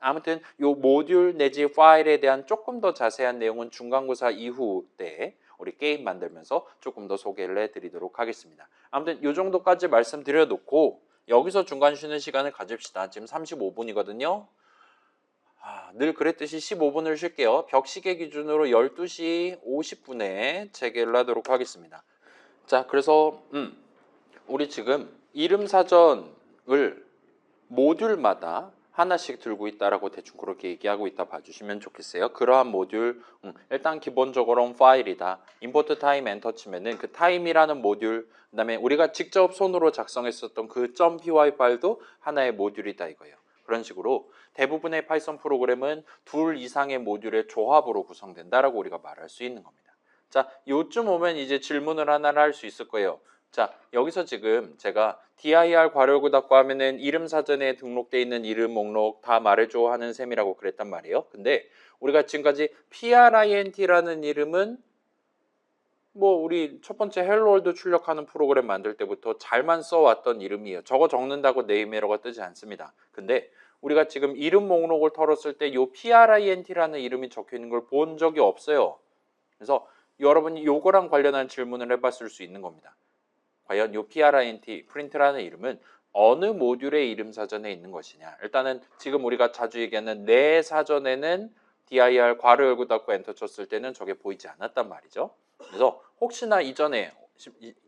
아무튼 이 모듈 내지 파일에 대한 조금 더 자세한 내용은 중간고사 이후 때 우리 게임 만들면서 조금 더 소개를 해드리도록 하겠습니다. 아무튼 이 정도까지 말씀드려 놓고 여기서 중간 쉬는 시간을 가집시다. 지금 35분이거든요. 늘 그랬듯이 15분을 쉴게요. 벽시계 기준으로 12시 50분에 재개를 하도록 하겠습니다. 자, 그래서 우리 지금 이름 사전을 모듈마다 하나씩 들고 있다라고 대충 그렇게 얘기하고 있다 봐주시면 좋겠어요. 그러한 모듈, 일단 기본적으로는 파일이다. 임포트 타임 엔터 치면은 그 타임이라는 모듈, 그다음에 우리가 직접 손으로 작성했었던 그 .py 파일도 하나의 모듈이다 이거예요. 그런 식으로 대부분의 파이썬 프로그램은 둘 이상의 모듈의 조합으로 구성된다라고 우리가 말할 수 있는 겁니다. 자, 요쯤 오면 이제 질문을 하나를 할 수 있을 거예요. 자, 여기서 지금 제가 dir 괄호열고 닫고 하면은 이름 사전에 등록되어 있는 이름 목록 다 말해줘 하는 셈이라고 그랬단 말이에요. 근데 우리가 지금까지 print라는 이름은 뭐 우리 첫 번째 헬로월드 출력하는 프로그램 만들 때부터 잘만 써왔던 이름이에요. 저거 적는다고 네임 에러가 뜨지 않습니다. 근데 우리가 지금 이름 목록을 털었을 때 이 print라는 이름이 적혀 있는 걸 본 적이 없어요. 그래서 여러분이 요거랑 관련한 질문을 해봤을 수 있는 겁니다. 과연 이 print, 프린트라는 이름은 어느 모듈의 이름 사전에 있는 것이냐. 일단은 지금 우리가 자주 얘기하는 내 사전에는 dir 괄호 열고 닫고 엔터 쳤을 때는 저게 보이지 않았단 말이죠. 그래서 혹시나 이전에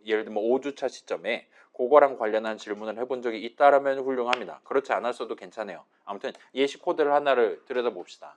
예를 들면 5주차 시점에 그거랑 관련한 질문을 해본 적이 있다라면 훌륭합니다. 그렇지 않았어도 괜찮아요. 아무튼 예시 코드를 하나를 들여다봅시다.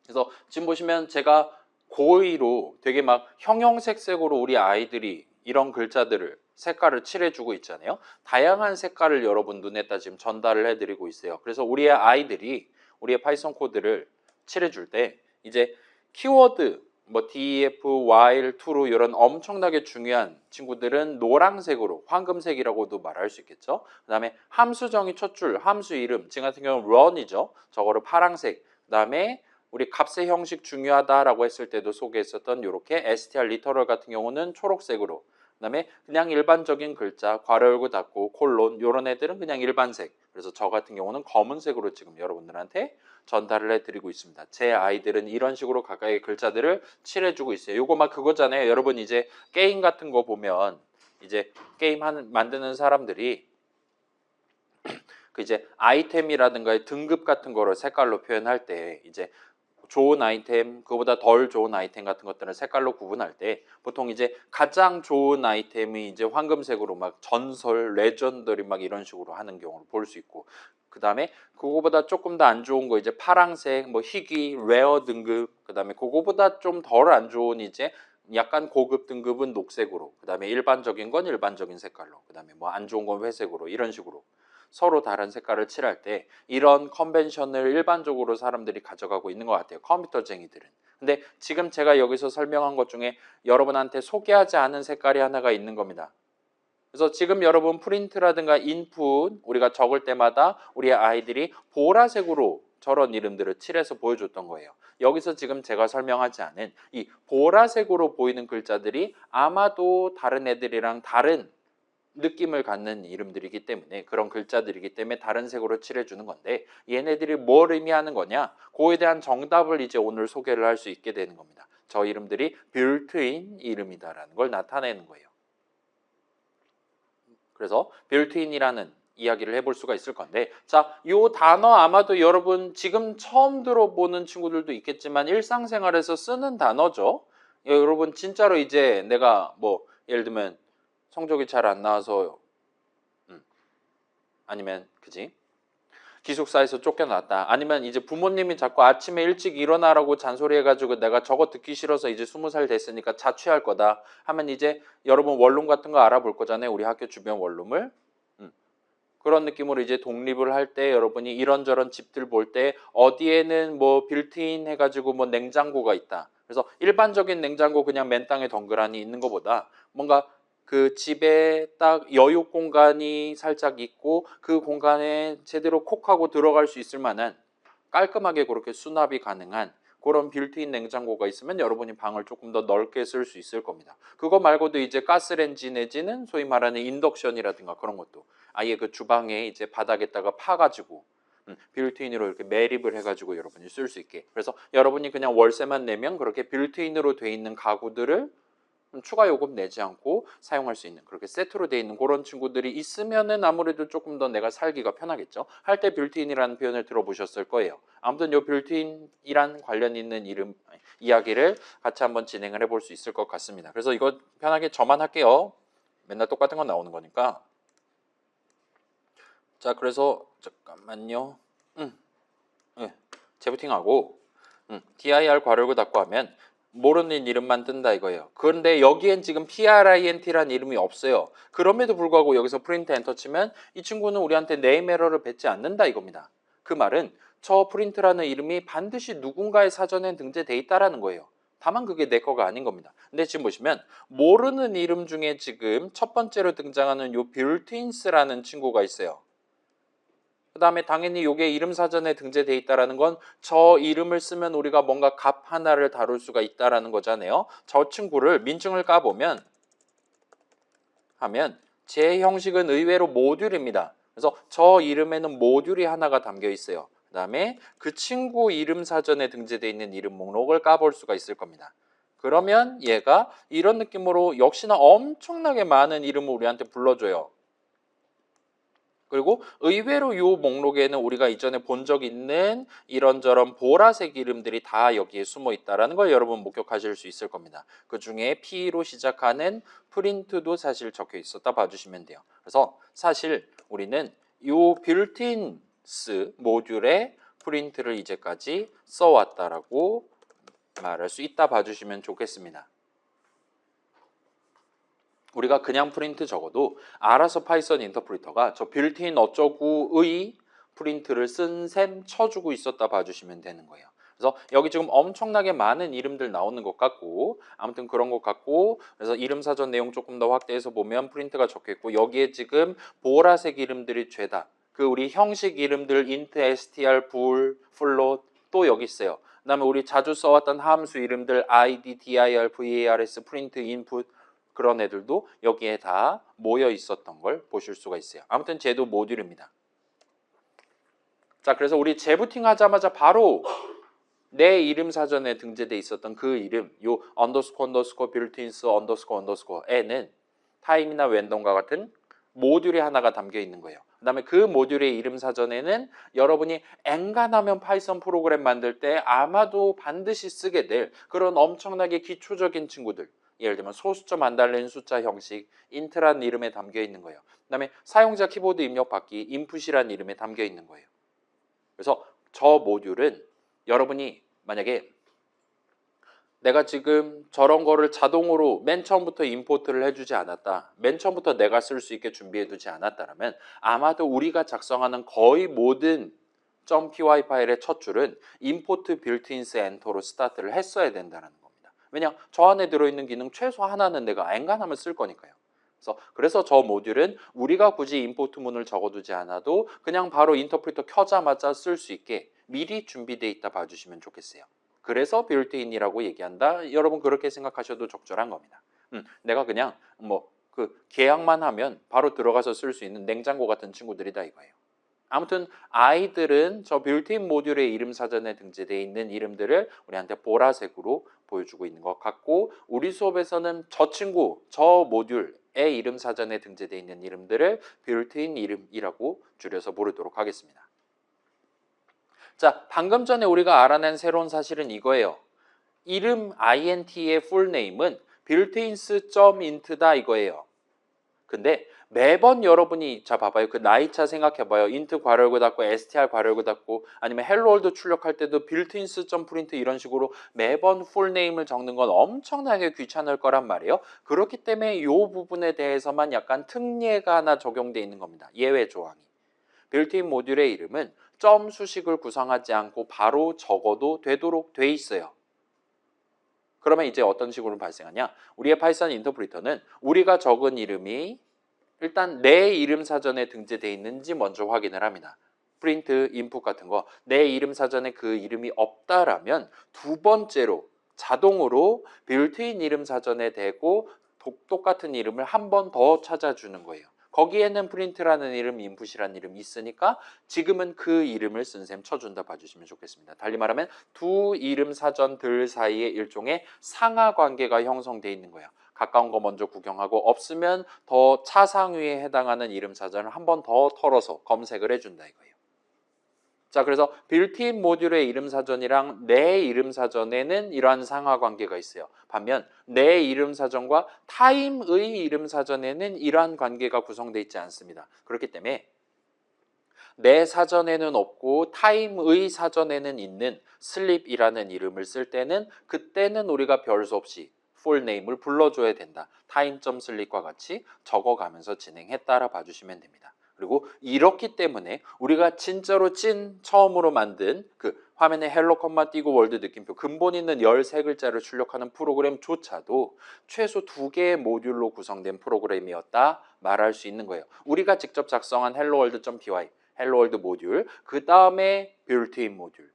그래서 지금 보시면 제가 고의로 되게 막 형형색색으로 우리 아이들이 이런 글자들을 색깔을 칠해주고 있잖아요. 다양한 색깔을 여러분 눈에다 지금 전달을 해드리고 있어요. 그래서 우리의 아이들이 우리의 파이썬 코드를 칠해줄 때 이제 키워드 뭐 def, while, true 이런 엄청나게 중요한 친구들은 노란색으로 황금색이라고도 말할 수 있겠죠. 그 다음에 함수 정의 첫 줄, 함수 이름 지금 같은 경우는 run이죠. 저거를 파란색. 그 다음에 우리 값의 형식 중요하다라고 했을 때도 소개했었던 이렇게 str 리터럴 같은 경우는 초록색으로, 그다음에 그냥 일반적인 글자 괄호 열고 닫고 콜론 이런 애들은 그냥 일반색. 그래서 저 같은 경우는 검은색으로 지금 여러분들한테 전달을 해드리고 있습니다. 제 아이들은 이런 식으로 가까이 글자들을 칠해주고 있어요. 요거 막 그거잖아요. 여러분 이제 게임 같은 거 보면 이제 게임 만드는 사람들이 그 이제 아이템이라든가 등급 같은 거를 색깔로 표현할 때 이제 좋은 아이템, 그거보다 덜 좋은 아이템 같은 것들은 색깔로 구분할 때 보통 이제 가장 좋은 아이템이 이제 황금색으로 막 전설, 레전더리 막 이런 식으로 하는 경우를 볼 수 있고, 그 다음에 그거보다 조금 더 안 좋은 거 이제 파랑색, 뭐 희귀, 레어 등급, 그 다음에 그거보다 좀 덜 안 좋은 이제 약간 고급 등급은 녹색으로, 그 다음에 일반적인 건 일반적인 색깔로, 그 다음에 뭐 안 좋은 건 회색으로 이런 식으로 서로 다른 색깔을 칠할 때 이런 컨벤션을 일반적으로 사람들이 가져가고 있는 것 같아요. 컴퓨터쟁이들은. 근데 지금 제가 여기서 설명한 것 중에 여러분한테 소개하지 않은 색깔이 하나가 있는 겁니다. 그래서 지금 여러분 프린트라든가 인풋 우리가 적을 때마다 우리 아이들이 보라색으로 저런 이름들을 칠해서 보여줬던 거예요. 여기서 지금 제가 설명하지 않은 이 보라색으로 보이는 글자들이 아마도 다른 애들이랑 다른 느낌을 갖는 이름들이기 때문에, 그런 글자들이기 때문에 다른 색으로 칠해주는 건데, 얘네들이 뭘 의미하는 거냐, 그거에 대한 정답을 이제 오늘 소개를 할 수 있게 되는 겁니다. 저 이름들이 빌트인 이름이다라는 걸 나타내는 거예요. 그래서 빌트인이라는 이야기를 해볼 수가 있을 건데, 자, 요 단어 아마도 여러분 지금 처음 들어보는 친구들도 있겠지만 일상생활에서 쓰는 단어죠. 여러분 진짜로 이제 내가 뭐 예를 들면 성적이 잘 안 나와서 아니면 그지? 기숙사에서 쫓겨났다. 아니면 이제 부모님이 자꾸 아침에 일찍 일어나라고 잔소리해가지고 내가 저거 듣기 싫어서 이제 20살 됐으니까 자취할 거다 하면 이제 여러분 원룸 같은 거 알아볼 거잖아요. 우리 학교 주변 원룸을. 그런 느낌으로 이제 독립을 할 때 여러분이 이런저런 집들 볼 때 어디에는 뭐 빌트인 해가지고 뭐 냉장고가 있다. 그래서 일반적인 냉장고 그냥 맨 땅에 덩그러니 있는 것보다 뭔가 그 집에 딱 여유 공간이 살짝 있고 그 공간에 제대로 콕하고 들어갈 수 있을 만한 깔끔하게 그렇게 수납이 가능한 그런 빌트인 냉장고가 있으면 여러분이 방을 조금 더 넓게 쓸 수 있을 겁니다. 그거 말고도 이제 가스레인지 내지는 소위 말하는 인덕션이라든가 그런 것도 아예 그 주방에 이제 바닥에다가 파가지고 빌트인으로 이렇게 매립을 해가지고 여러분이 쓸 수 있게. 그래서 여러분이 그냥 월세만 내면 그렇게 빌트인으로 돼 있는 가구들을 추가 요금 내지 않고 사용할 수 있는 그렇게 세트로 돼 있는 그런 친구들이 있으면은 아무래도 조금 더 내가 살기가 편하겠죠. 할 때 빌트인이라는 표현을 들어보셨을 거예요. 아무튼 요 빌트인이란 관련 있는 이야기를 같이 한번 진행을 해볼 수 있을 것 같습니다. 그래서 이거 편하게 저만 할게요. 맨날 똑같은 거 나오는 거니까. 자, 그래서 잠깐만요. 재부팅하고 dir 괄호를 닫고 하면 모르는 이름만 뜬다 이거예요. 그런데 여기엔 지금 print라는 이름이 없어요. 그럼에도 불구하고 여기서 프린트 엔터 치면 이 친구는 우리한테 네임 에러를 뱉지 않는다 이겁니다. 그 말은 저 프린트라는 이름이 반드시 누군가의 사전에 등재돼 있다라는 거예요. 다만 그게 내 거가 아닌 겁니다. 근데 지금 보시면 모르는 이름 중에 지금 첫 번째로 등장하는 요 빌트인스라는 친구가 있어요. 그 다음에 당연히 이게 이름 사전에 등재되어 있다는 건 저 이름을 쓰면 우리가 뭔가 값 하나를 다룰 수가 있다는 거잖아요. 저 친구를 민증을 까보면 하면 제 형식은 의외로 모듈입니다. 그래서 저 이름에는 모듈이 하나가 담겨 있어요. 그 다음에 그 친구 이름 사전에 등재되어 있는 이름 목록을 까볼 수가 있을 겁니다. 그러면 얘가 이런 느낌으로 역시나 엄청나게 많은 이름을 우리한테 불러줘요. 그리고 의외로 이 목록에는 우리가 이전에 본 적 있는 이런저런 보라색 이름들이 다 여기에 숨어 있다는 걸 여러분 목격하실 수 있을 겁니다. 그 중에 P로 시작하는 프린트도 사실 적혀 있었다 봐주시면 돼요. 그래서 사실 우리는 이 빌트인스 모듈의 프린트를 이제까지 써왔다라고 말할 수 있다 봐주시면 좋겠습니다. 우리가 그냥 프린트 적어도 알아서 파이썬 인터프리터가 저 빌트인 어쩌구의 프린트를 쓴 셈 쳐주고 있었다 봐주시면 되는 거예요. 그래서 여기 지금 엄청나게 많은 이름들 나오는 것 같고 아무튼 그런 것 같고 그래서 이름 사전 내용 조금 더 확대해서 보면 프린트가 적혀 있고 여기에 지금 보라색 이름들이 죄다. 그 우리 형식 이름들 int, str, bool, float 또 여기 있어요. 그 다음에 우리 자주 써왔던 함수 이름들 id, dir, vars, print, input 그런 애들도 여기에 다 모여 있었던 걸 보실 수가 있어요. 아무튼 쟤도 모듈입니다. 자, 그래서 우리 재부팅 하자마자 바로 내 이름 사전에 등재돼 있었던 그 이름, 요 언더스코어 빌트인스 언더스코어에는 타임이나 랜덤과 같은 모듈이 하나가 담겨 있는 거예요. 그 다음에 그 모듈의 이름 사전에는 여러분이 엔간하면 파이썬 프로그램 만들 때 아마도 반드시 쓰게 될 그런 엄청나게 기초적인 친구들, 예를 들면 소수점 안 달린 숫자 형식, int라는 이름에 담겨 있는 거예요. 그 다음에 사용자 키보드 입력 받기, input이라는 이름에 담겨 있는 거예요. 그래서 저 모듈은 여러분이 만약에 내가 지금 저런 거를 자동으로 맨 처음부터 임포트를 해주지 않았다. 맨 처음부터 내가 쓸 수 있게 준비해두지 않았다면 아마도 우리가 작성하는 거의 모든 .py 파일의 첫 줄은 import built-ins enter로 스타트를 했어야 된다는 겁니다. 왜냐? 저 안에 들어있는 기능 최소 하나는 내가 엔간하면 쓸 거니까요. 그래서 저 모듈은 우리가 굳이 임포트 문을 적어두지 않아도 그냥 바로 인터프리터 켜자마자 쓸 수 있게 미리 준비되어 있다 봐주시면 좋겠어요. 그래서 빌트인이라고 얘기한다. 여러분 그렇게 생각하셔도 적절한 겁니다. 내가 그냥 그 계약만 하면 바로 들어가서 쓸 수 있는 냉장고 같은 친구들이다 이거예요. 아무튼 아이들은 저 빌트인 모듈의 이름 사전에 등재되어 있는 이름들을 우리한테 보라색으로 보여주고 있는 것 같고 우리 수업에서는 저 친구, 저 모듈의 이름 사전에 등재되어 있는 이름들을 빌트인 이름이라고 줄여서 부르도록 하겠습니다. 자, 방금 전에 우리가 알아낸 새로운 사실은 이거예요. 이름 int의 풀네임은 builtins.int다 이거예요. 근데 매번 여러분이 자 봐봐요. 그 나이차 생각해봐요. 인트 괄호열고 닫고 str 괄호열고 닫고 아니면 헬로월드 출력할 때도 빌트인스 점 프린트 이런 식으로 매번 풀네임을 적는 건 엄청나게 귀찮을 거란 말이에요. 그렇기 때문에 이 부분에 대해서만 약간 특례가 하나 적용돼 있는 겁니다. 예외 조항이. 빌트인 모듈의 이름은 점 수식을 구성하지 않고 바로 적어도 되도록 돼 있어요. 그러면 이제 어떤 식으로 발생하냐? 우리의 파이썬 인터프리터는 우리가 적은 이름이 일단 내 이름 사전에 등재되어 있는지 먼저 확인을 합니다. 프린트, 인풋 같은 거 내 이름 사전에 그 이름이 없다라면 두 번째로 자동으로 빌트인 이름 사전에 대고 똑같은 이름을 한 번 더 찾아주는 거예요. 거기에는 프린트라는 이름, 인풋이라는 이름이 있으니까 지금은 그 이름을 쓴 셈 쳐준다 봐주시면 좋겠습니다. 달리 말하면 두 이름 사전들 사이에 일종의 상하 관계가 형성되어 있는 거예요. 가까운 거 먼저 구경하고 없으면 더 차상위에 해당하는 이름 사전을 한 번 더 털어서 검색을 해준다 이거예요. 자, 그래서 빌트인 모듈의 이름 사전이랑 내 이름 사전에는 이러한 상하 관계가 있어요. 반면 내 이름 사전과 타임의 이름 사전에는 이러한 관계가 구성되어 있지 않습니다. 그렇기 때문에 내 사전에는 없고 타임의 사전에는 있는 슬립이라는 이름을 쓸 때는 그때는 우리가 별 수 없이 풀네임을 불러줘야 된다. 타임.슬립과 같이 적어가면서 진행했다라 봐주시면 됩니다. 그리고 이렇기 때문에 우리가 진짜로 처음으로 만든 그 화면에 헬로 컴마 띄고 월드 느낌표 근본 있는 13글자를 출력하는 프로그램조차도 최소 2개의 모듈로 구성된 프로그램이었다 말할 수 있는 거예요. 우리가 직접 작성한 helloworld.py 헬로월드 모듈, 그 다음에 빌트인 모듈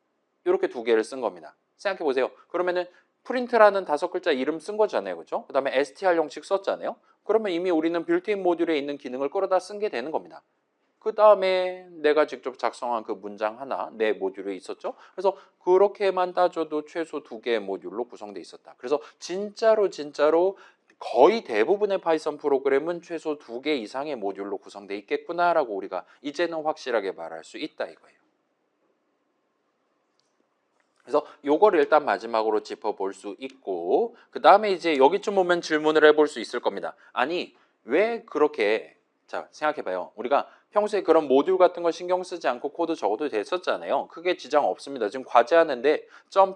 이렇게 2개를 쓴 겁니다. 생각해 보세요. 그러면은 프린트라는 5글자 이름 쓴 거잖아요. 그죠? 그 다음에 str 형식 썼잖아요. 그러면 이미 우리는 빌트인 모듈에 있는 기능을 끌어다 쓴 게 되는 겁니다. 그 다음에 내가 직접 작성한 그 문장 하나 내 모듈에 있었죠. 그래서 그렇게만 따져도 최소 2개의 모듈로 구성되어 있었다. 그래서 진짜로 거의 대부분의 파이썬 프로그램은 최소 2개 이상의 모듈로 구성되어 있겠구나라고 우리가 이제는 확실하게 말할 수 있다 이거예요. 그래서 요거를 일단 마지막으로 짚어볼 수 있고 그 다음에 이제 여기쯤 오면 질문을 해볼 수 있을 겁니다. 아니 왜 그렇게 자 생각해봐요. 우리가 평소에 그런 모듈 같은 거 신경 쓰지 않고 코드 적어도 됐었잖아요. 크게 지장 없습니다. 지금 과제하는데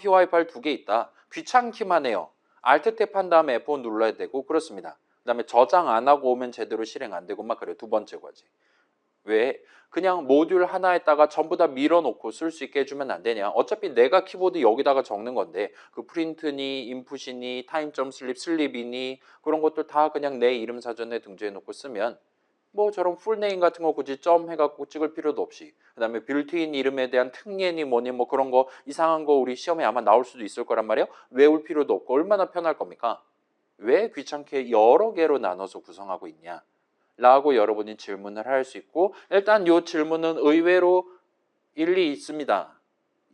.py 파일 2개 있다. 귀찮기만 해요. Alt 탭 한 다음에 F5 눌러야 되고 그렇습니다. 그 다음에 저장 안 하고 오면 제대로 실행 안 되고 막 그래요. 두 번째 과제. 왜? 그냥 모듈 하나에다가 전부 다 밀어놓고 쓸 수 있게 해주면 안 되냐? 어차피 내가 키보드 여기다가 적는 건데 그 프린트니 인풋이니 타임.슬립 슬립이니 그런 것들 다 그냥 내 이름 사전에 등재해놓고 쓰면 뭐 저런 풀네임 같은 거 굳이 점 해갖고 찍을 필요도 없이 그 다음에 빌트인 이름에 대한 특례니 뭐니 뭐 그런 거 이상한 거 우리 시험에 아마 나올 수도 있을 거란 말이에요. 외울 필요도 없고 얼마나 편할 겁니까? 왜 귀찮게 여러 개로 나눠서 구성하고 있냐? 라고 여러분이 질문을 할 수 있고 일단 이 질문은 의외로 일리 있습니다.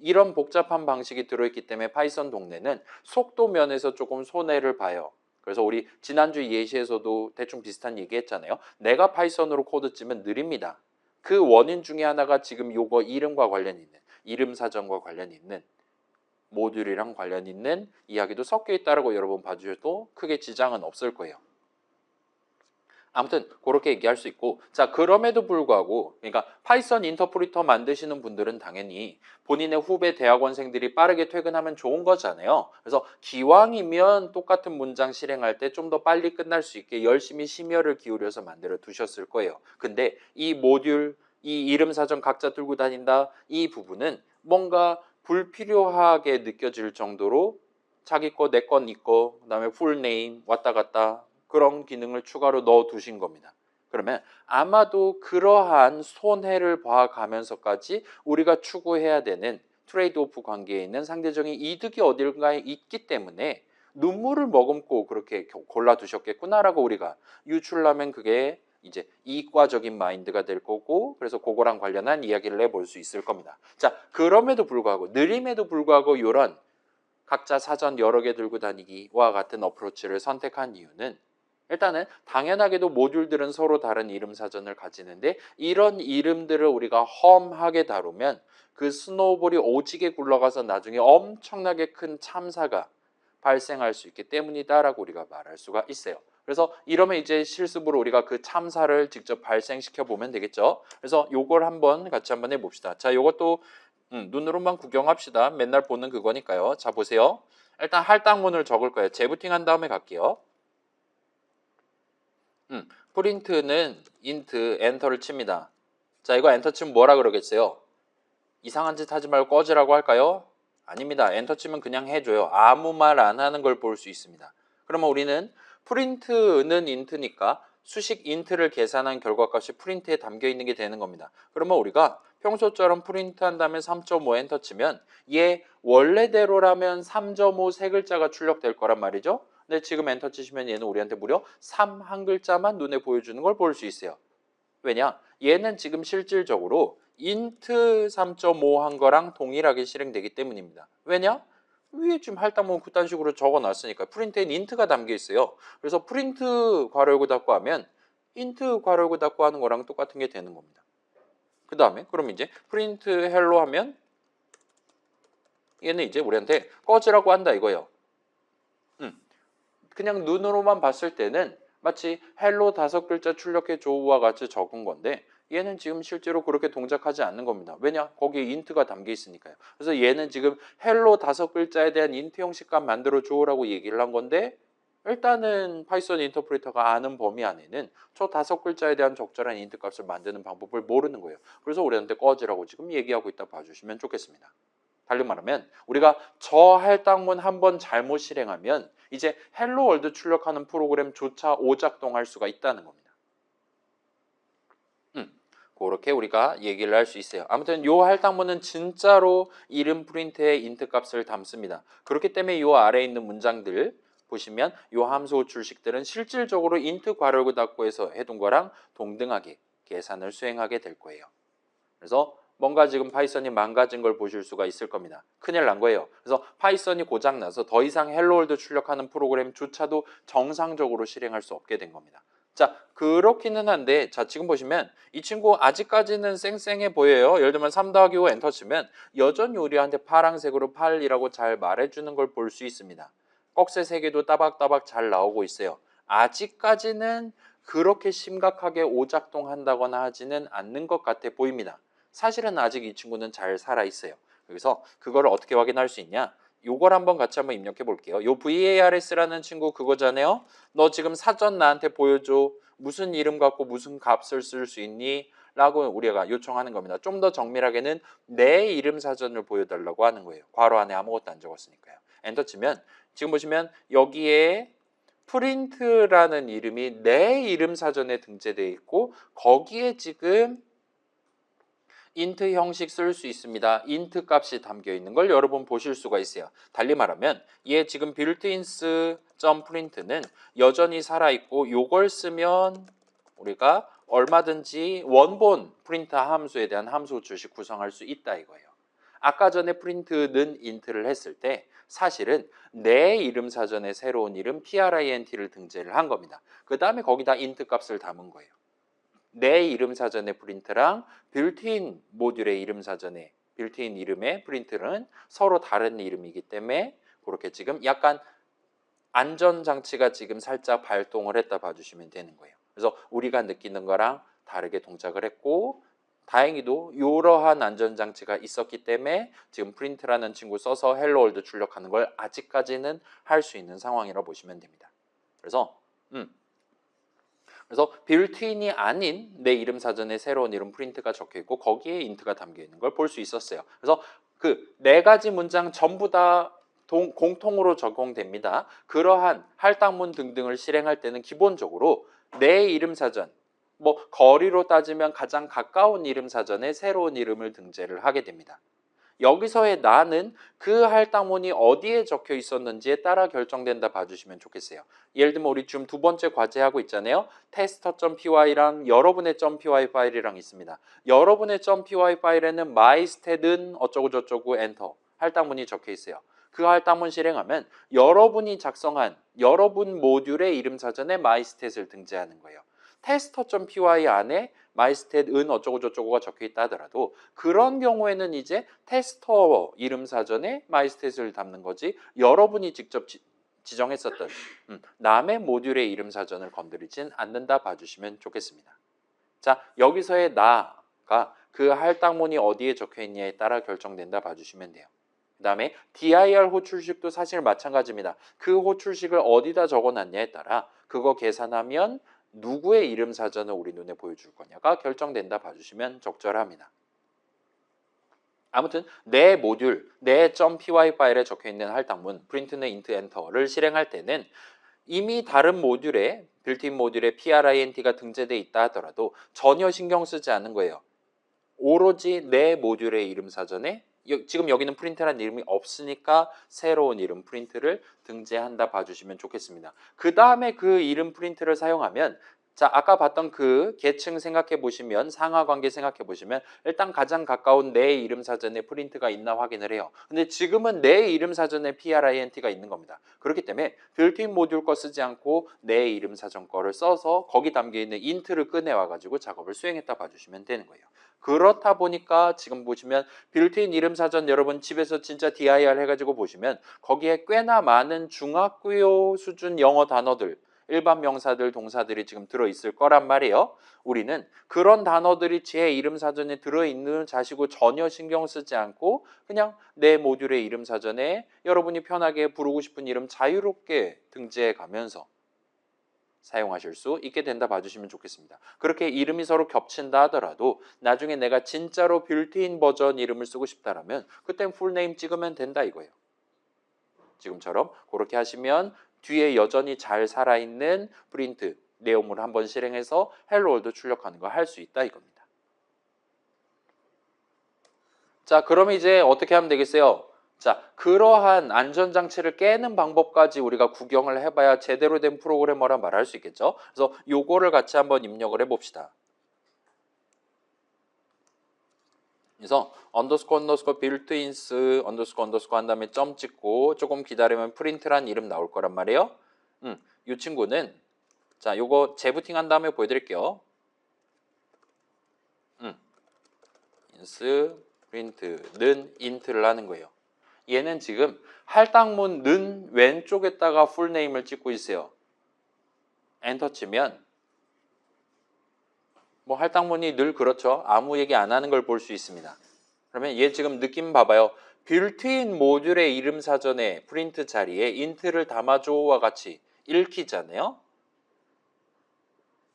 이런 복잡한 방식이 들어있기 때문에 파이썬 동네는 속도 면에서 조금 손해를 봐요. 그래서 우리 지난주 예시에서도 대충 비슷한 얘기 했잖아요. 내가 파이썬으로 코드 찌면 느립니다. 그 원인 중에 하나가 지금 요거 이름과 관련 있는 이름 사전과 관련 있는 모듈이랑 관련 있는 이야기도 섞여 있다라고 여러분 봐주셔도 크게 지장은 없을 거예요. 아무튼 그렇게 얘기할 수 있고 자 그럼에도 불구하고 그러니까 파이썬 인터프리터 만드시는 분들은 당연히 본인의 후배 대학원생들이 빠르게 퇴근하면 좋은 거잖아요. 그래서 기왕이면 똑같은 문장 실행할 때 좀 더 빨리 끝날 수 있게 열심히 심혈을 기울여서 만들어 두셨을 거예요. 근데 이 모듈, 이 이름 사전 각자 들고 다닌다 이 부분은 뭔가 불필요하게 느껴질 정도로 자기 거, 내 건 있고 그다음에 풀네임 왔다 갔다 그런 기능을 추가로 넣어 두신 겁니다. 그러면 아마도 그러한 손해를 봐가면서까지 우리가 추구해야 되는 트레이드 오프 관계에 있는 상대적인 이득이 어딜가에 있기 때문에 눈물을 머금고 그렇게 골라두셨겠구나라고 우리가 유출하면 그게 이제 이과적인 마인드가 될 거고 그래서 그거랑 관련한 이야기를 해볼 수 있을 겁니다. 자 그럼에도 불구하고 느림에도 불구하고 이런 각자 사전 여러 개 들고 다니기와 같은 어프로치를 선택한 이유는 일단은 당연하게도 모듈들은 서로 다른 이름 사전을 가지는데 이런 이름들을 우리가 험하게 다루면 그 스노우볼이 오지게 굴러가서 나중에 엄청나게 큰 참사가 발생할 수 있기 때문이다라고 우리가 말할 수가 있어요. 그래서 이러면 이제 실습으로 우리가 그 참사를 직접 발생시켜 보면 되겠죠. 그래서 요걸 한번 같이 한번 해봅시다. 자, 요것도 눈으로만 구경합시다. 맨날 보는 그거니까요. 자, 보세요. 일단 할당문을 적을 거예요. 재부팅 한 다음에 갈게요. 프린트는 int 엔터를 칩니다. 자, 이거 엔터 치면 뭐라 그러겠어요? 이상한 짓 하지 말고 꺼지라고 할까요? 아닙니다. 엔터 치면 그냥 해줘요. 아무 말 안 하는 걸 볼 수 있습니다. 그러면 우리는 프린트는 int니까 수식 int를 계산한 결과값이 프린트에 담겨 있는 게 되는 겁니다. 그러면 우리가 평소처럼 프린트 한 다음에 3.5 엔터 치면 얘 원래대로라면 3.5 세 글자가 출력될 거란 말이죠. 근데 지금 엔터 치시면 얘는 우리한테 무려 3 한 글자만 눈에 보여주는 걸 볼 수 있어요. 왜냐? 얘는 지금 실질적으로 int 3.5 한 거랑 동일하게 실행되기 때문입니다. 왜냐? 위에 지금 할당문 그딴 식으로 적어놨으니까 프린트엔 int가 담겨 있어요. 그래서 프린트 괄호 열고 닫고 하면 int 괄호 열고 닫고 하는 거랑 똑같은 게 되는 겁니다. 그 다음에 그럼 이제 프린트 헬로 하면 얘는 이제 우리한테 꺼지라고 한다 이거예요. 그냥 눈으로만 봤을 때는 마치 헬로 5글자 출력해 줘와 같이 적은 건데 얘는 지금 실제로 그렇게 동작하지 않는 겁니다. 왜냐? 거기에 int가 담겨 있으니까요. 그래서 얘는 지금 헬로 5글자에 대한 int 형식값 만들어 줘라고 얘기를 한 건데 일단은 파이썬 인터프리터가 아는 범위 안에는 저 5글자에 대한 적절한 int 값을 만드는 방법을 모르는 거예요. 그래서 우리한테 꺼지라고 지금 얘기하고 있다 봐주시면 좋겠습니다. 달리 말하면 우리가 저 할당문 한번 잘못 실행하면 이제 헬로 월드 출력하는 프로그램조차 오작동할 수가 있다는 겁니다. 그렇게 우리가 얘기를 할 수 있어요. 아무튼 요 할당문은 진짜로 이름 프린트에 int 값을 담습니다. 그렇기 때문에 요 아래에 있는 문장들 보시면 요 함수 호출식들은 실질적으로 int 괄호 닫고에서 해둔 거랑 동등하게 계산을 수행하게 될 거예요. 그래서 뭔가 지금 파이썬이 망가진 걸 보실 수가 있을 겁니다. 큰일 난 거예요. 그래서 파이썬이 고장나서 더 이상 헬로월드 출력하는 프로그램조차도 정상적으로 실행할 수 없게 된 겁니다. 자, 그렇기는 한데 자 지금 보시면 이 친구 아직까지는 쌩쌩해 보여요. 예를 들면 3 더하기 5 엔터 치면 여전히 우리한테 파란색으로 8이라고 잘 말해주는 걸 볼 수 있습니다. 꺽쇠 3개도 따박따박 잘 나오고 있어요. 아직까지는 그렇게 심각하게 오작동한다거나 하지는 않는 것 같아 보입니다. 사실은 아직 이 친구는 잘 살아 있어요. 그래서 그거를 어떻게 확인할 수 있냐? 요걸 한번 같이 한번 입력해 볼게요. 요 VARS라는 친구 그거잖아요. 너 지금 사전 나한테 보여줘. 무슨 이름 갖고 무슨 값을 쓸 수 있니? 라고 우리가 요청하는 겁니다. 좀 더 정밀하게는 내 이름 사전을 보여달라고 하는 거예요. 괄호 안에 아무것도 안 적었으니까요. 엔터 치면 지금 보시면 여기에 프린트라는 이름이 내 이름 사전에 등재되어 있고 거기에 지금 int 형식 쓸 수 있습니다. int 값이 담겨 있는 걸 여러분 보실 수가 있어요. 달리 말하면 얘 지금 builtins.print는 여전히 살아있고 요걸 쓰면 우리가 얼마든지 원본 프린트 함수에 대한 함수 주식 구성할 수 있다 이거예요. 아까 전에 print는 int를 했을 때 사실은 내 이름 사전에 새로운 이름 print를 등재를 한 겁니다. 그 다음에 거기다 int 값을 담은 거예요. 내 이름 사전의 프린트랑 빌트인 모듈의 이름 사전의 빌트인 이름의 프린트는 서로 다른 이름이기 때문에 그렇게 지금 약간 안전장치가 지금 살짝 발동을 했다 봐주시면 되는 거예요. 그래서 우리가 느끼는 거랑 다르게 동작을 했고 다행히도 이러한 안전장치가 있었기 때문에 지금 프린트라는 친구 써서 헬로 월드 출력하는 걸 아직까지는 할 수 있는 상황이라고 보시면 됩니다. 그래서 빌트인이 아닌 내 이름 사전에 새로운 이름 프린트가 적혀 있고 거기에 int가 담겨 있는 걸 볼 수 있었어요. 그래서 그 네 가지 문장 전부 다 공통으로 적용됩니다. 그러한 할당문 등등을 실행할 때는 기본적으로 내 이름 사전, 뭐 거리로 따지면 가장 가까운 이름 사전에 새로운 이름을 등재를 하게 됩니다. 여기서의 나는 그 할당문이 어디에 적혀 있었는지에 따라 결정된다 봐주시면 좋겠어요. 예를 들면 우리 지금 두 번째 과제하고 있잖아요. tester.py랑 여러분의 .py 파일이랑 있습니다. 여러분의 .py 파일에는 mystat은 어쩌고저쩌고 엔터 할당문이 적혀 있어요. 그 할당문 실행하면 여러분이 작성한 여러분 모듈의 이름 사전에 mystat을 등재하는 거예요. tester.py 안에 mystat은 어쩌고저쩌고가 적혀있다 하더라도 그런 경우에는 이제 테스터 이름 사전에 mystat을 담는 거지 여러분이 직접 지정했었던 남의 모듈의 이름 사전을 건드리진 않는다 봐주시면 좋겠습니다. 자, 여기서의 나가 그 할당문이 어디에 적혀 있냐에 따라 결정된다 봐주시면 돼요. 그 다음에 dir 호출식도 사실 마찬가지입니다. 그 호출식을 어디다 적어놨냐에 따라 그거 계산하면 누구의 이름 사전을 우리 눈에 보여줄 거냐가 결정된다 봐주시면 적절합니다. 아무튼 내 모듈, 내 .py 파일에 적혀있는 할당문 print는 int enter를 실행할 때는 이미 다른 모듈에 빌트인 모듈에 print가 등재되어 있다 하더라도 전혀 신경 쓰지 않는 거예요. 오로지 내 모듈의 이름 사전에 지금 여기는 프린트라는 이름이 없으니까 새로운 이름 프린트를 등재한다 봐주시면 좋겠습니다. 그 다음에 그 이름 프린트를 사용하면 자, 아까 봤던 그 계층 생각해 보시면 상하 관계 생각해 보시면 일단 가장 가까운 내 이름 사전에 프린트가 있나 확인을 해요. 근데 지금은 내 이름 사전에 print가 있는 겁니다. 그렇기 때문에 빌트인 모듈 거 쓰지 않고 내 이름 사전 거를 써서 거기 담겨 있는 int를 꺼내와 가지고 작업을 수행했다 봐주시면 되는 거예요. 그렇다 보니까 지금 보시면 빌트인 이름 사전 여러분 집에서 진짜 dir 해가지고 보시면 거기에 꽤나 많은 중학교 수준 영어 단어들 일반 명사들, 동사들이 지금 들어있을 거란 말이에요. 우리는 그런 단어들이 제 이름 사전에 들어있는 자시고 전혀 신경 쓰지 않고 그냥 내 모듈의 이름 사전에 여러분이 편하게 부르고 싶은 이름 자유롭게 등재해 가면서 사용하실 수 있게 된다 봐주시면 좋겠습니다. 그렇게 이름이 서로 겹친다 하더라도 나중에 내가 진짜로 빌트인 버전 이름을 쓰고 싶다라면 그땐 풀네임 찍으면 된다 이거예요. 지금처럼 그렇게 하시면 뒤에 여전히 잘 살아있는 프린트 내용을 한번 실행해서 헬로 월드 출력하는 거 할 수 있다 이겁니다. 자, 그럼 이제 어떻게 하면 되겠어요? 자, 그러한 안전장치를 깨는 방법까지 우리가 구경을 해봐야 제대로 된 프로그래머라 말할 수 있겠죠. 그래서 요거를 같이 한번 입력을 해봅시다. 그래서 언더스코어 빌트인스 언더스코어 한 다음에 점 찍고 조금 기다리면 프린트란 이름 나올 거란 말이에요. 이 친구는 자, 요거 재부팅 한 다음에 보여드릴게요. 인스 프린트는 int를 하는 거예요. 얘는 지금 할당문 는 왼쪽에다가 풀네임을 찍고 있어요. 엔터 치면 뭐 할당문이 늘 그렇죠. 아무 얘기 안 하는 걸 볼 수 있습니다. 그러면 얘 지금 느낌 봐봐요. 빌트인 모듈의 이름 사전에 프린트 자리에 int를 담아줘와 같이 읽히잖아요.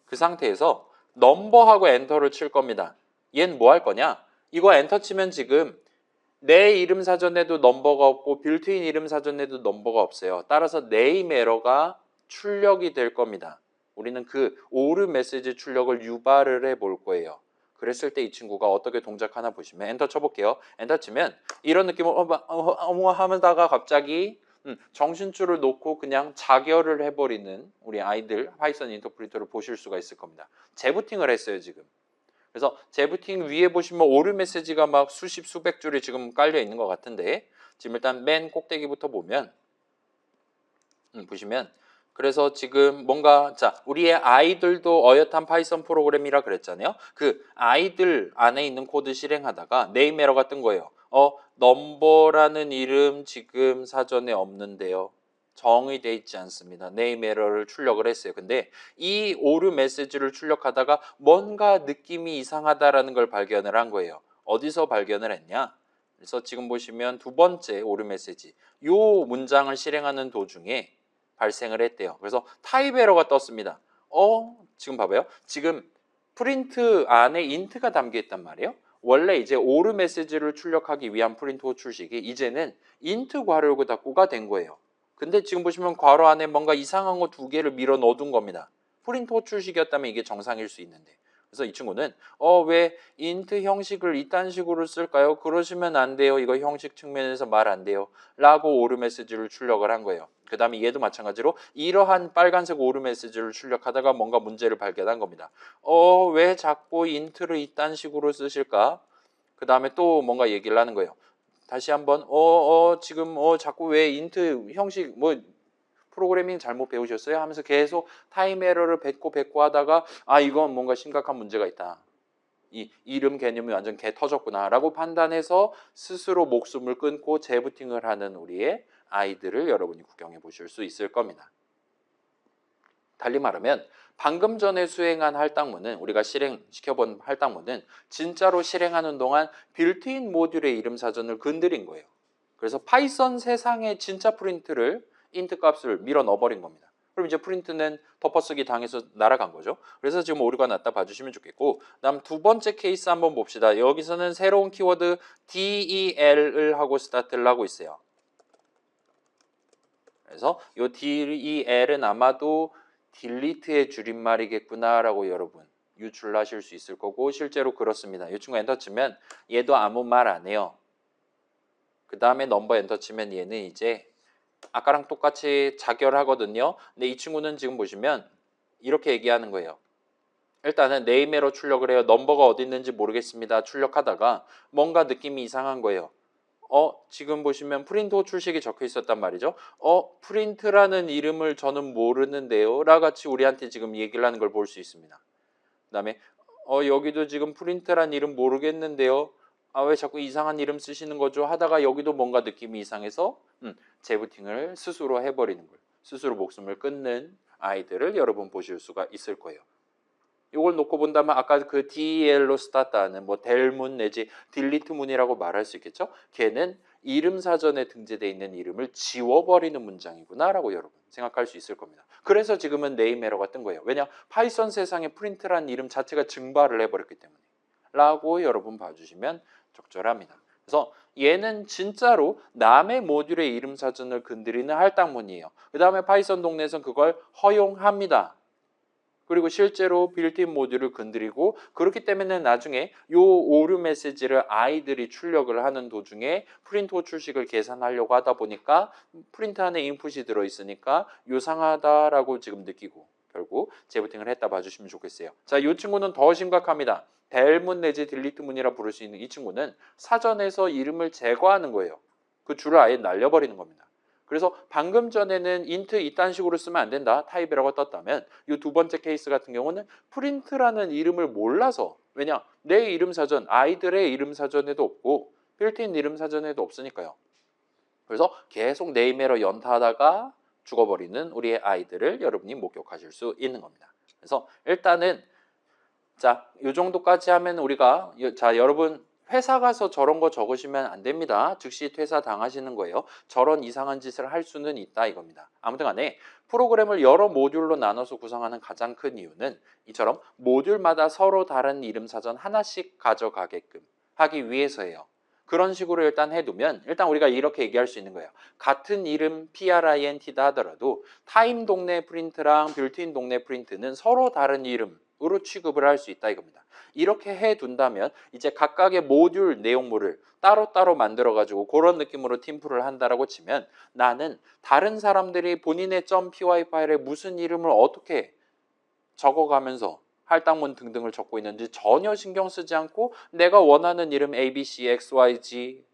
그 상태에서 넘버하고 엔터를 칠 겁니다. 얘는 뭐 할 거냐? 이거 엔터 치면 지금 내 이름 사전에도 넘버가 없고 빌트인 이름 사전에도 넘버가 없어요. 따라서 네임 에러가 출력이 될 겁니다. 우리는 그 오르 메시지 출력을 유발을 해볼 거예요. 그랬을 때 이 친구가 어떻게 동작하나 보시면 엔터 쳐볼게요. 엔터 치면 이런 느낌으로 하다가 갑자기 정신줄을 놓고 그냥 자결을 해버리는 우리 아이들 파이썬 인터프리터를 보실 수가 있을 겁니다. 재부팅을 했어요 지금. 그래서 재부팅 위에 보시면 오류 메시지가 막 수십 수백 줄이 지금 깔려 있는 것 같은데 지금 일단 맨 꼭대기부터 보면 보시면 그래서 지금 뭔가 자 우리의 아이들도 어엿한 파이썬 프로그램이라 그랬잖아요. 그 아이들 안에 있는 코드 실행하다가 네임 에러가 뜬 거예요. 넘버라는 이름 지금 사전에 없는데요. 정의되어 있지 않습니다. 네임 에러를 출력을 했어요. 근데 이 오류 메시지를 출력하다가 뭔가 느낌이 이상하다라는 걸 발견을 한 거예요. 어디서 발견을 했냐? 그래서 지금 보시면 두 번째 오류 메시지 요 문장을 실행하는 도중에 발생을 했대요. 그래서 타입 에러가 떴습니다. 지금 봐봐요. 지금 프린트 안에 int가 담겨 있단 말이에요. 원래 이제 오류 메시지를 출력하기 위한 프린트 호출식이 이제는 int 괄호 닫고가 된 거예요. 근데 지금 보시면 괄호 안에 뭔가 이상한 거 두 개를 밀어 넣어둔 겁니다. 프린트 호출식이었다면 이게 정상일 수 있는데. 그래서 이 친구는 왜 int 형식을 이딴 식으로 쓸까요? 그러시면 안 돼요. 이거 형식 측면에서 말 안 돼요. 라고 오류 메시지를 출력을 한 거예요. 그 다음에 얘도 마찬가지로 이러한 빨간색 오류 메시지를 출력하다가 뭔가 문제를 발견한 겁니다. 왜 자꾸 int를 이딴 식으로 쓰실까? 그 다음에 또 뭔가 얘기를 하는 거예요. 다시 한번 지금 자꾸 왜 int 형식 뭐 프로그래밍 잘못 배우셨어요? 하면서 계속 타임 에러를 뱉고 하다가 이건 뭔가 심각한 문제가 있다. 이 이름 개념이 완전 개 터졌구나 라고 판단해서 스스로 목숨을 끊고 재부팅을 하는 우리의 아이들을 여러분이 구경해 보실 수 있을 겁니다. 달리 말하면 방금 전에 수행한 할당문은 우리가 실행시켜본 할당문은 진짜로 실행하는 동안 빌트인 모듈의 이름 사전을 건드린 거예요. 그래서 파이썬 세상의 진짜 프린트를 인트 값을 밀어 넣어버린 겁니다. 그럼 이제 프린트는 덮어쓰기 당해서 날아간 거죠. 그래서 지금 오류가 났다 봐주시면 좋겠고, 다음 두 번째 케이스 한번 봅시다. 여기서는 새로운 키워드 del을 하고 스타트를 하고 있어요. 그래서 이 del은 아마도 딜리트의 줄임말이겠구나라고 여러분 유출하실 수 있을 거고, 실제로 그렇습니다. 이 친구 엔터 치면 얘도 아무 말 안 해요. 그 다음에 넘버 엔터 치면 얘는 이제 아까랑 똑같이 자결하거든요. 근데 이 친구는 지금 보시면 이렇게 얘기하는 거예요. 일단은 네임에러 출력을 해요. 넘버가 어디 있는지 모르겠습니다. 출력하다가 뭔가 느낌이 이상한 거예요. 지금 보시면 프린트 호 출식이 적혀 있었단 말이죠. 프린트라는 이름을 저는 모르는데요. 라 같이 우리한테 지금 얘기를 하는 걸 볼 수 있습니다. 그 다음에 여기도 지금 프린트란 이름 모르겠는데요. 왜 자꾸 이상한 이름 쓰시는 거죠? 하다가 여기도 뭔가 느낌이 이상해서 재부팅을 스스로 해버리는 거예요. 스스로 목숨을 끊는 아이들을 여러분 보실 수가 있을 거예요. 이걸 놓고 본다면 아까 그 del로 스타트하는 뭐 del문 내지 딜리트문이라고 말할 수 있겠죠? 걔는 이름 사전에 등재되어 있는 이름을 지워버리는 문장이구나라고 여러분 생각할 수 있을 겁니다. 그래서 지금은 네임 에러가 뜬 거예요. 왜냐? 파이썬 세상에 프린트란 이름 자체가 증발을 해버렸기 때문에 라고 여러분 봐주시면 적절합니다. 그래서 얘는 진짜로 남의 모듈의 이름 사전을 건드리는 할당문이에요. 그 다음에 파이썬 동네에서는 그걸 허용합니다. 그리고 실제로 빌트인 모듈을 건드리고, 그렇기 때문에 나중에 요 오류 메시지를 아이들이 출력을 하는 도중에 프린트 호 출식을 계산하려고 하다 보니까 프린트 안에 인풋이 들어있으니까 요상하다라고 지금 느끼고 결국 재부팅을 했다 봐주시면 좋겠어요. 자, 이 친구는 더 심각합니다. 델문 내지 딜리트문이라 부를 수 있는 이 친구는 사전에서 이름을 제거하는 거예요. 그 줄을 아예 날려버리는 겁니다. 그래서 방금 전에는 int 이딴 식으로 쓰면 안 된다 타입이라고 떴다면 이 두 번째 케이스 같은 경우는 프린트라는 이름을 몰라서, 왜냐? 내 이름 사전, 아이들의 이름 사전에도 없고 빌트인 이름 사전에도 없으니까요. 그래서 계속 네임 에러 연타하다가 죽어버리는 우리의 아이들을 여러분이 목격하실 수 있는 겁니다. 그래서 일단은 자, 이 정도까지 하면 우리가 여러분 회사 가서 저런 거 적으시면 안 됩니다. 즉시 퇴사 당하시는 거예요. 저런 이상한 짓을 할 수는 있다 이겁니다. 아무튼 간에 프로그램을 여러 모듈로 나눠서 구성하는 가장 큰 이유는 이처럼 모듈마다 서로 다른 이름 사전 하나씩 가져가게끔 하기 위해서예요. 그런 식으로 일단 해두면 일단 우리가 이렇게 얘기할 수 있는 거예요. 같은 이름 print다 하더라도 타임 동네 프린트랑 빌트인 동네 프린트는 서로 다른 이름으로 취급을 할 수 있다 이겁니다. 이렇게 해둔다면 이제 각각의 모듈 내용물을 따로따로 만들어가지고 그런 느낌으로 팀플을 한다라고 치면 나는 다른 사람들이 본인의 .py 파일에 무슨 이름을 어떻게 적어가면서 할당문 등등을 적고 있는지 전혀 신경 쓰지 않고 내가 원하는 이름 ABC, XYG,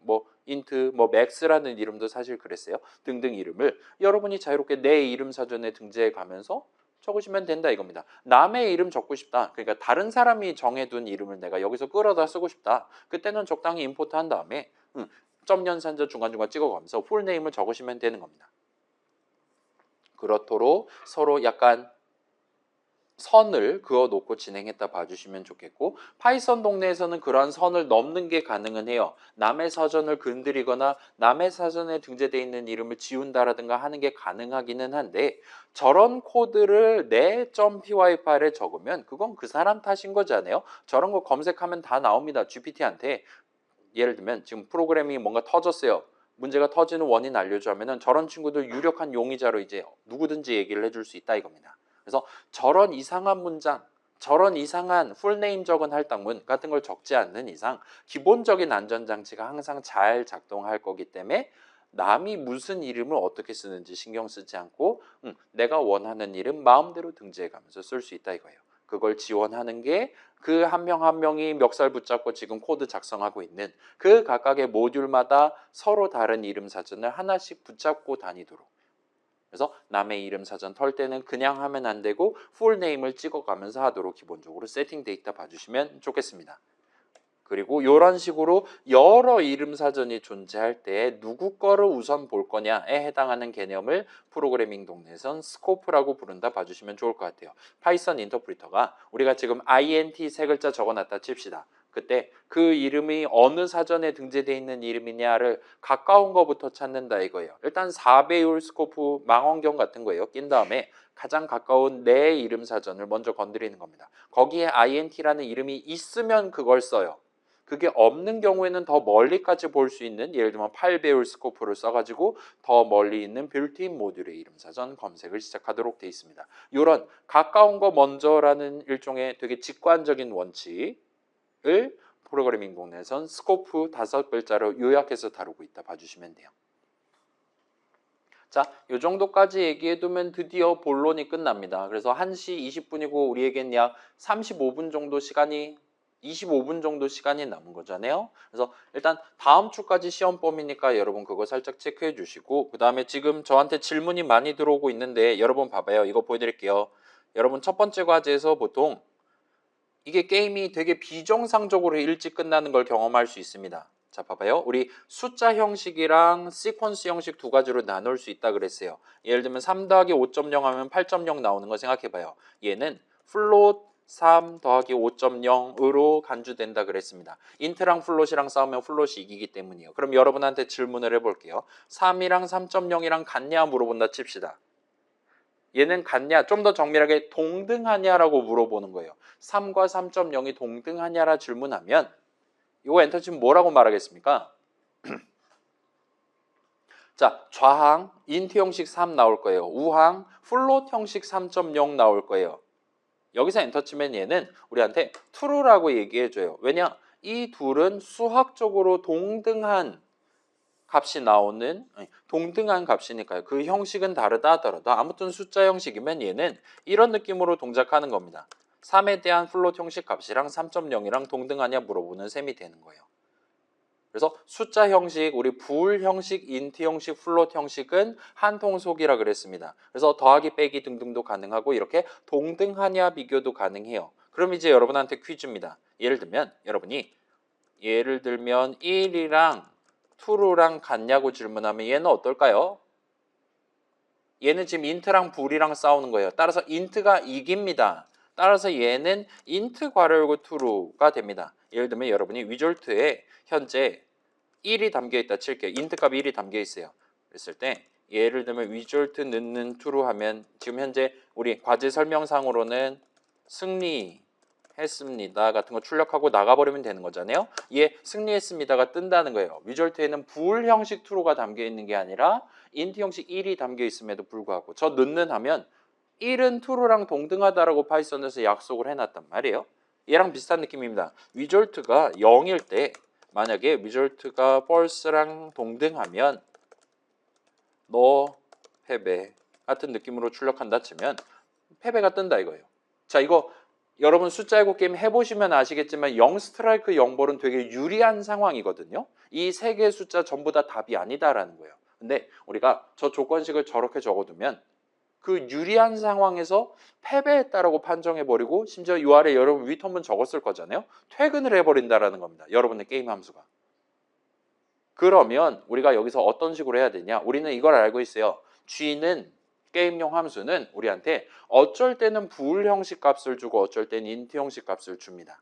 int, max라는 이름도 사실 그랬어요. 등등 이름을 여러분이 자유롭게 내 이름 사전에 등재해 가면서 적으시면 된다 이겁니다. 남의 이름 적고 싶다. 그러니까 다른 사람이 정해둔 이름을 내가 여기서 끌어다 쓰고 싶다. 그때는 적당히 임포트 한 다음에 점 연산자 중간중간 찍어가면서 풀네임을 적으시면 되는 겁니다. 그렇도록 서로 약간 선을 그어놓고 진행했다 봐주시면 좋겠고, 파이썬 동네에서는 그러한 선을 넘는 게 가능은 해요. 남의 사전을 건드리거나 남의 사전에 등재되어 있는 이름을 지운다라든가 하는 게 가능하기는 한데, 저런 코드를 내 .py 파일에 적으면 그건 그 사람 탓인 거잖아요. 저런 거 검색하면 다 나옵니다. GPT한테 예를 들면 지금 프로그램이 뭔가 터졌어요. 문제가 터지는 원인 알려줘 하면은 저런 친구들 유력한 용의자로 이제 누구든지 얘기를 해줄 수 있다 이겁니다. 그래서 저런 이상한 문장, 저런 이상한 풀네임 적은 할당문 같은 걸 적지 않는 이상 기본적인 안전장치가 항상 잘 작동할 거기 때문에 남이 무슨 이름을 어떻게 쓰는지 신경 쓰지 않고 내가 원하는 이름 마음대로 등재해가면서 쓸 수 있다 이거예요. 그걸 지원하는 게 그 한 명 한 명이 멱살 붙잡고 지금 코드 작성하고 있는 그 각각의 모듈마다 서로 다른 이름 사전을 하나씩 붙잡고 다니도록, 그래서 남의 이름 사전 털 때는 그냥 하면 안 되고 풀네임을 찍어가면서 하도록 기본적으로 세팅돼 있다 봐주시면 좋겠습니다. 그리고 이런 식으로 여러 이름 사전이 존재할 때 누구 거를 우선 볼 거냐에 해당하는 개념을 프로그래밍 동네에선 스코프라고 부른다 봐주시면 좋을 것 같아요. 파이썬 인터프리터가 우리가 지금 int 세 글자 적어놨다 칩시다. 그때 그 이름이 어느 사전에 등재되어 있는 이름이냐를 가까운 거부터 찾는다 이거예요. 일단 4배율 스코프 망원경 같은 거예요. 낀 다음에 가장 가까운 내 이름 사전을 먼저 건드리는 겁니다. 거기에 int라는 이름이 있으면 그걸 써요. 그게 없는 경우에는 더 멀리까지 볼 수 있는 예를 들면 8배율 스코프를 써가지고 더 멀리 있는 빌트인 모듈의 이름 사전 검색을 시작하도록 되어 있습니다. 이런 가까운 거 먼저라는 일종의 되게 직관적인 원칙을 프로그래밍 동네에선 스코프 5글자로 요약해서 다루고 있다 봐주시면 돼요. 자, 이 정도까지 얘기해두면 드디어 본론이 끝납니다. 그래서 1시 20분이고 우리에겐 약 35분 정도 시간이 25분 정도 시간이 남은 거잖아요. 그래서 일단 다음 주까지 시험 범위니까 여러분 그거 살짝 체크해 주시고 그 다음에 지금 저한테 질문이 많이 들어오고 있는데 여러분 봐봐요. 이거 보여드릴게요. 여러분 첫 번째 과제에서 보통 이게 게임이 되게 비정상적으로 일찍 끝나는 걸 경험할 수 있습니다. 자, 봐봐요. 우리 숫자 형식이랑 시퀀스 형식 두 가지로 나눌 수 있다 그랬어요. 예를 들면 3 더하기 5.0 하면 8.0 나오는 거 생각해봐요. 얘는 플롯 3 더하기 5.0으로 간주된다 그랬습니다. 인트랑 플롯이랑 싸우면 플롯이 이기기 때문이에요. 그럼 여러분한테 질문을 해볼게요. 3이랑 3.0이랑 같냐 물어본다 칩시다. 얘는 같냐? 좀 더 정밀하게 동등하냐라고 물어보는 거예요. 3과 3.0이 동등하냐라 질문하면 이거 엔터 치면 뭐라고 말하겠습니까? 자, 좌항 인트 형식 3 나올 거예요. 우항 플롯 형식 3.0 나올 거예요. 여기서 엔터 치면 얘는 우리한테 true라고 얘기해줘요. 왜냐? 이 둘은 수학적으로 동등한 값이 나오는 동등한 값이니까요. 그 형식은 다르다 하더라도 아무튼 숫자 형식이면 얘는 이런 느낌으로 동작하는 겁니다. 3에 대한 플롯 형식 값이랑 3.0이랑 동등하냐 물어보는 셈이 되는 거예요. 그래서 숫자 형식, 우리 불 형식, 인트 형식, 플롯 형식은 한통속이라 그랬습니다. 그래서 더하기, 빼기 등등도 가능하고 이렇게 동등하냐 비교도 가능해요. 그럼 이제 여러분한테 퀴즈입니다. 예를 들면 1이랑 true랑 같냐고 질문하면 얘는 어떨까요? 얘는 지금 int랑 불이랑 싸우는 거예요. 따라서 int가 이깁니다. 따라서 얘는 int 괄호 열고 true가 됩니다. 예를 들면 여러분이 result에 현재 1이 담겨있다 칠게요. int 값이 1이 담겨있어요. 그랬을 때 예를 들면 result 넣는 true 하면 지금 현재 우리 과제 설명상으로는 승리했습니다 같은 거 출력하고 나가버리면 되는 거잖아요. 얘 승리했습니다가 뜬다는 거예요. result에는 불 형식 true가 담겨있는 게 아니라 int 형식 1이 담겨있음에도 불구하고 저 넣는 하면 1은 true랑 동등하다라고 파이썬에서 약속을 해놨단 말이에요. 얘랑 비슷한 느낌입니다. result가 0일 때 만약에 result가 false랑 동등하면 너 패배 같은 느낌으로 출력한다 치면 패배가 뜬다 이거예요. 자, 이거 여러분 숫자 예고 게임 해보시면 아시겠지만 0 스트라이크 0볼은 되게 유리한 상황이거든요. 이 세 개의 숫자 전부 다 답이 아니다라는 거예요. 근데 우리가 저 조건식을 저렇게 적어두면 그 유리한 상황에서 패배했다라고 판정해버리고 심지어 이 아래 여러분 위턴문 적었을 거잖아요. 퇴근을 해버린다라는 겁니다. 여러분의 게임 함수가. 그러면 우리가 여기서 어떤 식으로 해야 되냐? 우리는 이걸 알고 있어요. G는 게임용 함수는 우리한테 어쩔 때는 불 형식 값을 주고 어쩔 때는 int 형식 값을 줍니다.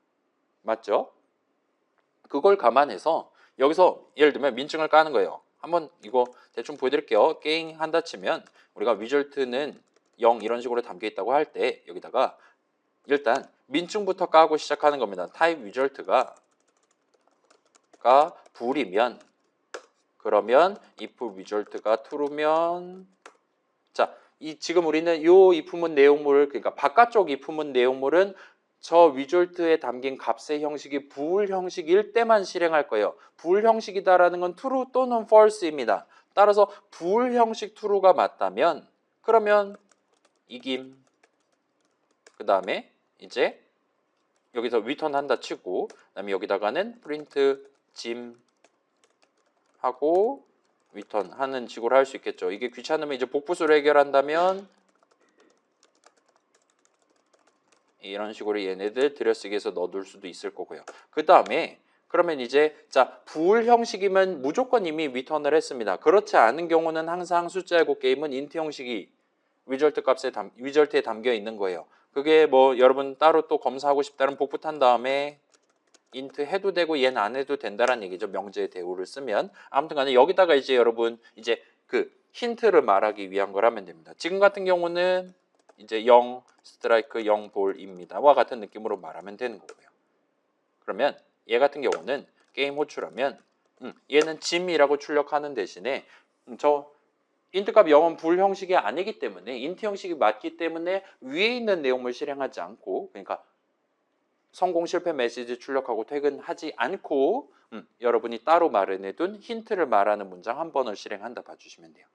맞죠? 그걸 감안해서 여기서 예를 들면 민증을 까는 거예요. 한번 이거 대충 보여드릴게요. 게임 한다 치면 우리가 result는 0 이런 식으로 담겨 있다고 할 때 여기다가 일단 민증부터 까고 시작하는 겁니다. type result가 불이면 그러면 if result가 true면 자, 지금 우리는 이 if문 내용물을 그러니까 바깥쪽 if문 내용물은 저 result에 담긴 값의 형식이 불 형식일 때만 실행할 거예요. 불 형식이다라는 건 true 또는 false입니다. 따라서 불 형식 true가 맞다면 그러면 이김. 그 다음에 이제 여기서 return 한다 치고 그다음에 여기다가는 print 짐 하고 return 하는 식으로 할 수 있겠죠. 이게 귀찮으면 이제 복부수로 해결한다면 이런 식으로 얘네들 들여쓰기해서 넣어둘 수도 있을 거고요. 그 다음에 그러면 이제 자 부울 형식이면 무조건 이미 리턴을 했습니다. 그렇지 않은 경우는 항상 숫자의 곱게임은 인트 형식이 위절트에 담겨 있는 거예요. 그게 뭐 여러분 따로 또 검사하고 싶다면 복붙한 다음에 인트 해도 되고 얘는 안 해도 된다라는 얘기죠. 명제의 대우를 쓰면. 아무튼 간에 여기다가 이제 여러분 이제 그 힌트를 말하기 위한 거라면 됩니다. 지금 같은 경우는 이제 0 스트라이크 0 볼입니다. 와 같은 느낌으로 말하면 되는 거고요. 그러면 얘 같은 경우는 게임 호출하면 얘는 짐이라고 출력하는 대신에 저 인트값 0은 불 형식이 아니기 때문에 인트 형식이 맞기 때문에 위에 있는 내용을 실행하지 않고 그러니까 성공 실패 메시지 출력하고 퇴근하지 않고 여러분이 따로 마련해둔 힌트를 말하는 문장 한 번을 실행한다 봐주시면 돼요.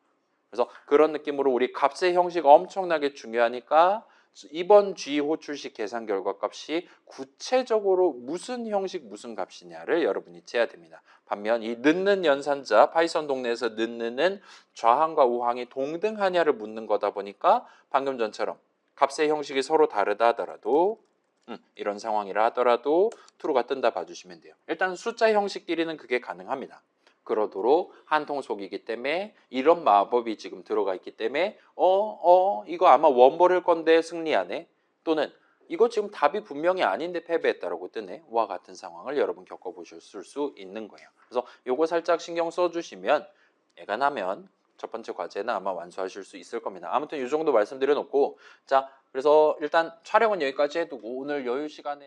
그래서 그런 느낌으로 우리 값의 형식 엄청나게 중요하니까 이번 G 호출식 계산 결과 값이 구체적으로 무슨 형식 무슨 값이냐를 여러분이 재야 됩니다. 반면 이 넣는 연산자 파이썬 동네에서 넣는 좌항과 우항이 동등하냐를 묻는 거다 보니까 방금 전처럼 값의 형식이 서로 다르다 하더라도 이런 상황이라 하더라도 true가 뜬다 봐주시면 돼요. 일단 숫자 형식끼리는 그게 가능합니다. 그러도록 한통속이기 때문에 이런 마법이 지금 들어가 있기 때문에 이거 아마 원볼일 건데 승리하네 또는 이거 지금 답이 분명히 아닌데 패배했다라고 뜨네 와 같은 상황을 여러분 겪어보실 수 있는 거예요. 그래서 요거 살짝 신경 써주시면 애가 나면 첫 번째 과제는 아마 완수하실 수 있을 겁니다. 아무튼 이 정도 말씀드려 놓고 자 그래서 일단 촬영은 여기까지 해두고 오늘 여유 시간에